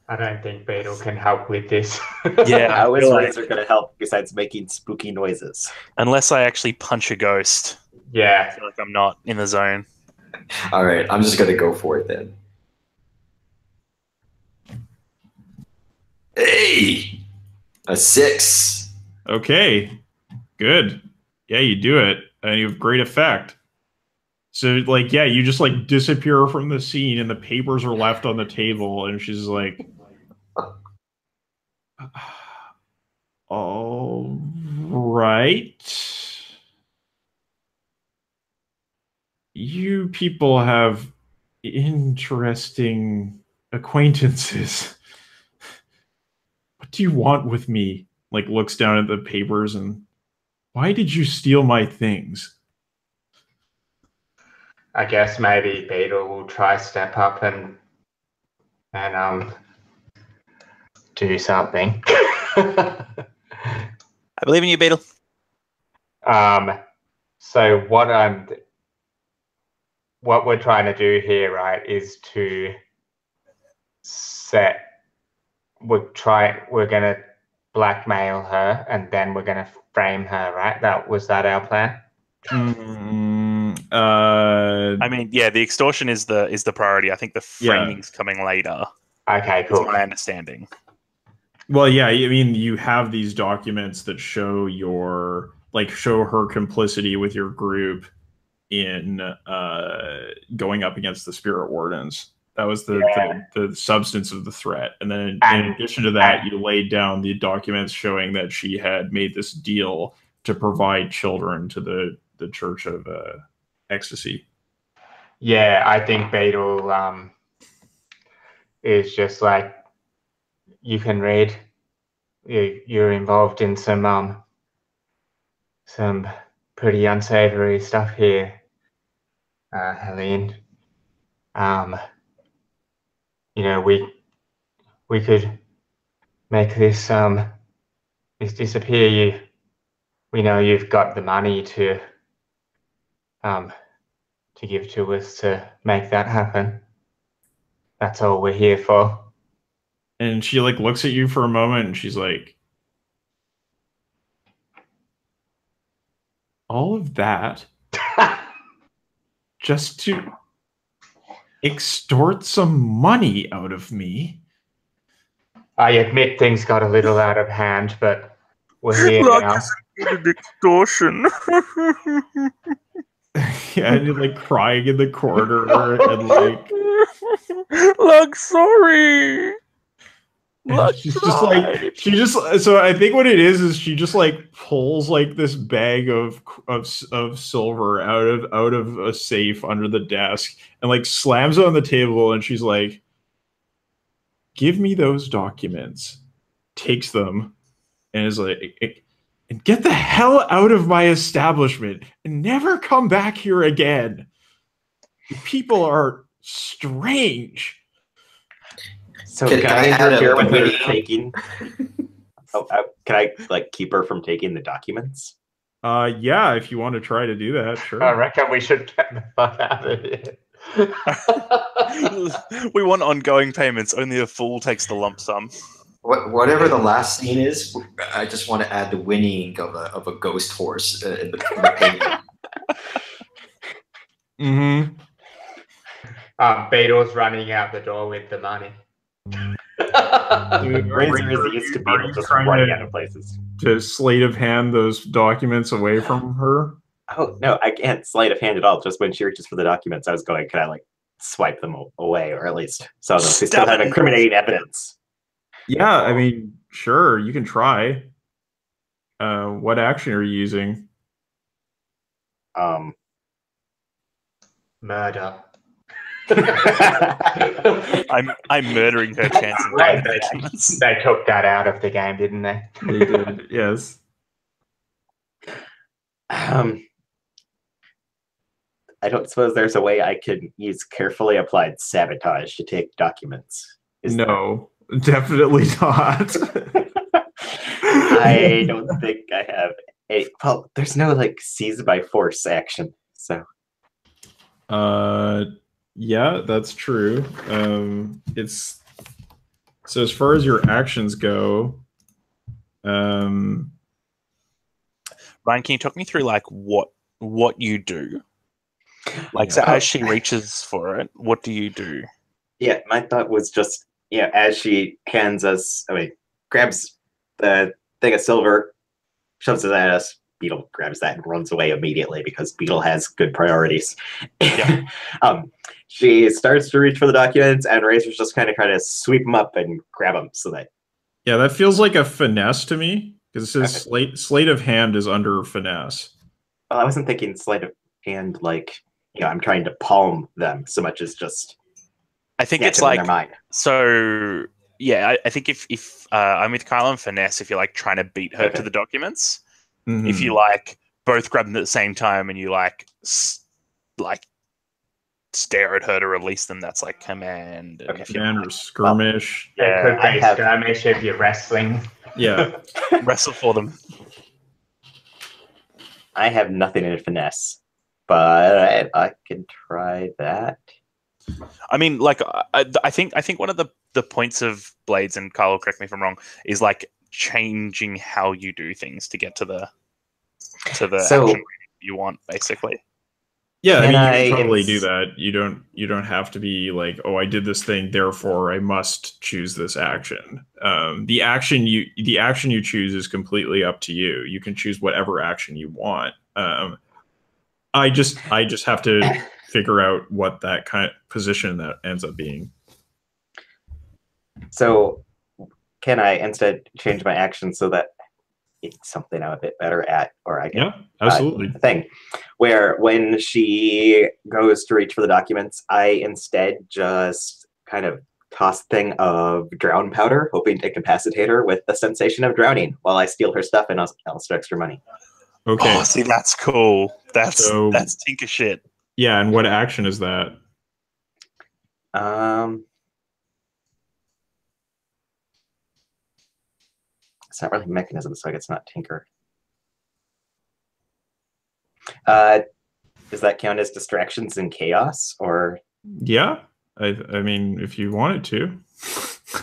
I don't think Beetle can help with this. Yeah, How I is feel Razor going to help besides making spooky noises? unless I actually punch a ghost, I Yeah. feel like I'm not in the zone. All right, I'm just gonna go for it then. Hey, a 6. Okay, good. Yeah, you do it, and you have great effect. So, like, yeah, you just like disappear from the scene, and the papers are left on the table, and she's like, "All right, you people have interesting acquaintances. What do you want with me?" Like, looks down at the papers and, "Why did you steal my things?" I guess maybe Beetle will try step up and do something. I believe in you, Beetle. So what we're trying to do here, right, is to we're gonna blackmail her and then we're gonna frame her, right? That our plan? I mean, yeah, the extortion is the priority. I think the framing's coming later. Okay, cool. Is my understanding. Well, yeah, I mean, you have these documents that show show her complicity with your group in going up against the spirit wardens. That was the substance of the threat. And then in addition to that, you laid down the documents showing that she had made this deal to provide children to the Church of Ecstasy. Yeah, I think Beetle is just like, you can read. You're involved in some pretty unsavory stuff here, Helene. You know, we could make this disappear. We know you've got the money to give to us to make that happen. That's all we're here for. And she like looks at you for a moment and she's like, all of that just to extort some money out of me? I admit things got a little out of hand, but we're here now. Extortion. Yeah, and you're like crying in the corner and like, Look, sorry. Look, she's just like, so I think what it is she just like pulls like this bag of silver out of a safe under the desk and like slams it on the table, and she's like, give me those documents, takes them, and is like, and get the hell out of my establishment and never come back here again. You people are strange. So can I interfere with her taking? Can I like keep her from taking the documents? Yeah, if you want to try to do that, sure. I reckon we should get the fuck out of here. We want ongoing payments. Only a fool takes the lump sum. Whatever the last scene is, I just want to add the whinnying of a ghost horse in the payment. Beetle's running out the door with the money. Razor is used to Beetle just running out of places. To sleight of hand those documents away from her? Oh, no, I can't sleight of hand at all. Just when she reaches for the documents, I was going, can I like swipe them away, or at least so that they still have incriminating evidence? Yeah, I mean, sure, you can try. What action are you using? Murder. I'm murdering her chance of getting the documents. They took that out of the game, didn't they? They did, yes. I don't suppose there's a way I could use carefully applied sabotage to take documents. No, definitely not. I don't think I have a. Well, there's no like seize by force action, so. Yeah, that's true. It's so as far as your actions go. Ryan, can you talk me through like what you do? Like, so as she reaches for it, what do you do? Yeah, my thought was just, as she hands us, grabs the thing of silver, shoves it at us. Beetle grabs that and runs away immediately because Beetle has good priorities. Yeah. She starts to reach for the documents, and Razor's just kind of trying to sweep them up and grab them so that. Yeah, that feels like a finesse to me because it says sleight of hand is under finesse. Well, I wasn't thinking sleight of hand like. I'm trying to palm them so much as just. I think it's like so. Yeah, I think if I'm with Kyle on finesse, if you're like trying to beat her to the documents, if you like both grab them at the same time and you like stare at her to release them, that's like command. Command or skirmish. Yeah, it could be skirmish if you're wrestling. Yeah, wrestle for them. I have nothing in finesse. But I can try that. I mean, like, I think one of the points of Blades, and Kyle, correct me if I'm wrong, is like changing how you do things to get to the action you want, basically. Yeah, I mean, you can totally do that. You don't have to be like, oh, I did this thing, therefore I must choose this action. The action you choose is completely up to you. You can choose whatever action you want. I just have to figure out what that kind of position that ends up being. So can I instead change my action so that it's something I'm a bit better at, or I can absolutely thing where when she goes to reach for the documents, I instead just kind of toss a thing of drown powder, hoping to incapacitate her with the sensation of drowning while I steal her stuff and I'll extra money. Okay. Oh, see, that's cool. That's Tinker shit. Yeah, and what action is that? It's not really mechanism, so it's not Tinker. Does that count as distractions and chaos, or? Yeah, I mean, if you want it to,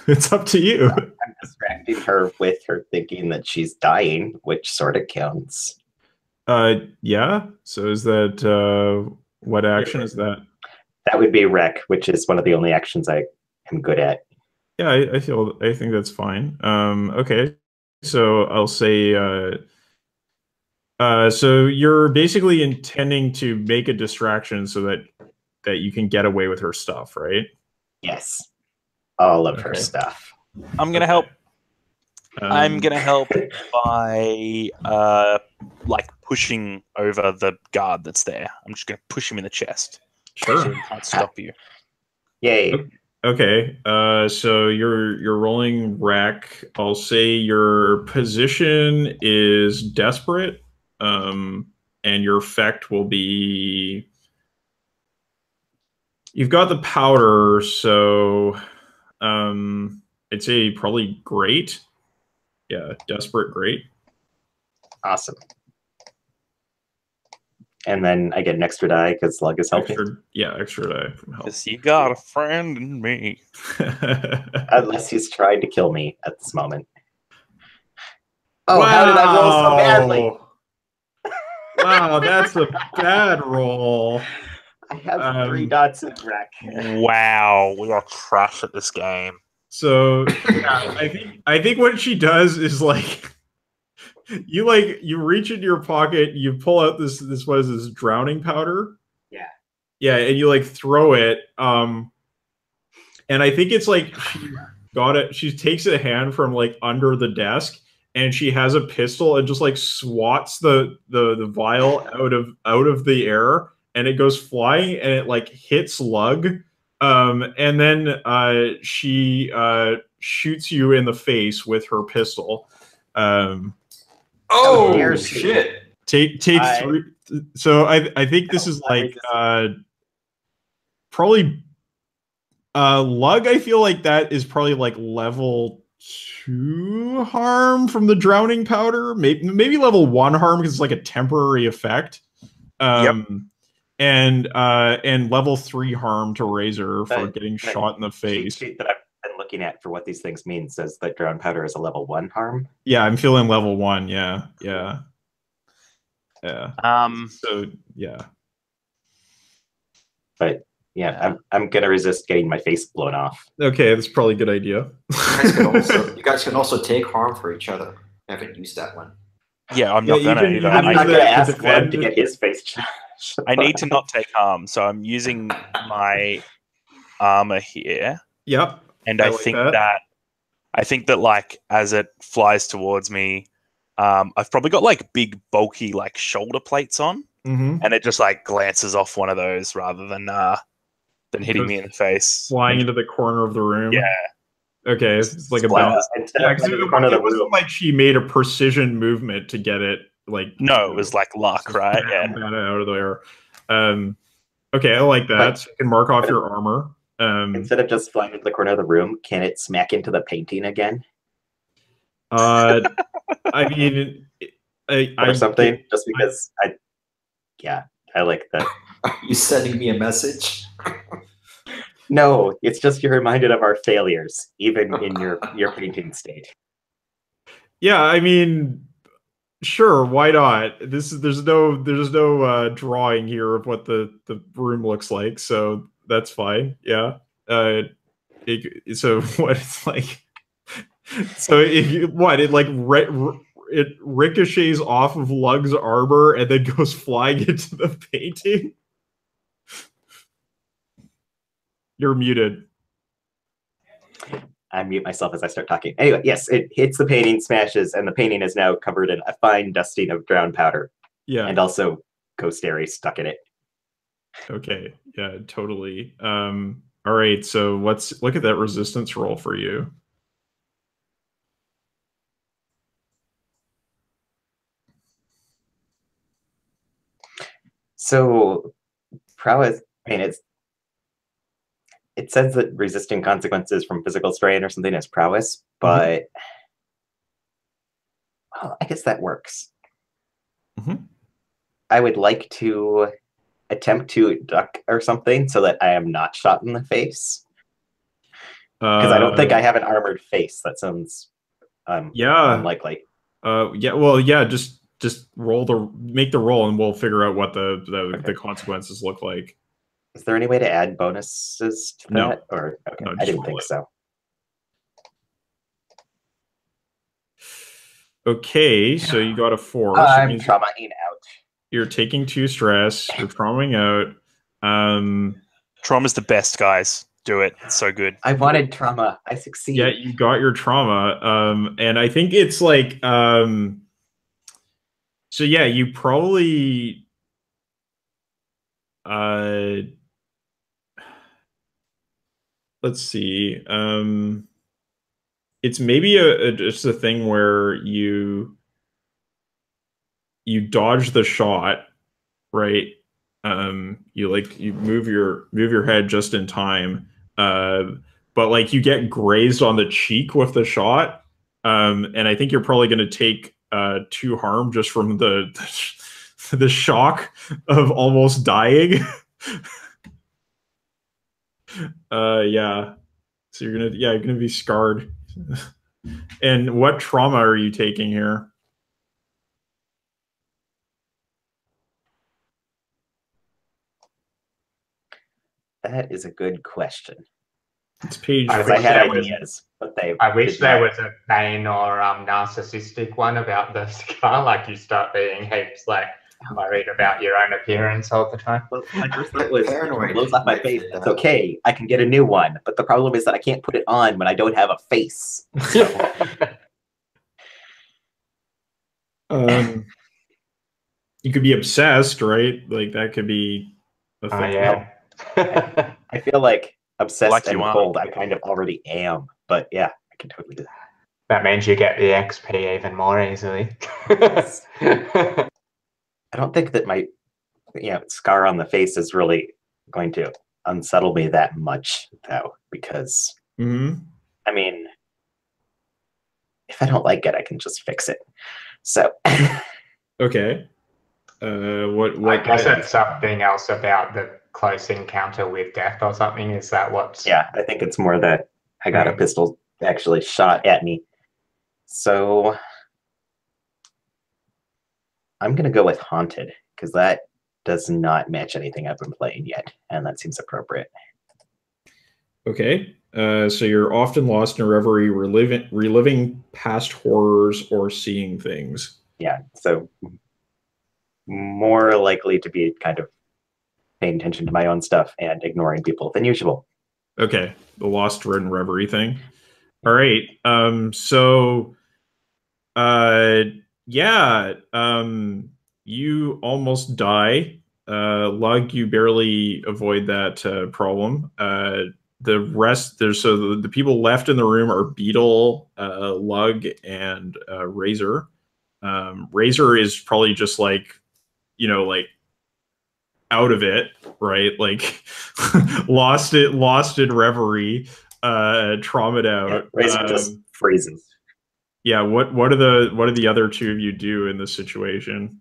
it's up to you. I'm distracting her with her thinking that she's dying, which sort of counts. Yeah. So is that what action is that? That would be wreck, which is one of the only actions I am good at. Yeah, I think that's fine. Okay. So I'll say so you're basically intending to make a distraction so that you can get away with her stuff, right? Yes. All of her stuff. I'm gonna help. I'm gonna help by like pushing over the guard that's there. I'm just gonna push him in the chest. Sure. So he can't stop you. Yay. Okay. So you're rolling wreck. I'll say your position is desperate. And your effect will be you've got the powder, so I'd say probably great. Yeah, desperate, great. Awesome. And then I get an extra die because Lug is helping. Extra die from help. Because you got a friend in me. Unless he's tried to kill me at this moment. Oh, wow. How did I roll so badly? Wow, that's a bad roll. I have 3 dots in wreck. Wow, we are trash at this game. So yeah, I think what she does is like you reach into your pocket, you pull out this what is this drowning powder? Yeah. Yeah, and you like throw it. And I think it's like she got it. She takes a hand from like under the desk and she has a pistol and just like swats the vial out of the air, and it goes flying and it like hits Lug, and then she shoots you in the face with her pistol. Oh shit! Take 3. So I think this is like probably Lug. I feel like that is probably like level 2 harm from the drowning powder. Maybe level 1 harm because it's like a temporary effect. And level 3 harm to Razor for getting shot in the face. The sheet that I've been looking at for what these things mean says that drown powder is a level 1 harm. Yeah, I'm feeling level 1. Yeah. So yeah. But yeah, I'm gonna resist getting my face blown off. Okay, that's probably a good idea. You guys can also take harm for each other. I haven't used that one. Yeah, I'm not gonna either. I'm not gonna ask one to get his face shot. I need to not take harm, so I'm using my armor here. Yep. And I think that like as it flies towards me, I've probably got like big bulky like shoulder plates on, and it just like glances off one of those rather than hitting me in the face, flying into the corner of the room. Yeah. Okay, it's like a bounce. It wasn't like she made a precision movement to get it. Like no, it was like luck, right? Yeah, out of the air. Okay, I like that. So you can mark off your armor. Instead of just flying into the corner of the room, can it smack into the painting again? I mean, or something. Just because I like that. Are you sending me a message? No, it's just you're reminded of our failures, even in your painting state. Yeah, I mean, sure, why not? There's no drawing here of what the room looks like, so that's fine. Yeah. So what it's like? So it ricochets off of Lug's armor and then goes flying into the painting. You're muted. I mute myself as I start talking. Anyway, yes, it hits the painting, smashes, and the painting is now covered in a fine dusting of drowned powder. Yeah. And also ghost airy stuck in it. Okay. Yeah, totally. All right, so let's look at that resistance roll for you. So prowess, I mean, it says that resisting consequences from physical strain or something is prowess, but well, I guess that works. I would like to attempt to duck or something so that I am not shot in the face. Because I don't think I have an armored face. That sounds unlikely. Just make the roll and we'll figure out what the consequences look like. Is there any way to add bonuses to that? Or okay, no, I didn't think so. Okay, so you got a 4. I'm traumaing out. You're taking 2 stress. You're traumaing out. Trauma's the best, guys. Do it. It's so good. I wanted trauma. I succeed. Yeah, you got your trauma. And I think it's like so yeah, you probably let's see. It's maybe just a thing where you dodge the shot, right? You move your head just in time, but like you get grazed on the cheek with the shot, and I think you're probably going to take 2 harm just from the shock of almost dying. Yeah. So you're gonna be scarred. And what trauma are you taking here? That is a good question. It's page. I wish there was a vain or narcissistic one about the scar. Like you start being heaps like worried about your own appearance all the time. Well, my first thought was it blows off my face. It's okay. I can get a new one, but the problem is that I can't put it on when I don't have a face. So. You could be obsessed, right? Like that could be a thing. Yeah. I feel like obsessed Like and you are. cold. I kind of already am, but yeah, I can totally do that. That means you get the XP even more easily. I don't think that my scar on the face is really going to unsettle me that much, though, because I mean, if I don't like it, I can just fix it. So Okay. What? I guess it's something else about the close encounter with death or something. Is that what's? Yeah, I think it's more that I got a pistol actually shot at me. So I'm gonna go with haunted because that does not match anything I've been playing yet, and that seems appropriate. Okay. So you're often lost in a reverie, reliving past horrors or seeing things. Yeah, so more likely to be kind of paying attention to my own stuff and ignoring people than usual. Okay, the lost in reverie thing. All right. So, yeah. You almost die. Lug, you barely avoid that problem. The rest the people left in the room are Beetle, Lug, and Razor. Razor is probably just like, like out of it, right? Like lost in reverie, traumatized out. Yeah, Razor just freezes. Yeah, what do the other two of you do in this situation?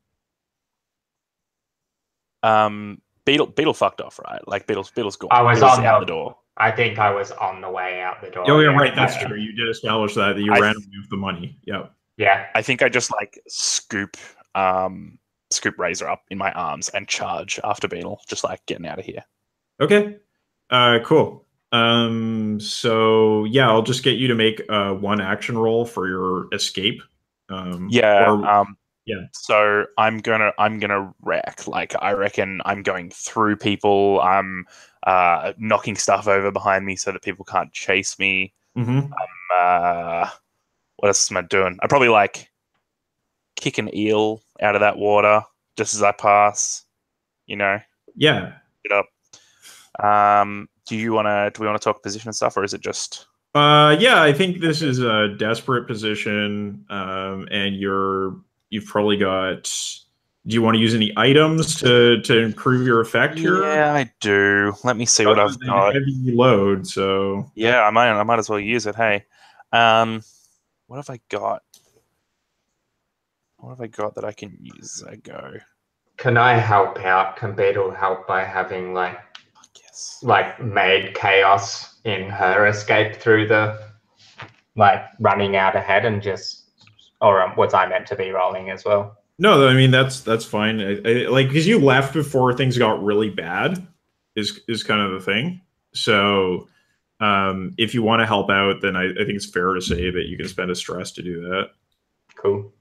Beetle fucked off, right? Like Beetle's gone. I was Beetle's on out the door. I think I was on the way out the door. Oh, yeah, right. That's true. You did establish that you ran away with the money. Yeah. Yeah. I think I just like scoop Razor up in my arms and charge after Beetle, just like getting out of here. Okay. Cool. So yeah, I'll just get you to make one action roll for your escape. Yeah. Yeah. So I'm gonna wreck. Like I reckon I'm going through people. I'm knocking stuff over behind me so that people can't chase me. Mm-hmm. What else am I doing? I probably like kick an eel out of that water just as I pass. Yeah. Get up. Do we want to talk position and stuff, or is it just? Yeah, I think this is a desperate position, and you've probably got. Do you want to use any items to improve your effect here? Yeah, I do. Let me see what I've got. Heavy load, so yeah, I might as well use it. Hey, what have I got? What have I got that I can use as I go? Can I help out? Can Beetle help by having Yes. like made chaos in her escape through the running out ahead and just, or was I meant to be rolling as well? No, I mean that's fine. Like because you left before things got really bad, is kind of the thing. So, if you want to help out, then I think it's fair to say that you can spend a stress to do that. Cool.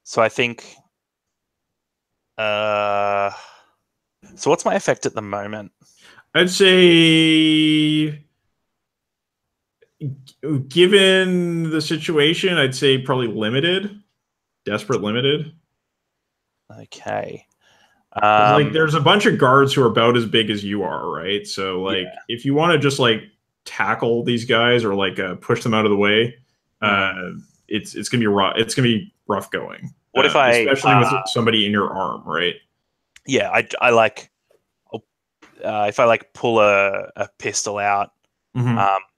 So I think. So what's my effect at the moment? I'd say, given the situation, I'd say probably limited, desperate limited. Okay. Like there's a bunch of guards who are about as big as you are, right? So like if you want to just like tackle these guys or like push them out of the way, it's gonna be rough. It's gonna be rough going. What if especially with somebody in your arm, right? Yeah, I like if I like pull a pistol out,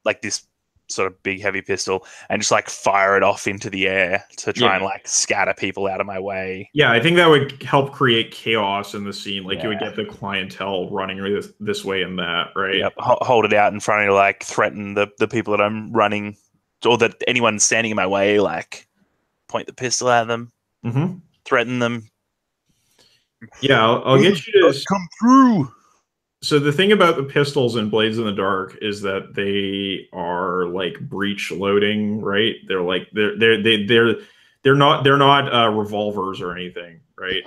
like this sort of big heavy pistol, and just like fire it off into the air to try and like scatter people out of my way. Yeah, I think that would help create chaos in the scene. Like you would get the clientele running this way and that, right? Yep. Hold it out in front of you, like threaten the people that I'm running, or that anyone standing in my way, like point the pistol at them, threaten them. Yeah, I'll get you to come through. So the thing about the pistols in Blades in the Dark is that they are like breech loading, right? They're like they're not revolvers or anything, right?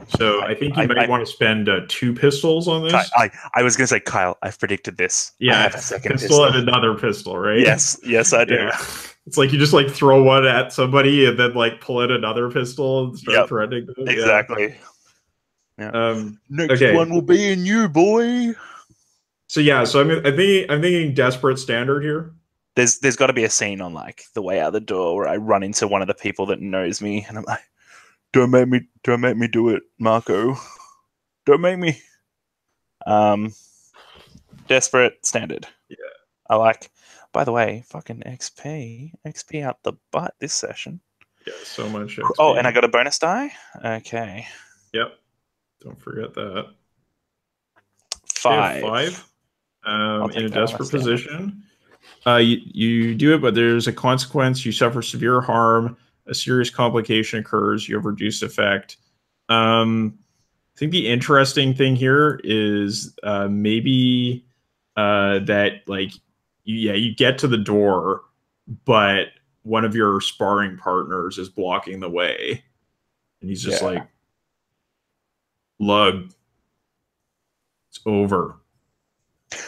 So I think you might want to spend 2 pistols on this. I was going to say, Kyle, I've predicted this. Yeah, I have a second pistol and another pistol, right? Yes, I do. Yeah. It's like you just like throw one at somebody and then like pull in another pistol and start threatening them. Exactly. Yeah. Next one will be in you, boy. So I'm thinking desperate standard here. There's got to be a scene on like the way out the door where I run into one of the people that knows me and I'm like, don't make me do it, Marco. Don't make me. Desperate standard. Yeah. I like. By the way, fucking XP out the butt this session. Yeah, so much XP. Oh, and I got a bonus die. Okay. Yep. Don't forget that. 5. 5. In a desperate position. You do it, but there's a consequence. You suffer severe harm. A serious complication occurs. You have reduced effect. I think the interesting thing here is maybe that like you get to the door, but one of your sparring partners is blocking the way, and he's just like, "Lug, it's over."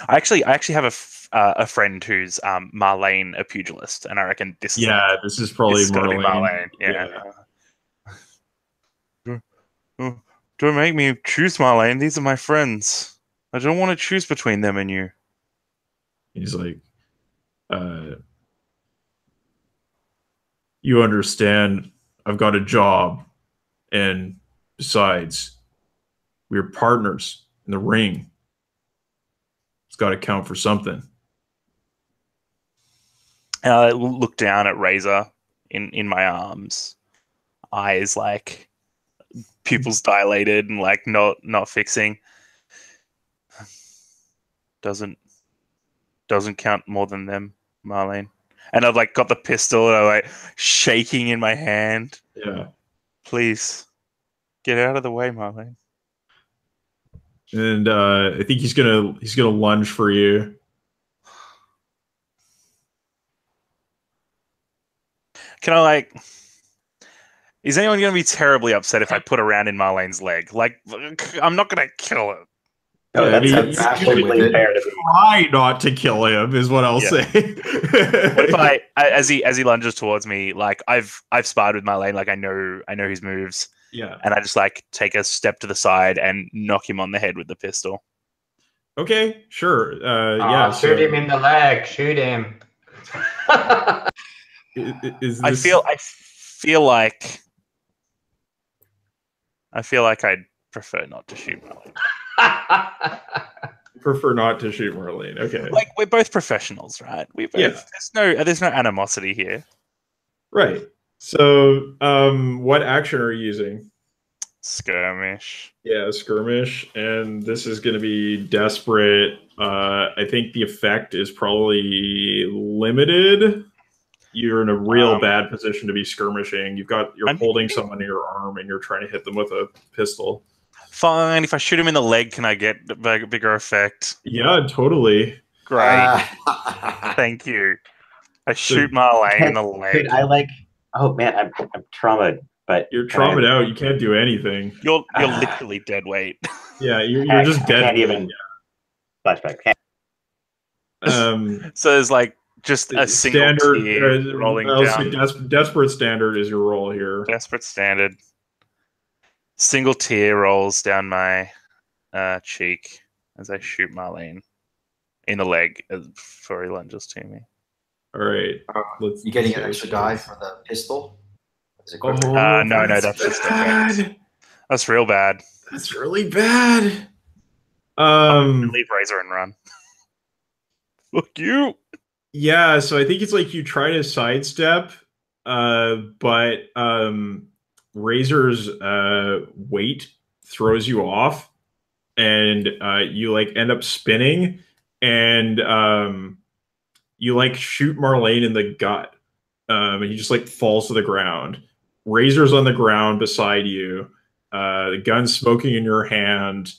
I actually have a friend who's Marlene, a pugilist, and I reckon this is this is probably Marlene. Don't make me choose Marlene. These are my friends. I don't want to choose between them and you. He's like, you understand, I've got a job, and besides, we're partners in the ring. It's got to count for something. And I look down at Razor in my arms, eyes like pupils dilated and like not fixing. Doesn't count more than them, Marlene. And I've like got the pistol and I'm like shaking in my hand. Yeah. Please get out of the way, Marlene. And I think he's gonna lunge for you. Can I like? Is anyone going to be terribly upset if I put a round in Marlene's leg? Like, I'm not going to kill him. No, I mean, absolutely fair to me. Try not to kill him is what I'll say. What if I, as he lunges towards me, like I've sparred with Marlene, like I know his moves. Yeah. And I just like take a step to the side and knock him on the head with the pistol. Okay, sure. Shoot him in the leg. Shoot him. I feel like I'd prefer not to shoot Marlene. Prefer not to shoot Marlene. Okay. Like we're both professionals, right? There's no animosity here. Right. So, what action are you using? Skirmish. Yeah, skirmish, and this is going to be desperate. I think the effect is probably limited. You're in a real bad position to be skirmishing. You're holding someone in your arm, and you're trying to hit them with a pistol. Fine. If I shoot him in the leg, can I get a bigger effect? Yeah, totally. Great. Thank you. I shoot Marlene in the leg. I like. Oh man, I'm traumatized. But you're traumatized out. You can't do anything. You're literally dead weight. Yeah, you're just dead. Can't even flashback. So there's like just a single standard tear rolling down. Desperate standard is your roll here. Desperate standard. Single tear rolls down my cheek as I shoot Marlene in the leg before he lunges to me. All right. You getting an extra die for the pistol? No, that's just bad. That's real bad. That's really bad. Leave Razor and run. Fuck you. Yeah, so I think it's like you try to sidestep, but Razor's weight throws you off, and you like end up spinning, and you like shoot Marlene in the gut, and he just like falls to the ground. Razor's on the ground beside you. The gun's smoking in your hand.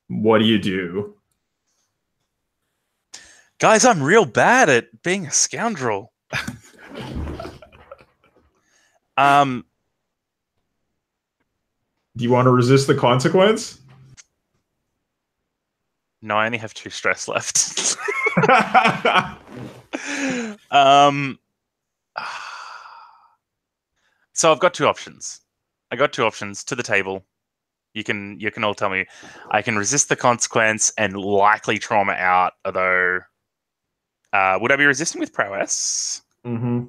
What do you do? Guys, I'm real bad at being a scoundrel. Do you want to resist the consequence? No, I only have 2 stress left. So I've got 2 options. I got 2 options to the table. You can all tell me. I can resist the consequence and likely trauma out, although would I be resisting with prowess? Mm-hmm.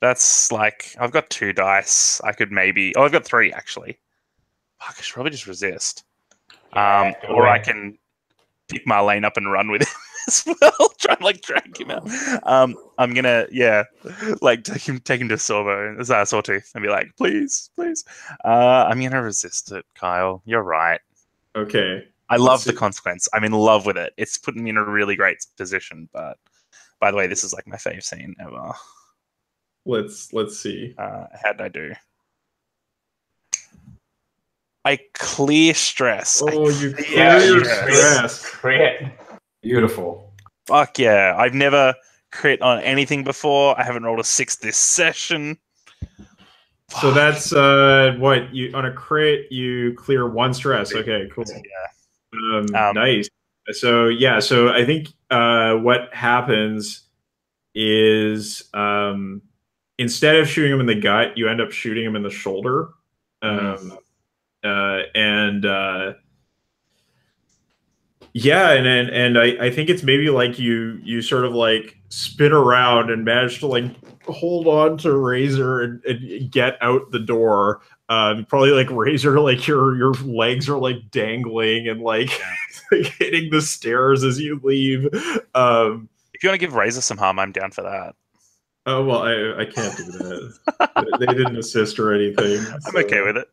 That's like, I've got 2 dice. I could maybe... Oh, I've got 3, actually. Fuck, I should probably just resist. Or I can pick my lane up and run with him as well. Try and, like, drag him out. I'm going to, like, take him to Sawtooth and be like, please. I'm going to resist it, Kyle. You're right. Okay. I love the consequence. I'm in love with it. It's putting me in a really great position, but... By the way, this is like my fave scene ever. Let's see. How'd I do? I clear stress. Oh, you clear your stress. Crit. Beautiful. Fuck yeah. I've never crit on anything before. I haven't rolled a 6 this session. So that's what you on a crit you clear 1 stress. Okay, cool. Yeah. Nice. So yeah, so I think what happens is instead of shooting him in the gut, you end up shooting him in the shoulder, and I think it's maybe like you sort of like spin around and manage to like hold on to Razor and get out the door. Probably like Razor, like your legs are like dangling and like, like hitting the stairs as you leave. If you want to give Razor some harm, I'm down for that. Oh well, I can't do that. They didn't assist or anything. So. I'm okay with it.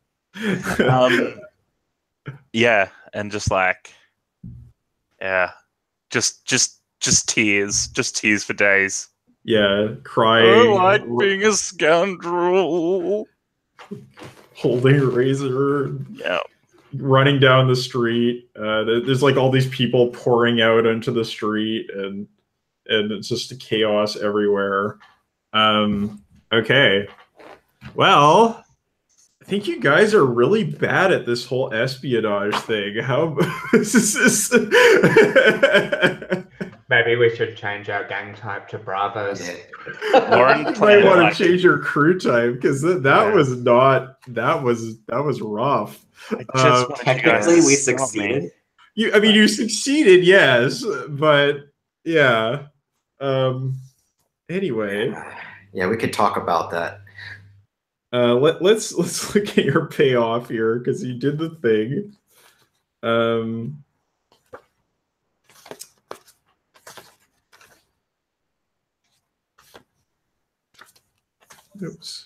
Yeah, and just like, yeah, just tears for days. Yeah, crying. I like being a scoundrel. Holding Razor. Yeah. Running down the street. There's like all these people pouring out onto the street, and it's just chaos everywhere. Okay. Well, I think you guys are really bad at this whole espionage thing. How this is Maybe we should change our gang type to Bravos. Yeah. Lauren you might want to change your crew type because that was rough. Technically, we succeeded. You succeeded, yes, but yeah. Anyway, yeah, we could talk about that. Let's look at your payoff here because you did the thing. Oops.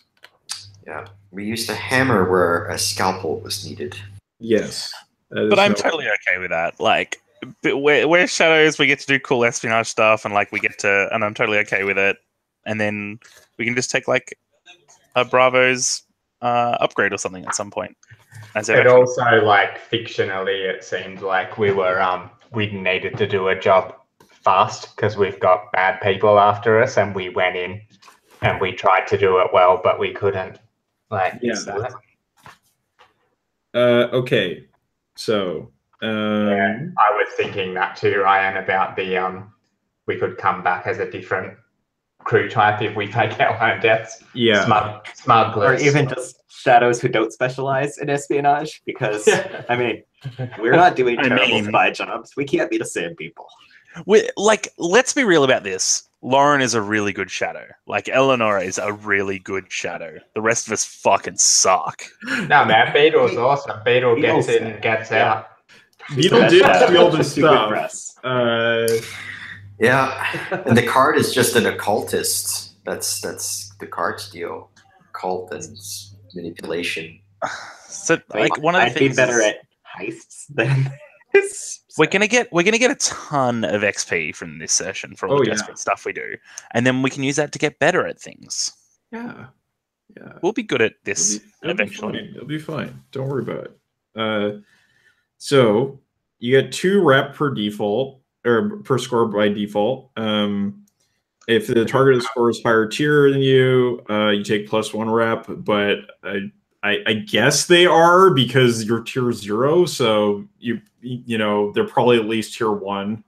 Yeah, we used a hammer where a scalpel was needed. Yes, but I'm totally okay with that. Like, we're shadows. We get to do cool espionage stuff, and like and I'm totally okay with it. And then we can just take like a Bravo's upgrade or something at some point. It also, like, fictionally, it seemed like we needed to do a job fast because we've got bad people after us, and we went in and we tried to do it well, but we couldn't. Like, yeah. Okay, so yeah, I was thinking that too, Ryan, about the we could come back as a different crew type if we take our own deaths. Yeah, smugglers, or even just shadows who don't specialize in espionage, because I mean, we're not doing terrible spy jobs. We can't be the same people. Let's be real about this. Lauren is a really good shadow. Like, Eleanor is a really good shadow. The rest of us fucking suck. No, man, Beetle's awesome. Beetle gets in and gets out. Beetle did steal the stuff. Yeah, and the card is just an occultist. That's the card's deal. Occult and manipulation. So, like, one of the I'd things be better at heists than this. We're gonna get a ton of XP from this session for all the desperate stuff we do, and then we can use that to get better at things. Yeah. We'll be good at this eventually. It'll be fine. Don't worry about it. So you get 2 rep per default or per score by default. If the targeted score is higher tier than you, you take +1 rep. But I guess they are because you're tier 0, so you know they're probably at least tier 1.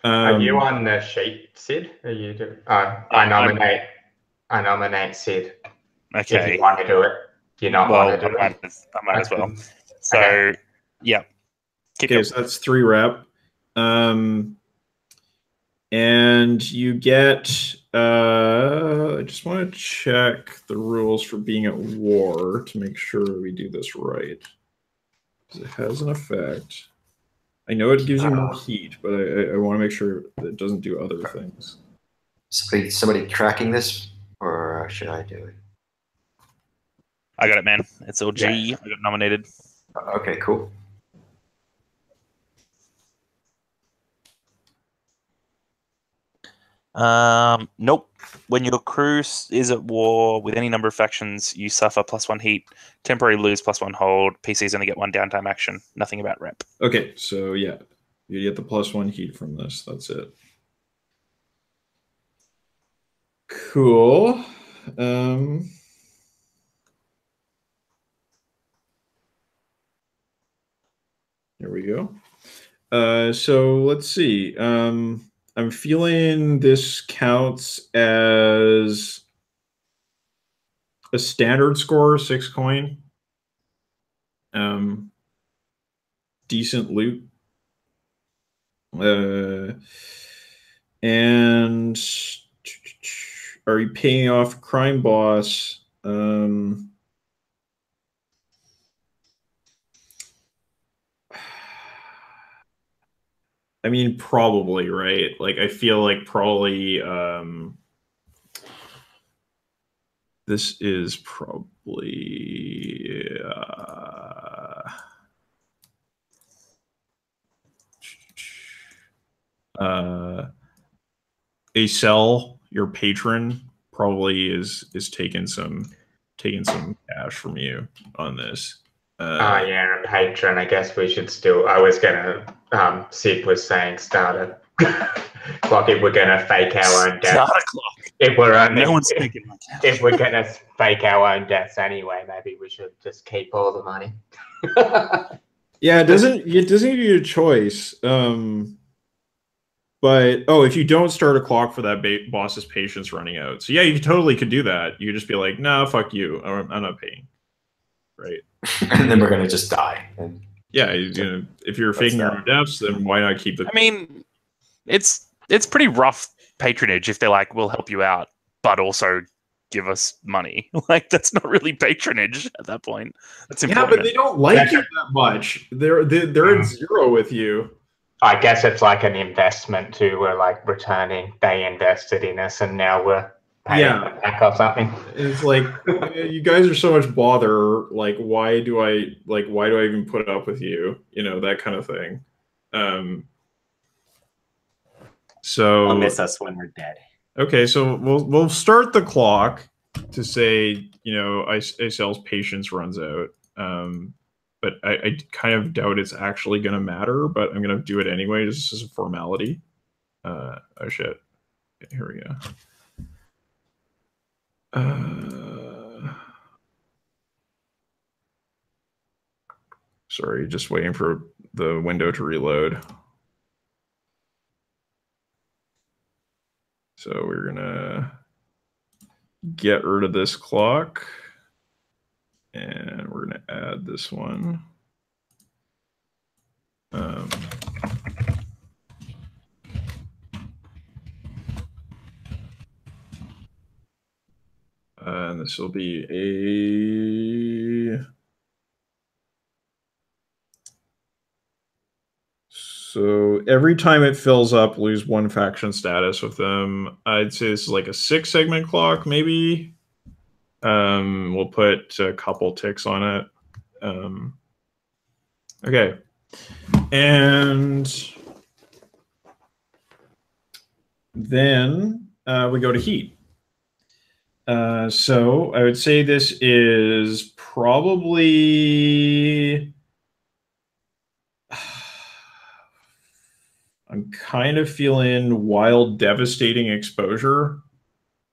Are you on the sheet, Sid? Are you? I nominate Sid. Okay. If you want to do it, do you not want to do it? I might as well. So, Okay. yeah. Okay, so that's 3 rep. And you get, I just want to check the rules for being at war to make sure we do this right. Because it has an effect. I know it gives you more heat, but I want to make sure that it doesn't do other things. Somebody tracking this, or should I do it? I got it, man. It's all G. Yeah. I got nominated. Okay, cool. Nope. When your crew is at war with any number of factions, you suffer +1 heat, temporary lose +1 hold. PCs only get 1 downtime action. Nothing about rep. Okay, so yeah, you get the +1 heat from this. That's it. Cool. There we go. So let's see. I'm feeling this counts as a standard score, 6 coin. Decent loot. And are you paying off crime boss? I mean, probably, right? Like, I feel like probably this is probably a cell, your patron probably is taking some cash from you on this. Yeah, and patron. I guess we should still. I was gonna. Sid was saying start a clock. If we're gonna fake our own deaths. Start a clock. If we're No one's taking my cash. If we're gonna fake our own deaths anyway, maybe we should just keep all the money. Yeah, it doesn't give you a choice. But if you don't start a clock for that boss's patience running out, so yeah, you totally could do that. You could just be like, "Nah, fuck you. I'm not paying." Right. And then we're gonna just die. Yeah, if you're faking your own deaths, then why not keep the? I mean, it's pretty rough patronage if they're like, "We'll help you out, but also give us money." Like, that's not really patronage at that point. That's yeah, but they don't like you that much. They're at 0 with you. I guess it's like an investment too. We're like returning. They invested in us, and now we're paying them back or something. It's like, you guys are so much bother. Like, why do I even put up with you? You know, that kind of thing. So They'll miss us when we're dead. Okay, so we'll start the clock to say, Icel's patience runs out. But I kind of doubt it's actually going to matter, but I'm going to do it anyway, just as a formality. Oh, shit. Okay, here we go. Sorry, just waiting for the window to reload. So we're going to get rid of this clock. And we're going to add this one. And this will be a... So every time it fills up, lose 1 faction status with them. I'd say this is like a 6-segment clock, maybe. We'll put a couple ticks on it. Okay. And then we go to heat. So I would say this is probably... I'm kind of feeling wild, devastating exposure.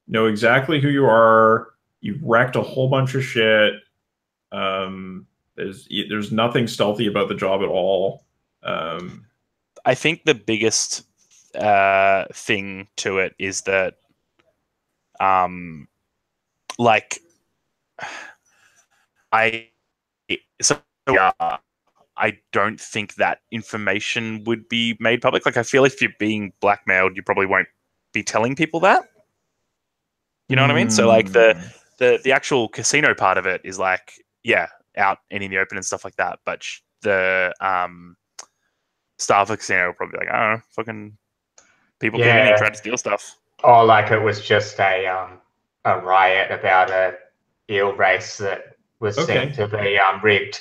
Know exactly who you are. You've wrecked a whole bunch of shit. There's nothing stealthy about the job at all. I think the biggest thing to it is that, like, I don't think that information would be made public. Like, I feel if you're being blackmailed, you probably won't be telling people that. You know what I mean? So, like, the actual casino part of it is like, yeah, out and in the open and stuff like that. But the staff of the casino will probably be like, I don't know, fucking people came in and tried to steal stuff. Or like it was just a riot about a eel race that was seen to be rigged.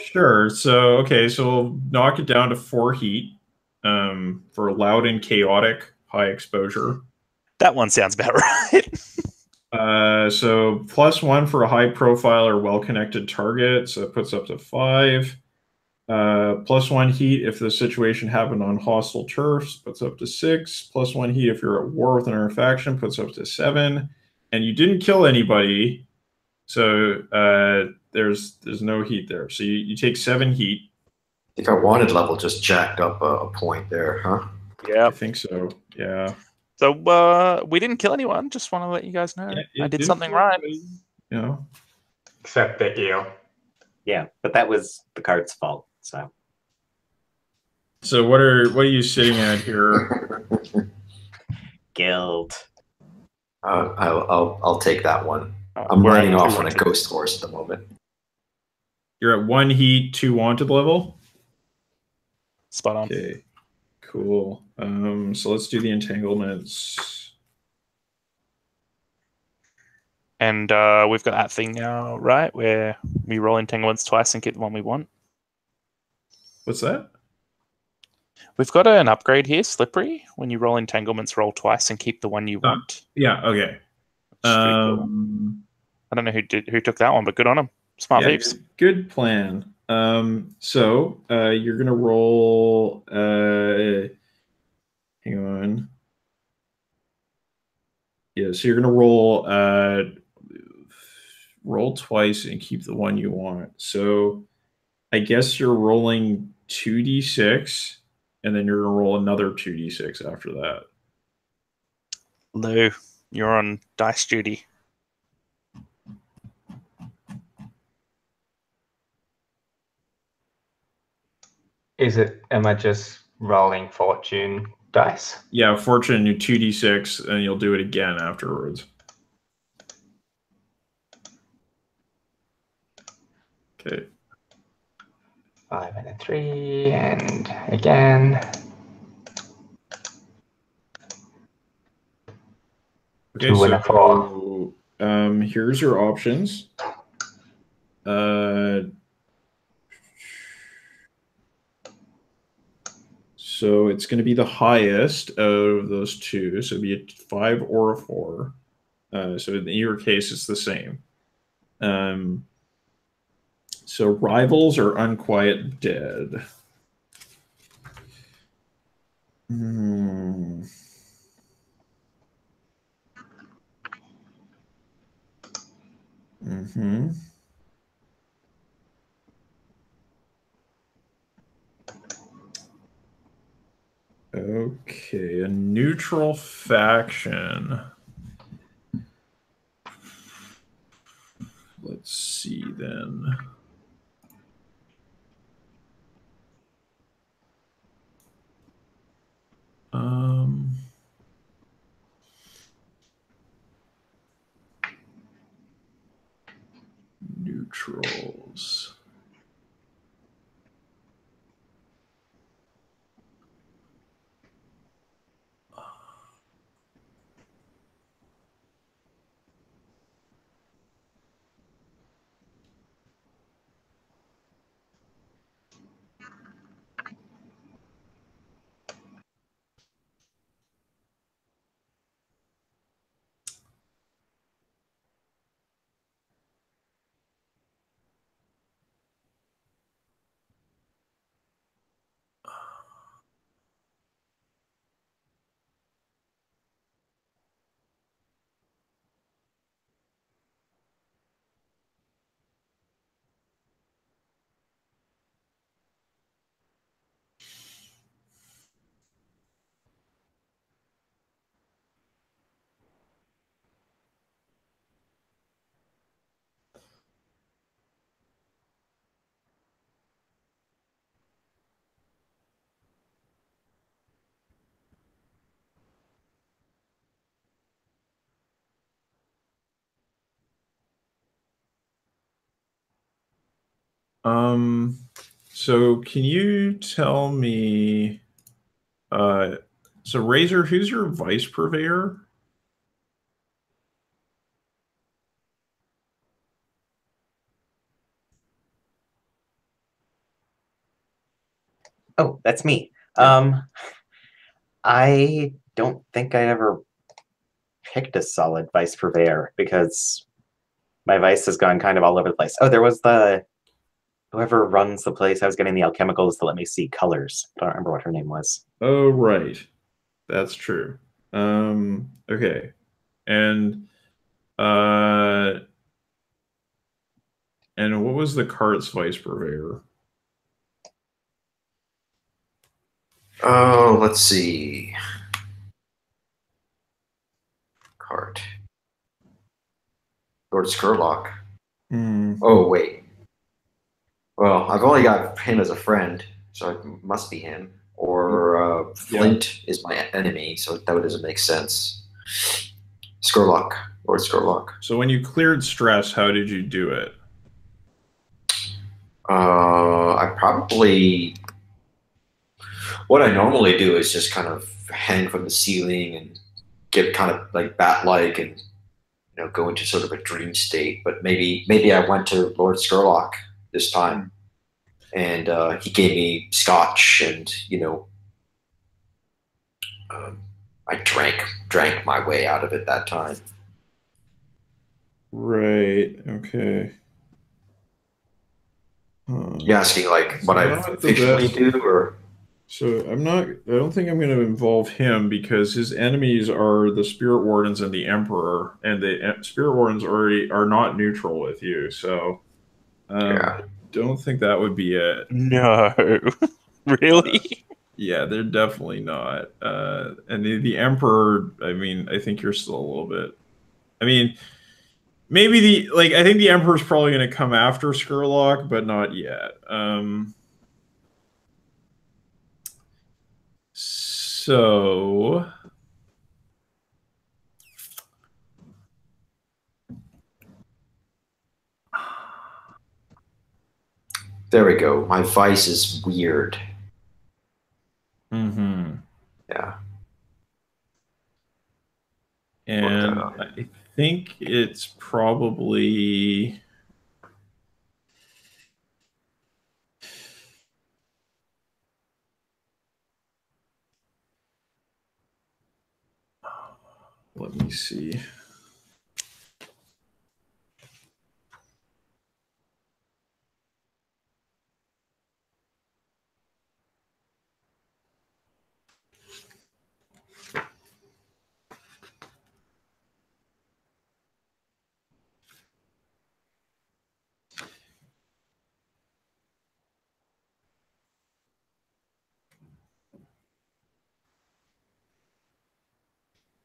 Sure. So we'll knock it down to 4 heat for loud and chaotic, high exposure. That one sounds about right. So +1 for a high profile or well-connected target. So it puts up to 5. +1 heat if the situation happened on hostile turfs, puts up to 6. +1 heat if you're at war with another faction, puts up to 7. And you didn't kill anybody, so there's no heat there. So you take 7 heat. I think our wanted level just jacked up a point there, huh? Yeah, I think so. Yeah. So we didn't kill anyone. Just want to let you guys know I did something right. Yeah. Except the eel. Yeah, but that was the card's fault. So what are you sitting at here? Guild. I'll take that one. I'm riding off on a ghost horse at the moment. You're at 1 heat, 2 wanted level. Spot on. Okay. Cool. So let's do the entanglements. And we've got that thing now, right? Where we roll entanglements twice and get the one we want. What's that? We've got an upgrade here, Slippery. When you roll entanglements, roll twice and keep the one you want. Yeah, okay. Cool. I don't know who took that one, but good on them. Smart peeps. Good plan. So you're gonna roll hang on. Yeah, so you're gonna roll twice and keep the one you want. So I guess you're rolling 2d6, and then you're gonna roll another 2d6 after that. Lou, you're on dice duty. Am I just rolling fortune dice? Yeah, fortune, you 2d6, and you'll do it again afterwards. Okay. 5 and a 3, and again. Okay, 2 and a 4. Here's your options. So it's going to be the highest of those two. So it'd be a 5 or a 4. So in your case, it's the same. So rivals or unquiet dead. Okay, a neutral faction. Let's see then. Neutrals. So can you tell me, so Razor, who's your vice purveyor? Oh, that's me. Yeah. I don't think I ever picked a solid vice purveyor because my vice has gone kind of all over the place. Oh, there was whoever runs the place. I was getting the alchemicals to let me see colors. I don't remember what her name was. Oh, right. That's true. Okay. And what was the cart's vice purveyor? Oh, let's see. Cart. Lord Skurlock. Oh, wait. Well, I've only got him as a friend, so it must be him. Or Flint is my enemy, so that doesn't make sense. Skurlock. Lord Skurlock. So when you cleared stress, how did you do it? I probably... What I normally do is just kind of hang from the ceiling and get kind of like bat-like and go into sort of a dream state. But maybe I went to Lord Skurlock this time, and he gave me scotch, and I drank my way out of it that time. Right. Okay. You asking like what I fictionally do, or? So I don't think I'm going to involve him because his enemies are the Spirit Wardens and the Emperor, and the Spirit Wardens already are not neutral with you. So I don't think that would be it. No, really? Yeah, they're definitely not. And the Emperor, I mean, I think you're still a little bit. I mean, maybe I think the Emperor's probably going to come after Skurlock, but not yet. So there we go. My vice is weird. Mm-hmm. Yeah. And I think it's probably... Let me see.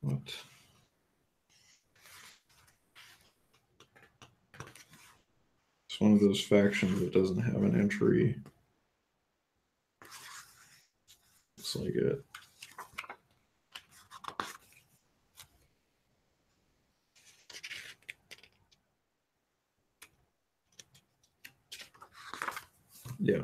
What? It's one of those factions that doesn't have an entry. Looks like it. Yeah.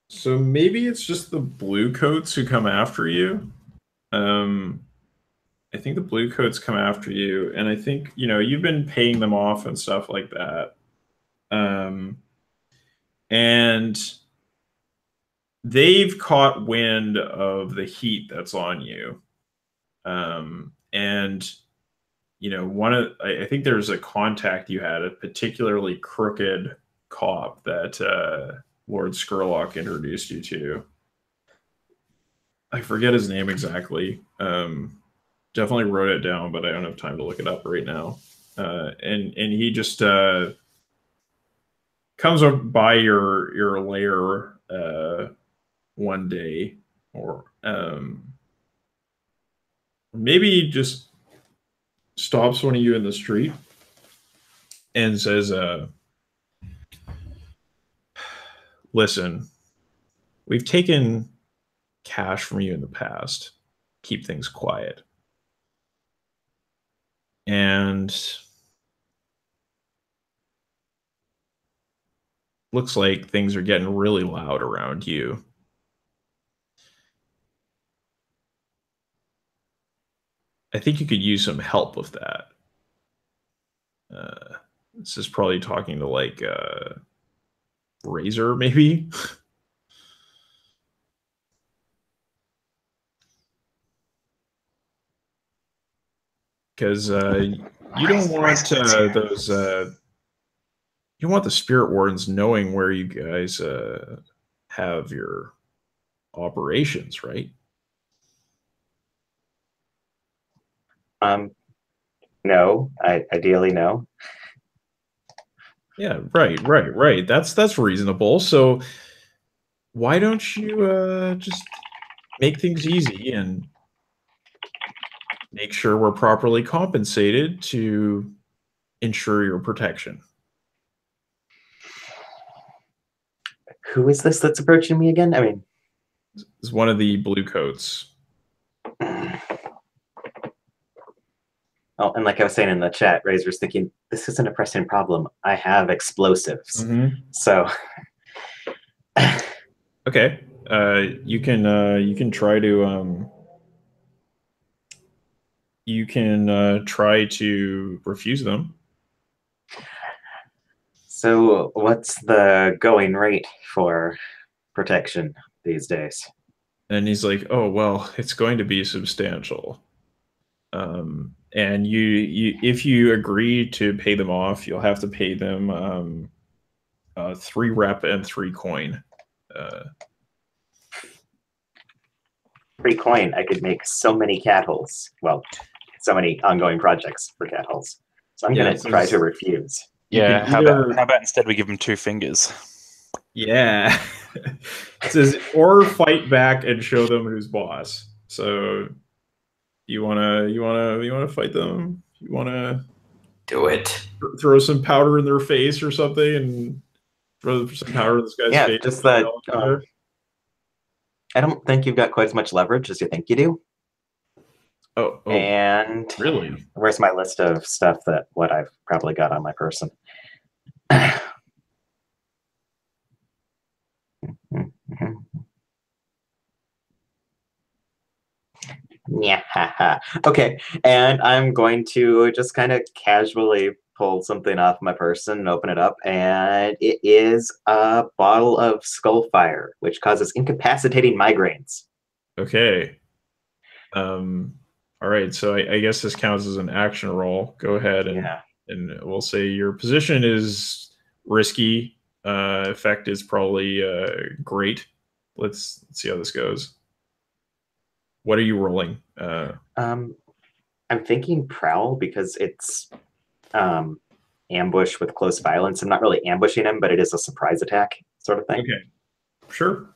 So maybe it's just the blue coats who come after you. I think the blue coats come after you, and I think you've been paying them off and stuff like that. And they've caught wind of the heat that's on you. And I think there's a contact you had, a particularly crooked cop that Lord Skurlock introduced you to. I forget his name exactly. Definitely wrote it down, but I don't have time to look it up right now. And he just comes up by your lair one day, or maybe just stops one of you in the street and says, listen, we've taken cash from you in the past. Keep things quiet. And looks like things are getting really loud around you. I think you could use some help with that. This is probably talking to like Razor, maybe. Because you don't want those. You don't want the spirit wardens knowing where you guys have your operations, right? No. Ideally, no. Yeah, right. That's reasonable. So why don't you just make things easy and make sure we're properly compensated to ensure your protection? Who is this that's approaching me again? I mean, It's one of the blue coats. oh, and like I was saying in the chat, Razor's thinking, this isn't a pressing problem. I have explosives. So okay. You can try to try to refuse them. So what's the going rate for protection these days? And he's like, oh, well, it's going to be substantial. And you if you agree to pay them off, you'll have to pay them 3 rep and 3 coin. 3 coin, I could make so many cat holes. Well, so many ongoing projects for cat holes. So I'm going to try to refuse. Yeah, how about instead we give them 2 fingers? Yeah. It says, or fight back and show them who's boss. So you wanna fight them? You wanna do it? Throw some powder in their face or something, and throw some powder in this guy's face. Yeah, just that. I don't think you've got quite as much leverage as you think you do. Oh, and really? Where's my list of stuff that what I've probably got on my person? Yeah. Okay, and I'm going to just kind of casually pull something off my person and open it up, and it is a bottle of Skullfire, which causes incapacitating migraines. Okay. All right, so I guess this counts as an action roll. Go ahead and we'll say your position is risky. Effect is probably great. Let's see how this goes. What are you rolling? I'm thinking Prowl because it's ambush with close violence. I'm not really ambushing him, but it is a surprise attack sort of thing. Okay, sure.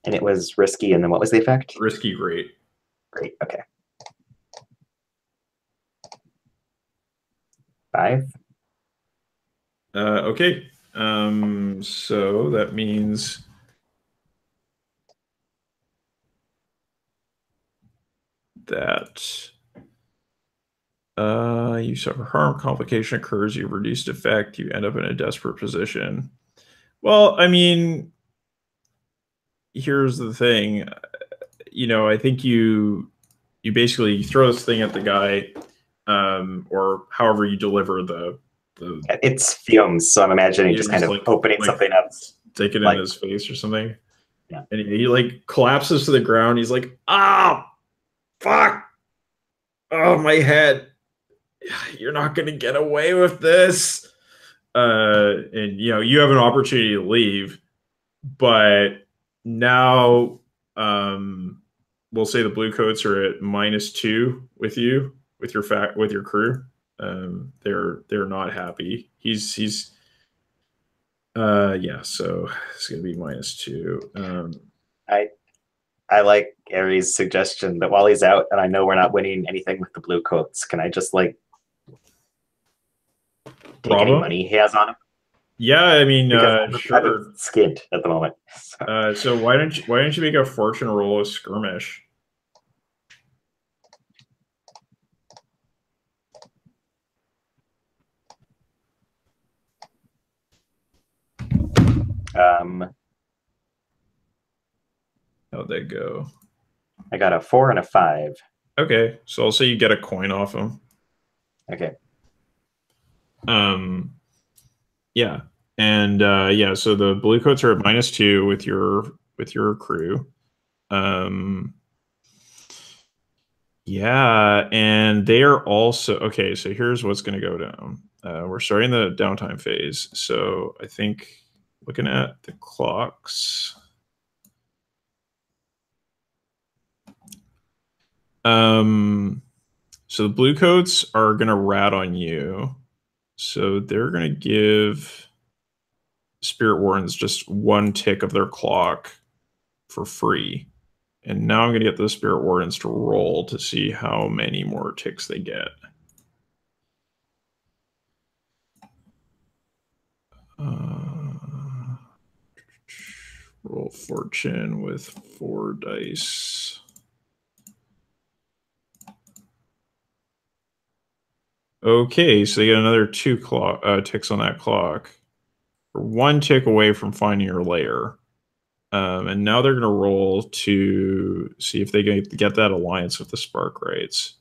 And it was risky, and then what was the effect? Risky, great. Great, okay. 5. Okay. So that means that you suffer harm, complication occurs, you've reduced effect, you end up in a desperate position. Well, I mean, here's the thing. I think you basically throw this thing at the guy, or however you deliver the it's fumes, so I'm imagining just kind of opening something up. Take it in his face or something. Yeah. And he like collapses to the ground. He's like, ah, fuck. Oh, my head. You're not going to get away with this. And, you have an opportunity to leave, but now, we'll say the blue coats are at -2 with you, with your crew. They're not happy. He's yeah, so it's gonna be -2. I like Aries' suggestion that while he's out and I know we're not winning anything with the blue coats, can I just like take any money he has on him? Yeah, I mean, sure. I'm skint at the moment. So why don't you make a fortune roll of skirmish? How'd that go? I got a 4 and a 5. Okay, so I'll say you get a coin off him. Okay. Yeah, and yeah, so the blue coats are at -2 with your crew. Yeah, and they are also okay. So here's what's going to go down. We're starting the downtime phase. So I think looking at the clocks. So the blue coats are going to rat on you. So they're going to give Spirit Wardens just 1 tick of their clock for free. And now I'm going to get the Spirit Wardens to roll to see how many more ticks they get. Roll fortune with 4 dice. Okay, so they get another 2 ticks on that clock. We're 1 tick away from finding your lair. And now they're going to roll to see if they get that alliance with the Spark Rights.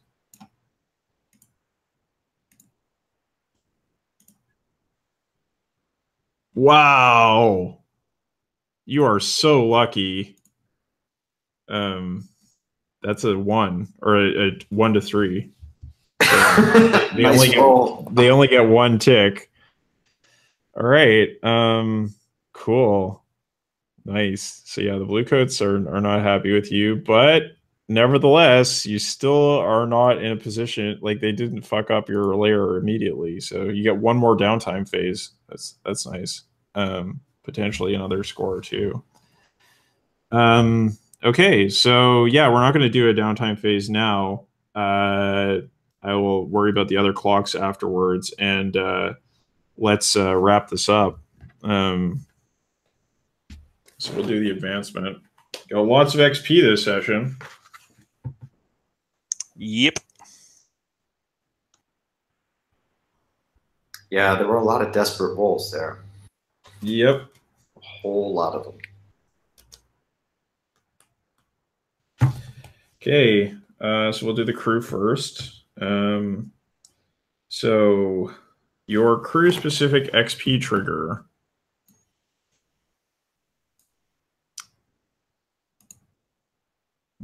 Wow. You are so lucky. That's a 1 or a 1 to 3. So they only get 1 tick. All right. Cool. Nice. So yeah, the blue coats are not happy with you, but nevertheless, you still are not in a position like they didn't fuck up your lair immediately. So you get 1 more downtime phase. That's nice. Potentially another score or 2. Okay, so yeah, we're not going to do a downtime phase now. I will worry about the other clocks afterwards, and let's wrap this up. So we'll do the advancement. Got lots of XP this session. Yep. Yeah, there were a lot of desperate rolls there. Yep. A whole lot of them. Okay, so we'll do the crew first. So your crew-specific XP trigger.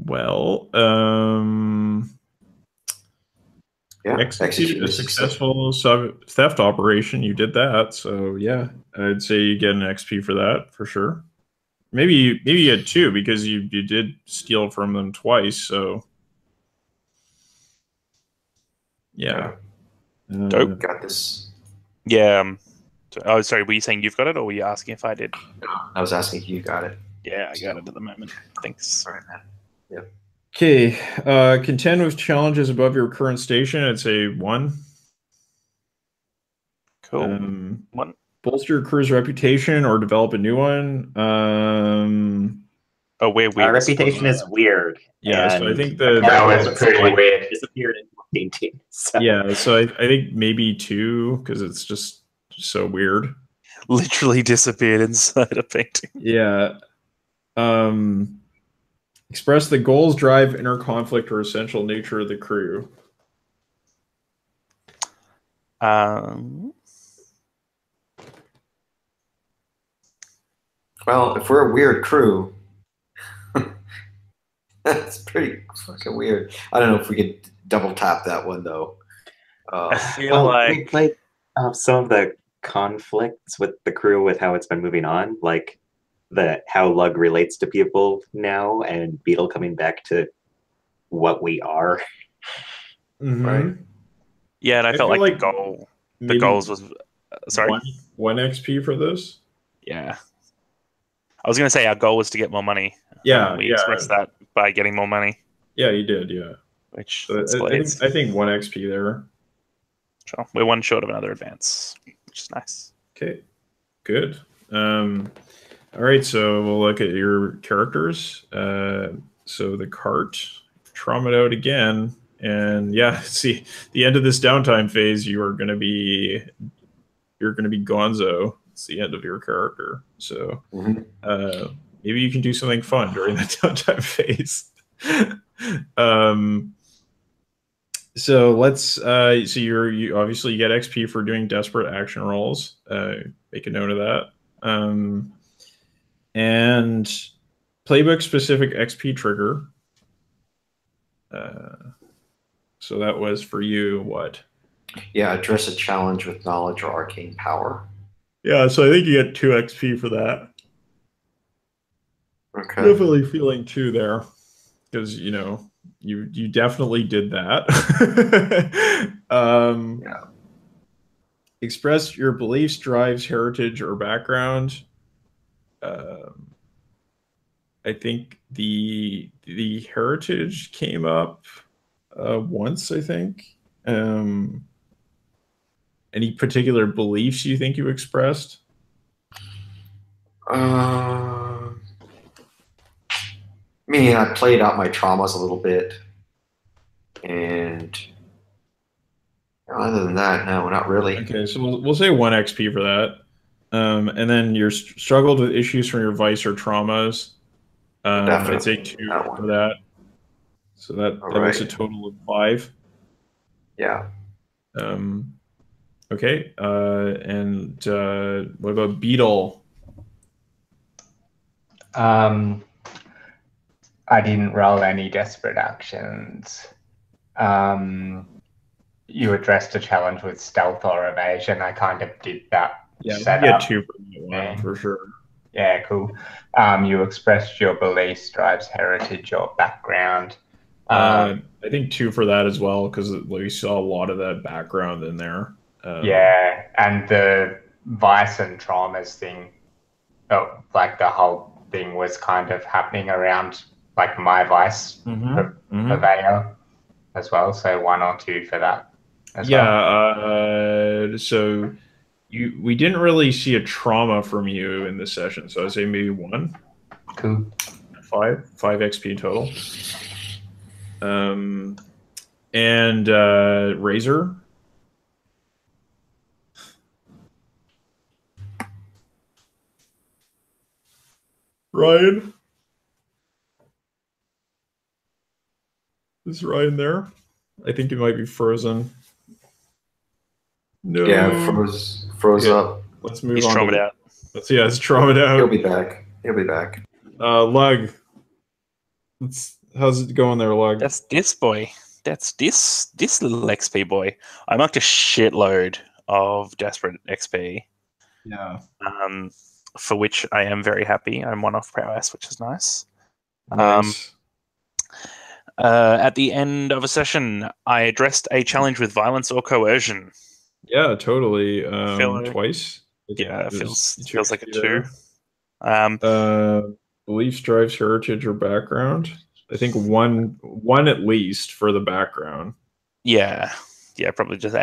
Well, yeah, execute a successful theft operation. You did that, so yeah, I'd say you get an XP for that for sure. Maybe you get 2 because you did steal from them twice. So yeah, Dope. Got this. Yeah. Oh, sorry. Were you saying you've got it, or were you asking if I did? I was asking if you got it. Yeah, I got it at the moment. Thanks. All right, man. Yep. Okay. Contend with challenges above your current station. I'd say 1. Cool. 1. Bolster your crew's reputation or develop a new one. Oh, we're weird. Our reputation is weird. Yeah, so I think that was pretty weird. Disappeared into a painting. So. Yeah, so I think maybe 2 because it's just so weird. Literally disappeared inside a painting. Yeah. Express the goals, drive, inner conflict, or essential nature of the crew. Well, if we're a weird crew, that's pretty fucking weird. I don't know if we could double tap that one though. I feel some of the conflicts with the crew with how it's been moving on, like how Lug relates to people now, and Beetle coming back to what we are. Right. Yeah, and I felt feel like the goals was sorry, one XP for this. Yeah, I was going to say our goal was to get more money. Yeah, we expressed that by getting more money. Yeah, you did. Yeah, which so I think 1 XP there. Sure. We're 1 short of another advance, which is nice. Okay, good. All right, so we'll look at your characters. So the cart, trauma out again, and yeah, see the end of this downtime phase. You're going to be Gonzo. It's the end of your character. So maybe you can do something fun during the downtime phase. So let's so you obviously get XP for doing desperate action rolls. Make a note of that. And playbook specific XP trigger. So that was for you what? Yeah, address a challenge with knowledge or arcane power. Yeah, so I think you get 2 XP for that. Okay. Definitely feeling 2 there, because you definitely did that. Yeah. Express your beliefs, drives, heritage, or background. I think the heritage came up once, I think. Any particular beliefs you think you expressed? I mean, I played out my traumas a little bit, and other than that, no, not really. Okay, so we'll say 1 XP for that. And then you're struggled with issues from your vice or traumas. Definitely. I'd say 2 for that. So that makes a total of 5. Yeah. Okay. And what about Beetle? I didn't roll any desperate actions. You addressed a challenge with stealth or evasion. I kind of did that. Yeah, you get 2 for that one for sure. Yeah, cool. You expressed your beliefs, drives, heritage, or background. I think 2 for that as well, because we saw a lot of that background in there. Yeah, and the vice and traumas thing, like the whole thing was kind of happening around like my vice purveyor as well. So 1 or 2 for that as well. So we didn't really see a trauma from you in this session, so I'd say maybe 1. Cool. 5 XP total. And Razor. Ryan. Is Ryan there? I think he might be frozen. No. Yeah, froze up. Let's move He's on. traumatized out. It's traumatized out. He'll be back. Lug. How's it going there, Lug? That's this boy. That's this little XP boy. I marked a shitload of desperate XP. Yeah. For which I am very happy. I'm 1 off prowess, which is nice. Nice. At the end of a session, I addressed a challenge with violence or coercion. Yeah, totally. Twice. Yeah, it feels like a 2. Beliefs, drives, heritage, or background. I think one at least for the background. Yeah, probably just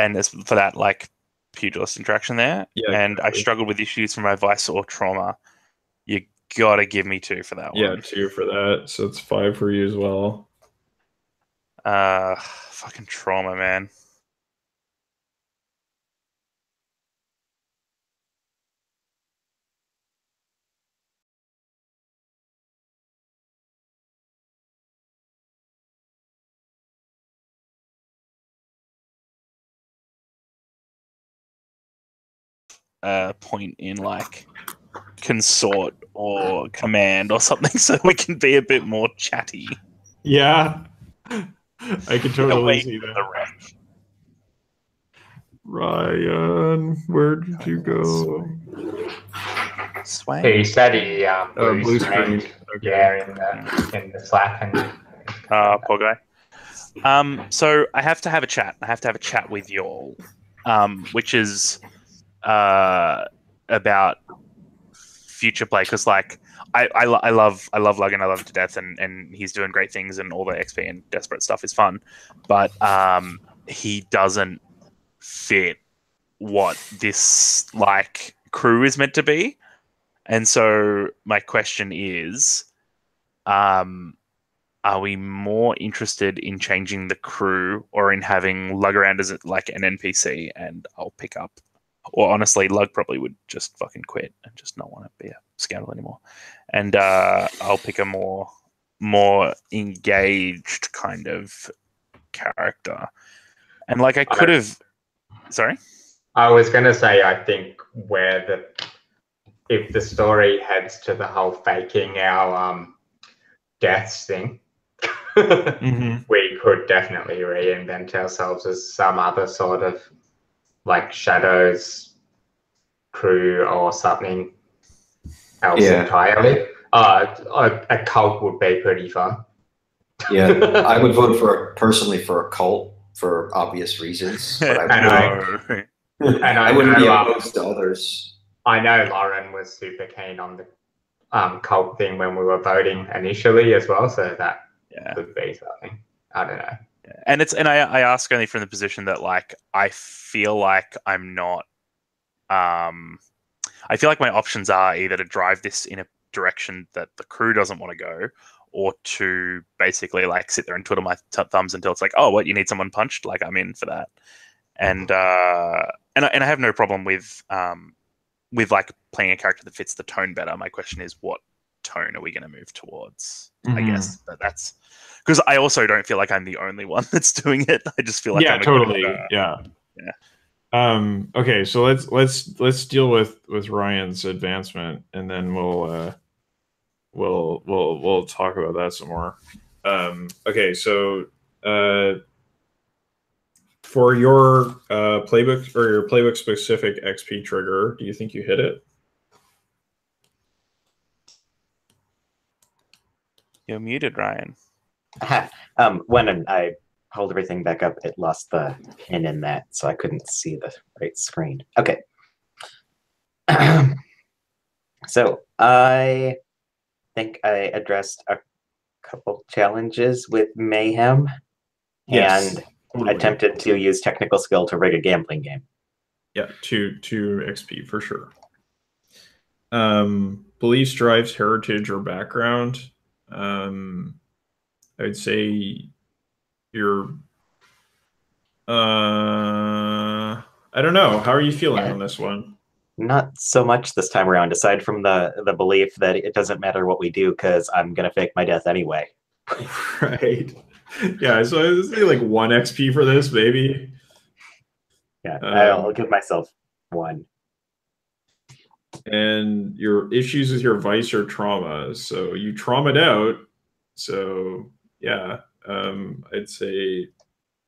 for that like pugilist interaction there. Yeah, and exactly. I struggled with issues from my vice or trauma. You gotta give me 2 for that one. Yeah, 2 for that. So it's 5 for you as well. Fucking trauma, man. Point in like consort or command or something so we can be a bit more chatty. Yeah. I can totally see that. Ryan, where did you go? Sway? He said he blue screen. Yeah, in the Slack and Poor guy. So I have to have a chat. I have to have a chat with y'all, which is about future play, because like I love Logan, I love him to death, and he's doing great things, and all the XP and desperate stuff is fun, but he doesn't fit what this like crew is meant to be. And so my question is, are we more interested in changing the crew or in having Lug around as like an NPC and I'll pick up? Or honestly, Lug probably would just fucking quit and just not want to be a scoundrel anymore. And I'll pick a more engaged kind of character. And like I could have... Sorry? I was going to say, I think if the story heads to the whole faking our deaths thing, we could definitely reinvent ourselves as some other sort of like Shadows crew or something else entirely. A cult would be pretty fun. Yeah, I would vote personally for a cult for obvious reasons. But I wouldn't be opposed to others. I know Lauren was super keen on the cult thing when we were voting initially as well, so that could be something. I don't know. And I ask only from the position that like I feel like I'm not. I feel like my options are either to drive this in a direction that the crew doesn't want to go, or to basically like sit there and twiddle my thumbs until it's like, oh, what, you need someone punched? Like I'm in for that. And I have no problem with like playing a character that fits the tone better. My question is, what tone are we going to move towards? I guess that's because I also don't feel like I'm the only one that's doing it. I just feel like I'm totally. Okay, so let's deal with Ryan's advancement, and then we'll talk about that some more. Okay, so for your playbook or your playbook specific XP trigger, do you think you hit it? You're muted, Ryan. When I hold everything back up, it lost the pin in that, so I couldn't see the right screen. Okay. So I think I addressed a couple challenges with Mayhem, and attempted to use technical skill to rig a gambling game. Yeah, 2 XP for sure. Beliefs, drives, heritage, or background. I would say you're. I don't know. How are you feeling on this one? Not so much this time around, aside from the belief that it doesn't matter what we do because I'm gonna fake my death anyway. Right. Yeah. So I would say like 1 XP for this, maybe. Yeah, I'll give myself 1. And your issues with your vice or trauma. So you traumaed out. So yeah, I'd say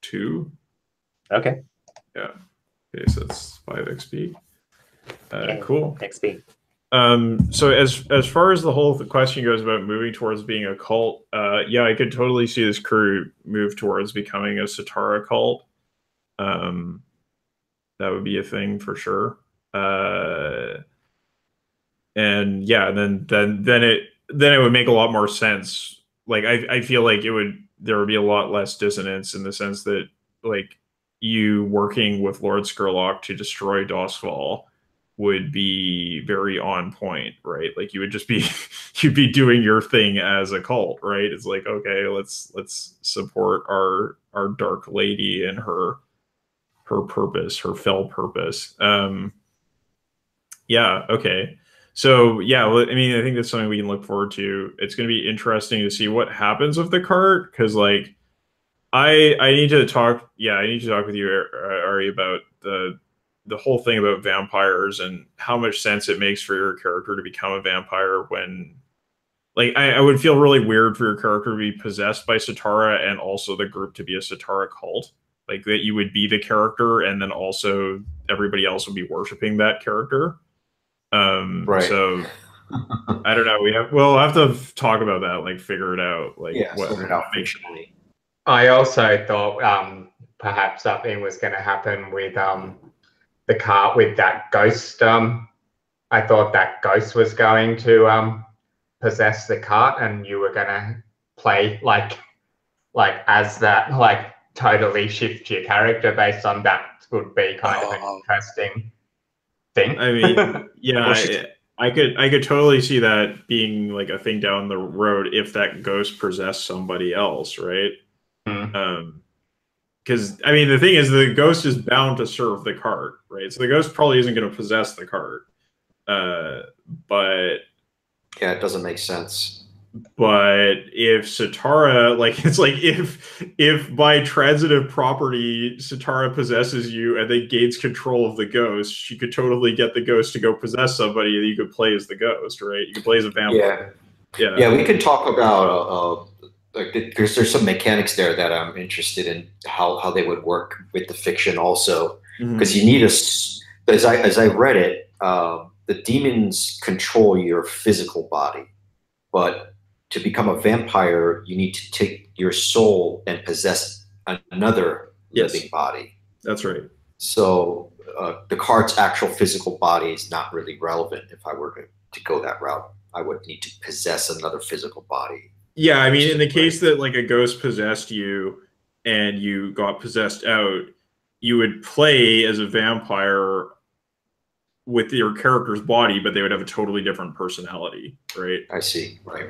2. Okay. Yeah. Okay, so that's 5 XP. Cool. XP. So as far as the question goes about moving towards being a cult, yeah, I could totally see this crew move towards becoming a Satara cult. That would be a thing for sure. And yeah, then it would make a lot more sense. Like I feel like there would be a lot less dissonance in the sense that like you working with Lord Skurlock to destroy Dosval would be very on point, right? Like you would just be you'd be doing your thing as a cult, right? It's like, okay, let's support our dark lady and her purpose, her fell purpose. Yeah, okay. So yeah, I mean, I think that's something we can look forward to. It's going to be interesting to see what happens with the cart, because like I need to talk. Yeah, I need to talk with you, Ari, about the whole thing about vampires and how much sense it makes for your character to become a vampire when, like, I would feel really weird for your character to be possessed by Satara and also the group to be a Satara cult. Like that you would be the character and then also everybody else would be worshiping that character. Right. So I don't know. We'll have to talk about that, like figure it out, like sort it out fictionally. I also thought perhaps something was going to happen with the cart with that ghost. I thought that ghost was going to possess the cart, and you were going to play like as that, like totally shift your character based on that. Would be kind of an interesting thing. I mean, yeah, I could totally see that being like a thing down the road if that ghost possessed somebody else, right? Because I mean, the thing is, the ghost is bound to serve the cart, right? So the ghost probably isn't going to possess the cart, but yeah, it doesn't make sense. But if Sitara, like, it's like if by transitive property Sitara possesses you and then gains control of the ghost, she could totally get the ghost to go possess somebody that you could play as the ghost, right? You could play as a vampire. Yeah. We could talk about like there's some mechanics there that I'm interested in how they would work with the fiction also, because you need as I read it, the demons control your physical body, but to become a vampire, you need to take your soul and possess another living body. That's right. So the cart's actual physical body is not really relevant. If I were to go that route, I would need to possess another physical body. Yeah, I mean, in the case that like a ghost possessed you and you got possessed out, you would play as a vampire with your character's body, but they would have a totally different personality, right? I see. Right.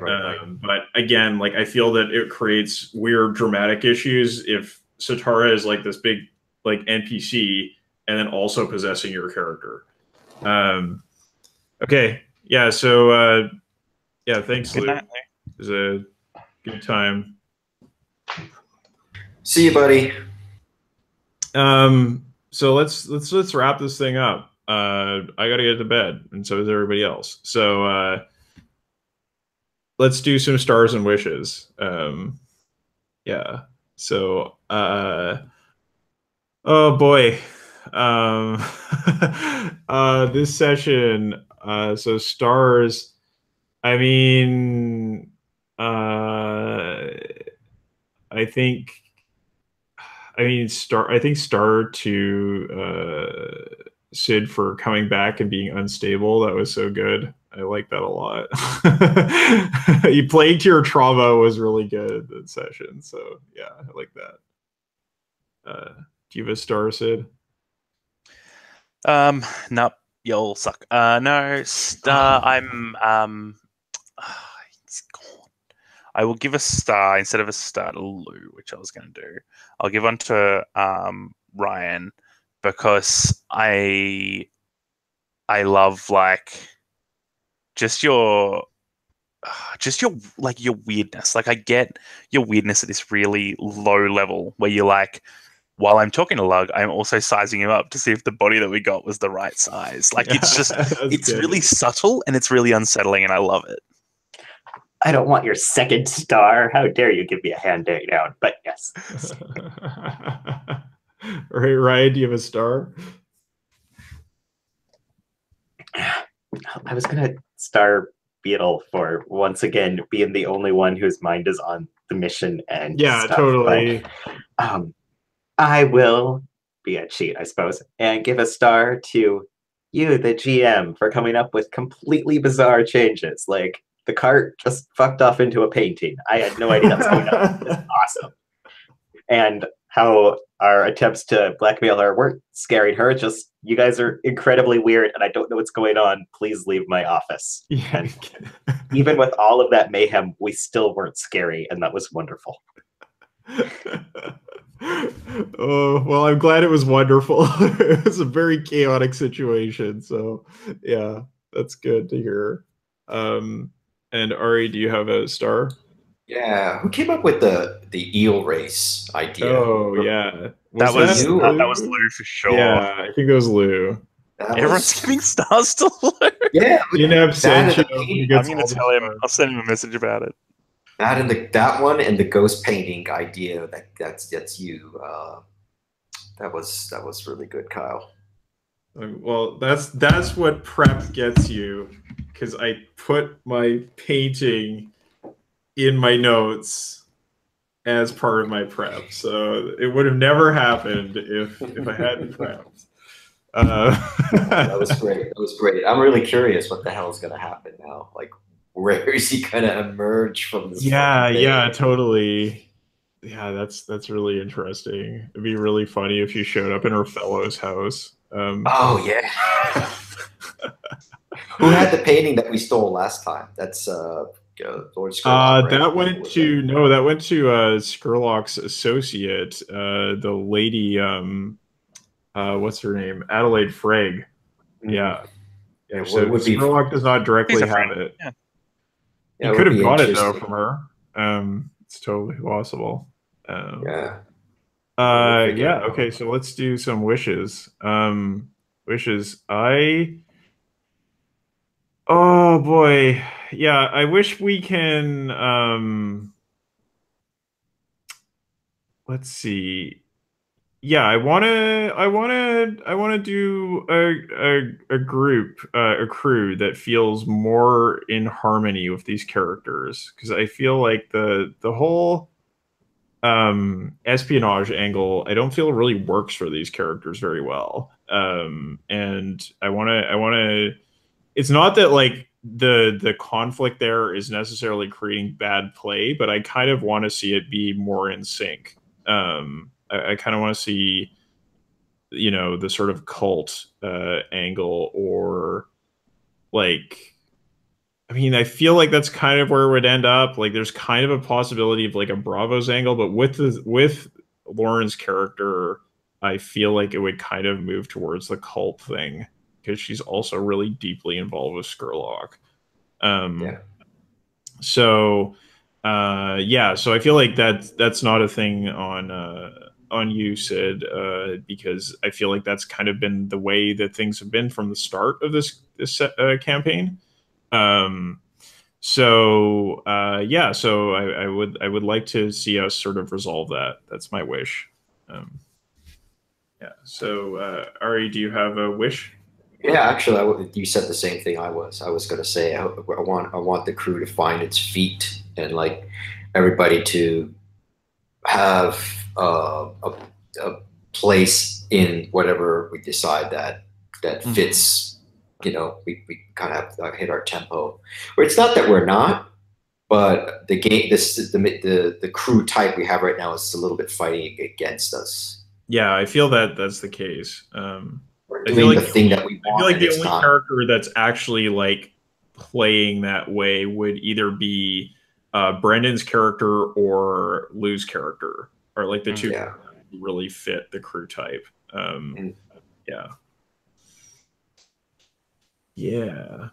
But again, like I feel that it creates weird dramatic issues if Sitara is like this big like NPC and then also possessing your character. Okay, yeah. So yeah, thanks, Lou. It was a good time. See you, buddy. So let's wrap this thing up. I gotta get to bed, and so does everybody else. So let's do some stars and wishes. Yeah. So oh boy. This session, so stars, I mean, I think star to Sid for coming back and being unstable. That was so good. I like that a lot. You playing to your trauma was really good that session. So yeah, I like that. Do you have a star, Sid? Nope. You'll suck. No star. I'm it's gone. I will give a star instead of a star to Lou, which I was going to do. I'll give one to Ryan because I love like just your like your weirdness. Like I get your weirdness at this really low level where you're like, while I'm talking to Lug, I'm also sizing him up to see if the body that we got was the right size. Like it's just it's really subtle and it's really unsettling and I love it. I don't want your second star. How dare you give me a hand down? But yes. All right, Ryan, do you have a star? I was gonna star Beetle for once again being the only one whose mind is on the mission and yeah, stuff, totally. But, I will be a cheat, I suppose, and give a star to you, the GM, for coming up with completely bizarre changes. Like the cart just fucked off into a painting. I had no idea that was going on. It's awesome. And how our attempts to blackmail her weren't scaring her. Just, you guys are incredibly weird and I don't know what's going on. Please leave my office. Yeah. And even with all of that mayhem, we still weren't scary. And that was wonderful. Oh, well, I'm glad it was wonderful. It was a very chaotic situation. So yeah, that's good to hear. And Ari, do you have a star? Yeah, who came up with the eel race idea? Oh yeah, that was Lou for sure. Yeah, I think that was Lou. Everyone's giving stars to Lou. Yeah, in absentia. I'm going to tell him. I'll send him a message about it. That and that one and the ghost painting idea. That's you. That was really good, Kyle. Well, that's what prep gets you, because I put my painting in my notes as part of my prep, so it would have never happened if I hadn't prepped. That was great. That was great. I'm really curious what the hell is going to happen now. Like, where is he going to emerge from this? Yeah, totally. Yeah, that's really interesting. It'd be really funny if you showed up in her fellow's house. Oh yeah. Who had the painting that we stole last time? That's Lord Skurlock, right? That went to Skurlock's associate, the lady. What's her name? Adelaide Freg. Yeah. Yeah, So Skurlock does not directly have it. Yeah. You could have got it though from her. It's totally possible. Yeah. Yeah. Okay. So let's do some wishes. Wishes. Oh boy. Yeah. I wish we can. Let's see. Yeah. I wanna do a group, a crew that feels more in harmony with these characters, because I feel like the whole espionage angle, I don't feel really works for these characters very well. And I want to it's not that like the conflict there is necessarily creating bad play, but I kind of want to see it be more in sync. I kind of want to see, the sort of cult angle, or like, I mean, I feel like that's kind of where it would end up. Like, there's kind of a possibility of like a Bravos angle, but with Lauren's character, I feel like it would kind of move towards the cult thing, because she's also really deeply involved with Skurlock. Yeah. So, yeah. So I feel like that's not a thing on you, Sid, because I feel like that's kind of been the way that things have been from the start of this campaign. So yeah, so I would like to see us sort of resolve that. That's my wish. Yeah. So Ari, do you have a wish? Yeah, actually, you said the same thing I was. I was going to say I want the crew to find its feet, and like everybody to have a place in whatever we decide that fits. We kind of have to hit our tempo. Where it's not that we're not, but the game, the crew type we have right now is a little bit fighting against us. Yeah, I feel that that's the case. We're I feel doing like the thing that we want. I feel like and the it's only not. character that's actually like playing that way would either be Brendan's character or Lou's character, or like the two Yeah. who really fit the crew type. Yeah. Yeah.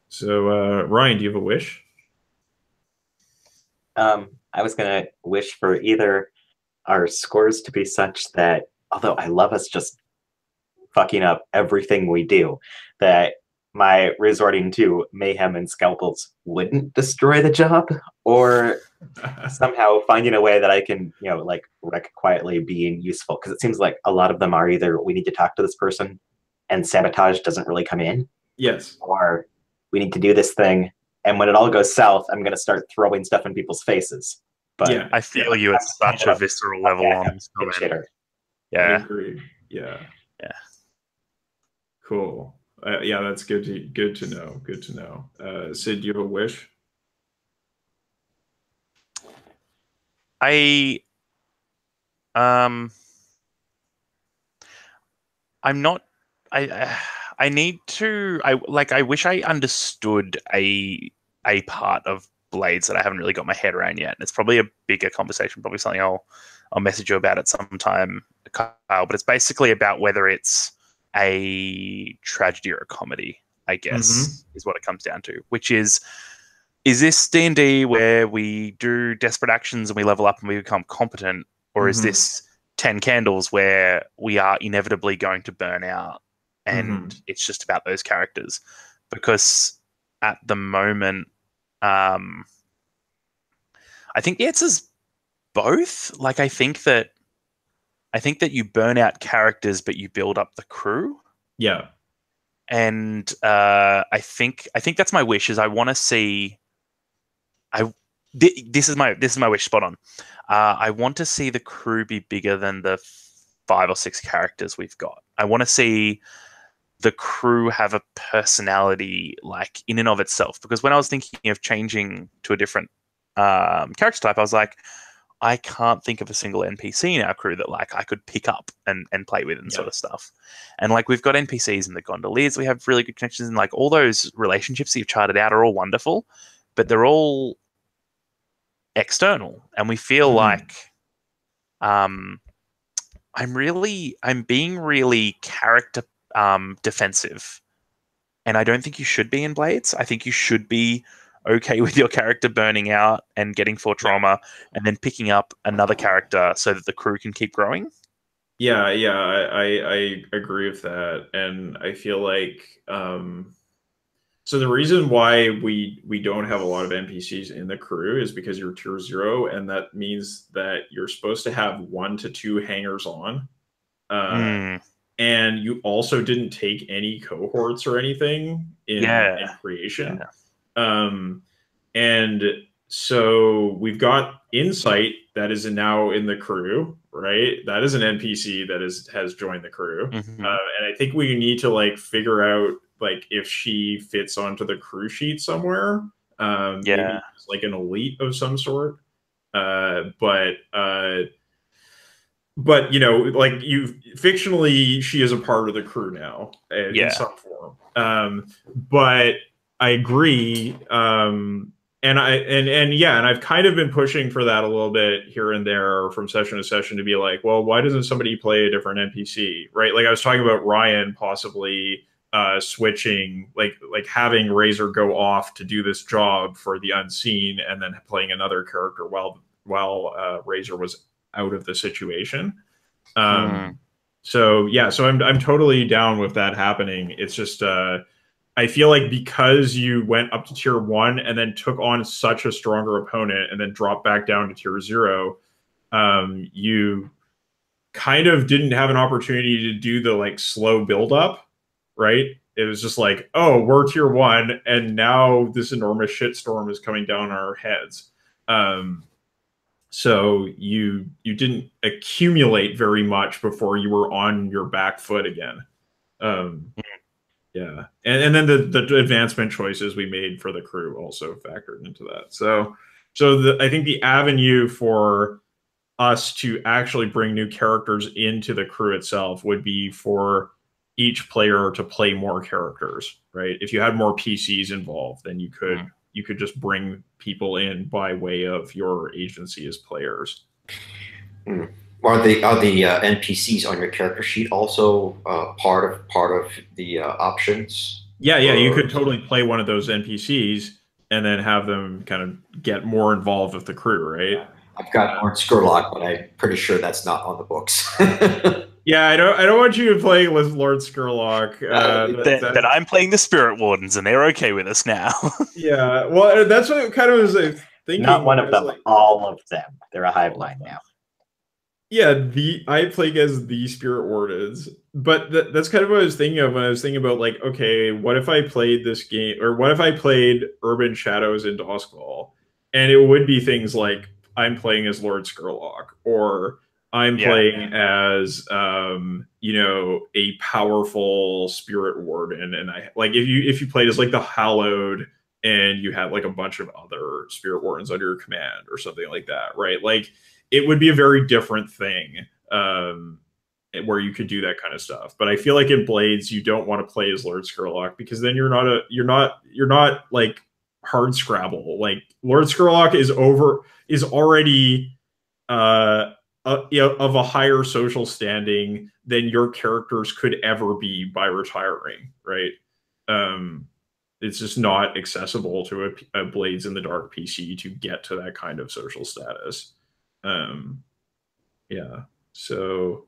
So Ryan, do you have a wish? I was gonna wish for either our scores to be such that, although I love us just fucking up everything we do, that my resorting to mayhem and scalpels wouldn't destroy the job, or somehow finding a way that I can, like wreck quietly being useful. Because it seems like a lot of them are either we need to talk to this person and sabotage doesn't really come in. Yes. Or we need to do this thing, and when it all goes south, I'm going to start throwing stuff in people's faces. But yeah, I feel you at such a visceral level on this comment. Yeah, I agree. Yeah. Cool. Yeah, that's good to know. Good to know. Sid, do you have a wish? I'm not. I need to. I wish I understood a part of Blades that I haven't really got my head around yet. And it's probably a bigger conversation. Probably something I'll message you about at some time, Kyle. But it's basically about whether it's a tragedy or a comedy, I guess, is what it comes down to. Which is this D&D where we do desperate actions and we level up and we become competent, or is this 10 Candles where we are inevitably going to burn out and it's just about those characters? Because at the moment, I think the answer's both. Like, I think that you burn out characters, but you build up the crew. Yeah. And I think that's my wish. Is I want to see. This is my wish. Spot on. I want to see the crew be bigger than the 5 or 6 characters we've got. I want to see the crew have a personality, like, in and of itself. Because when I was thinking of changing to a different character type, I was like, I can't think of a single NPC in our crew that, like, I could pick up and play with and sort of stuff. And, like, we've got NPCs in the gondoliers. We have really good connections, and, like, all those relationships that you've charted out are all wonderful, but they're all external, and we feel like I'm being really character defensive, and I don't think you should be in Blades. I think you should be okay with your character burning out and getting 4 trauma, and then picking up another character so that the crew can keep growing. Yeah, I agree with that, and I feel like so the reason why we don't have a lot of NPCs in the crew is because you're tier 0, and that means that you're supposed to have 1 to 2 hangers on, and you also didn't take any cohorts or anything in creation. And so we've got Insight that is now in the crew, right? That is an NPC that has joined the crew, and I think we need to, like, figure out, like, if she fits onto the crew sheet somewhere. Maybe it's like an elite of some sort. But you know, like, fictionally, she is a part of the crew now in some form. But I agree. And I've kind of been pushing for that a little bit here and there from session to session, to be like, well, why doesn't somebody play a different NPC, right? Like, I was talking about Ryan possibly switching, like having Razor go off to do this job for the Unseen, and then playing another character while Razor was out of the situation. So I'm totally down with that happening. It's just I feel like because you went up to tier 1 and then took on such a stronger opponent and then dropped back down to tier 0, you kind of didn't have an opportunity to do the, like, slow build up, right? It was just like, oh, we're tier 1, and now this enormous shitstorm is coming down our heads. So you didn't accumulate very much before you were on your back foot again. Yeah, and then the advancement choices we made for the crew also factored into that. So I think the avenue for us to actually bring new characters into the crew itself would be for each player to play more characters, right? If you had more PCs involved, then you could just bring people in by way of your agency as players. Are the NPCs on your character sheet also part of the options? Yeah, you could totally play one of those NPCs and then have them kind of get more involved with the crew, right? I've got Lord Skurlock, but I'm pretty sure that's not on the books. Yeah, I don't want you to play with Lord Skurlock. That I'm playing the Spirit Wardens, and they're okay with us now. Yeah, well, that's what kind of was thinking. Not one of them, like, all of them. They're a hive mind now. Yeah, I play as the Spirit Wardens, but that's kind of what I was thinking of when I was thinking about, like, okay, what if I played this game, or what if I played Urban Shadows in Doskwall, and it would be things like I'm playing as Lord Skurlock, or I'm playing as you know, a powerful Spirit Warden, and I, like, if you played as, like, the Hallowed, and you had, like, a bunch of other Spirit Wardens under your command or something like that, right? Like, it would be a very different thing where you could do that kind of stuff. But I feel like in Blades, you don't want to play as Lord Skurlock, because then you're not like hard Scrabble. Like, Lord Skurlock is already of a higher social standing than your characters could ever be by retiring, right? It's just not accessible to a Blades in the Dark PC to get to that kind of social status. Yeah, so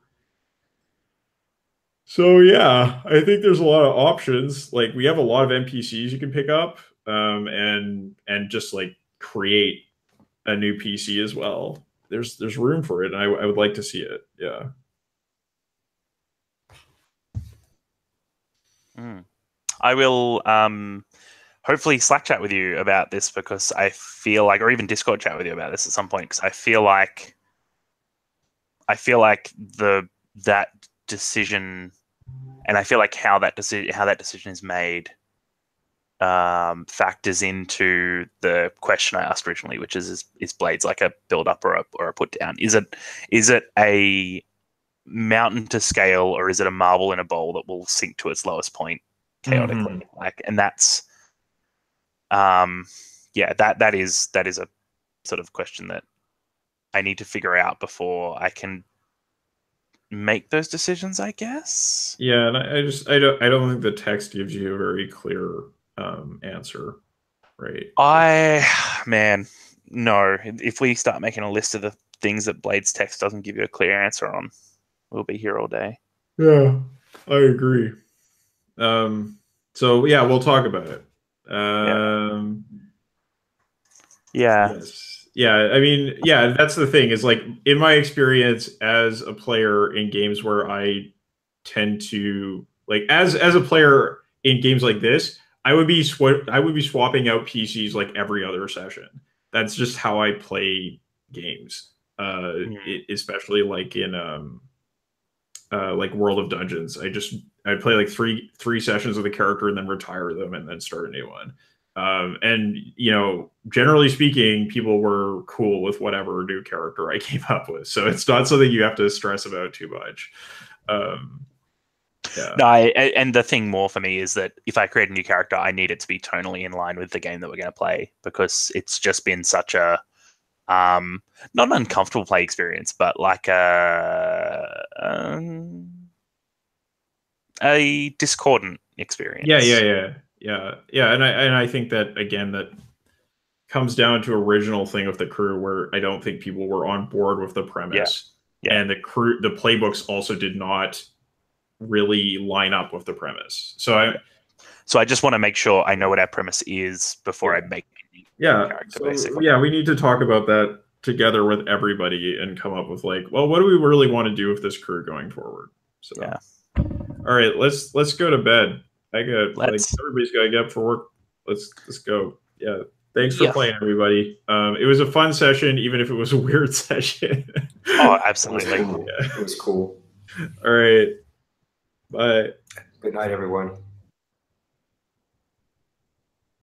yeah, I think there's a lot of options. Like, we have a lot of NPCs you can pick up, and just, like, create a new PC as well. There's room for it, and I would like to see it. Yeah. I will hopefully Slack chat with you about this, because I feel like, or even Discord chat with you about this at some point, because I feel like that decision, and I feel like how that decision is made factors into the question I asked originally, which is Blades like a build up or a put down? Is it a mountain to scale, or is it a marble in a bowl that will sink to its lowest point chaotically? Like, and that's that is a sort of question that I need to figure out before I can make those decisions, I guess. Yeah, and I don't think the text gives you a very clear answer, right? No. If we start making a list of the things that Blade's text doesn't give you a clear answer on, we'll be here all day. Yeah, I agree. So yeah, we'll talk about it. Yes. Yeah, I mean, yeah, that's the thing, is like, in my experience as a player in games where I tend to, like, as a player in games like this, I would be swapping out PCs like every other session. That's just how I play games. Especially like in like World of Dungeons. I play like three sessions with a character and then retire them and then start a new one. And you know, generally speaking, people were cool with whatever new character I came up with, so it's not something you have to stress about too much. Yeah. No, and the thing more for me is that if I create a new character, I need it to be tonally in line with the game that we're going to play, because it's just been such a not an uncomfortable play experience, but like a discordant experience. Yeah. And I think that, again, that comes down to original thing with the crew, where I don't think people were on board with the premise. And the playbooks also did not really line up with the premise. So I just want to make sure I know what our premise is before I make character, basically. Yeah, we need to talk about that together with everybody and come up with, like, well, what do we really want to do with this crew going forward? So all right, let's go to bed. Everybody's got to get up for work. Let's go. Yeah. Thanks for playing, everybody. It was a fun session, even if it was a weird session. Oh, absolutely. It was cool. All right. Bye. Good night, everyone.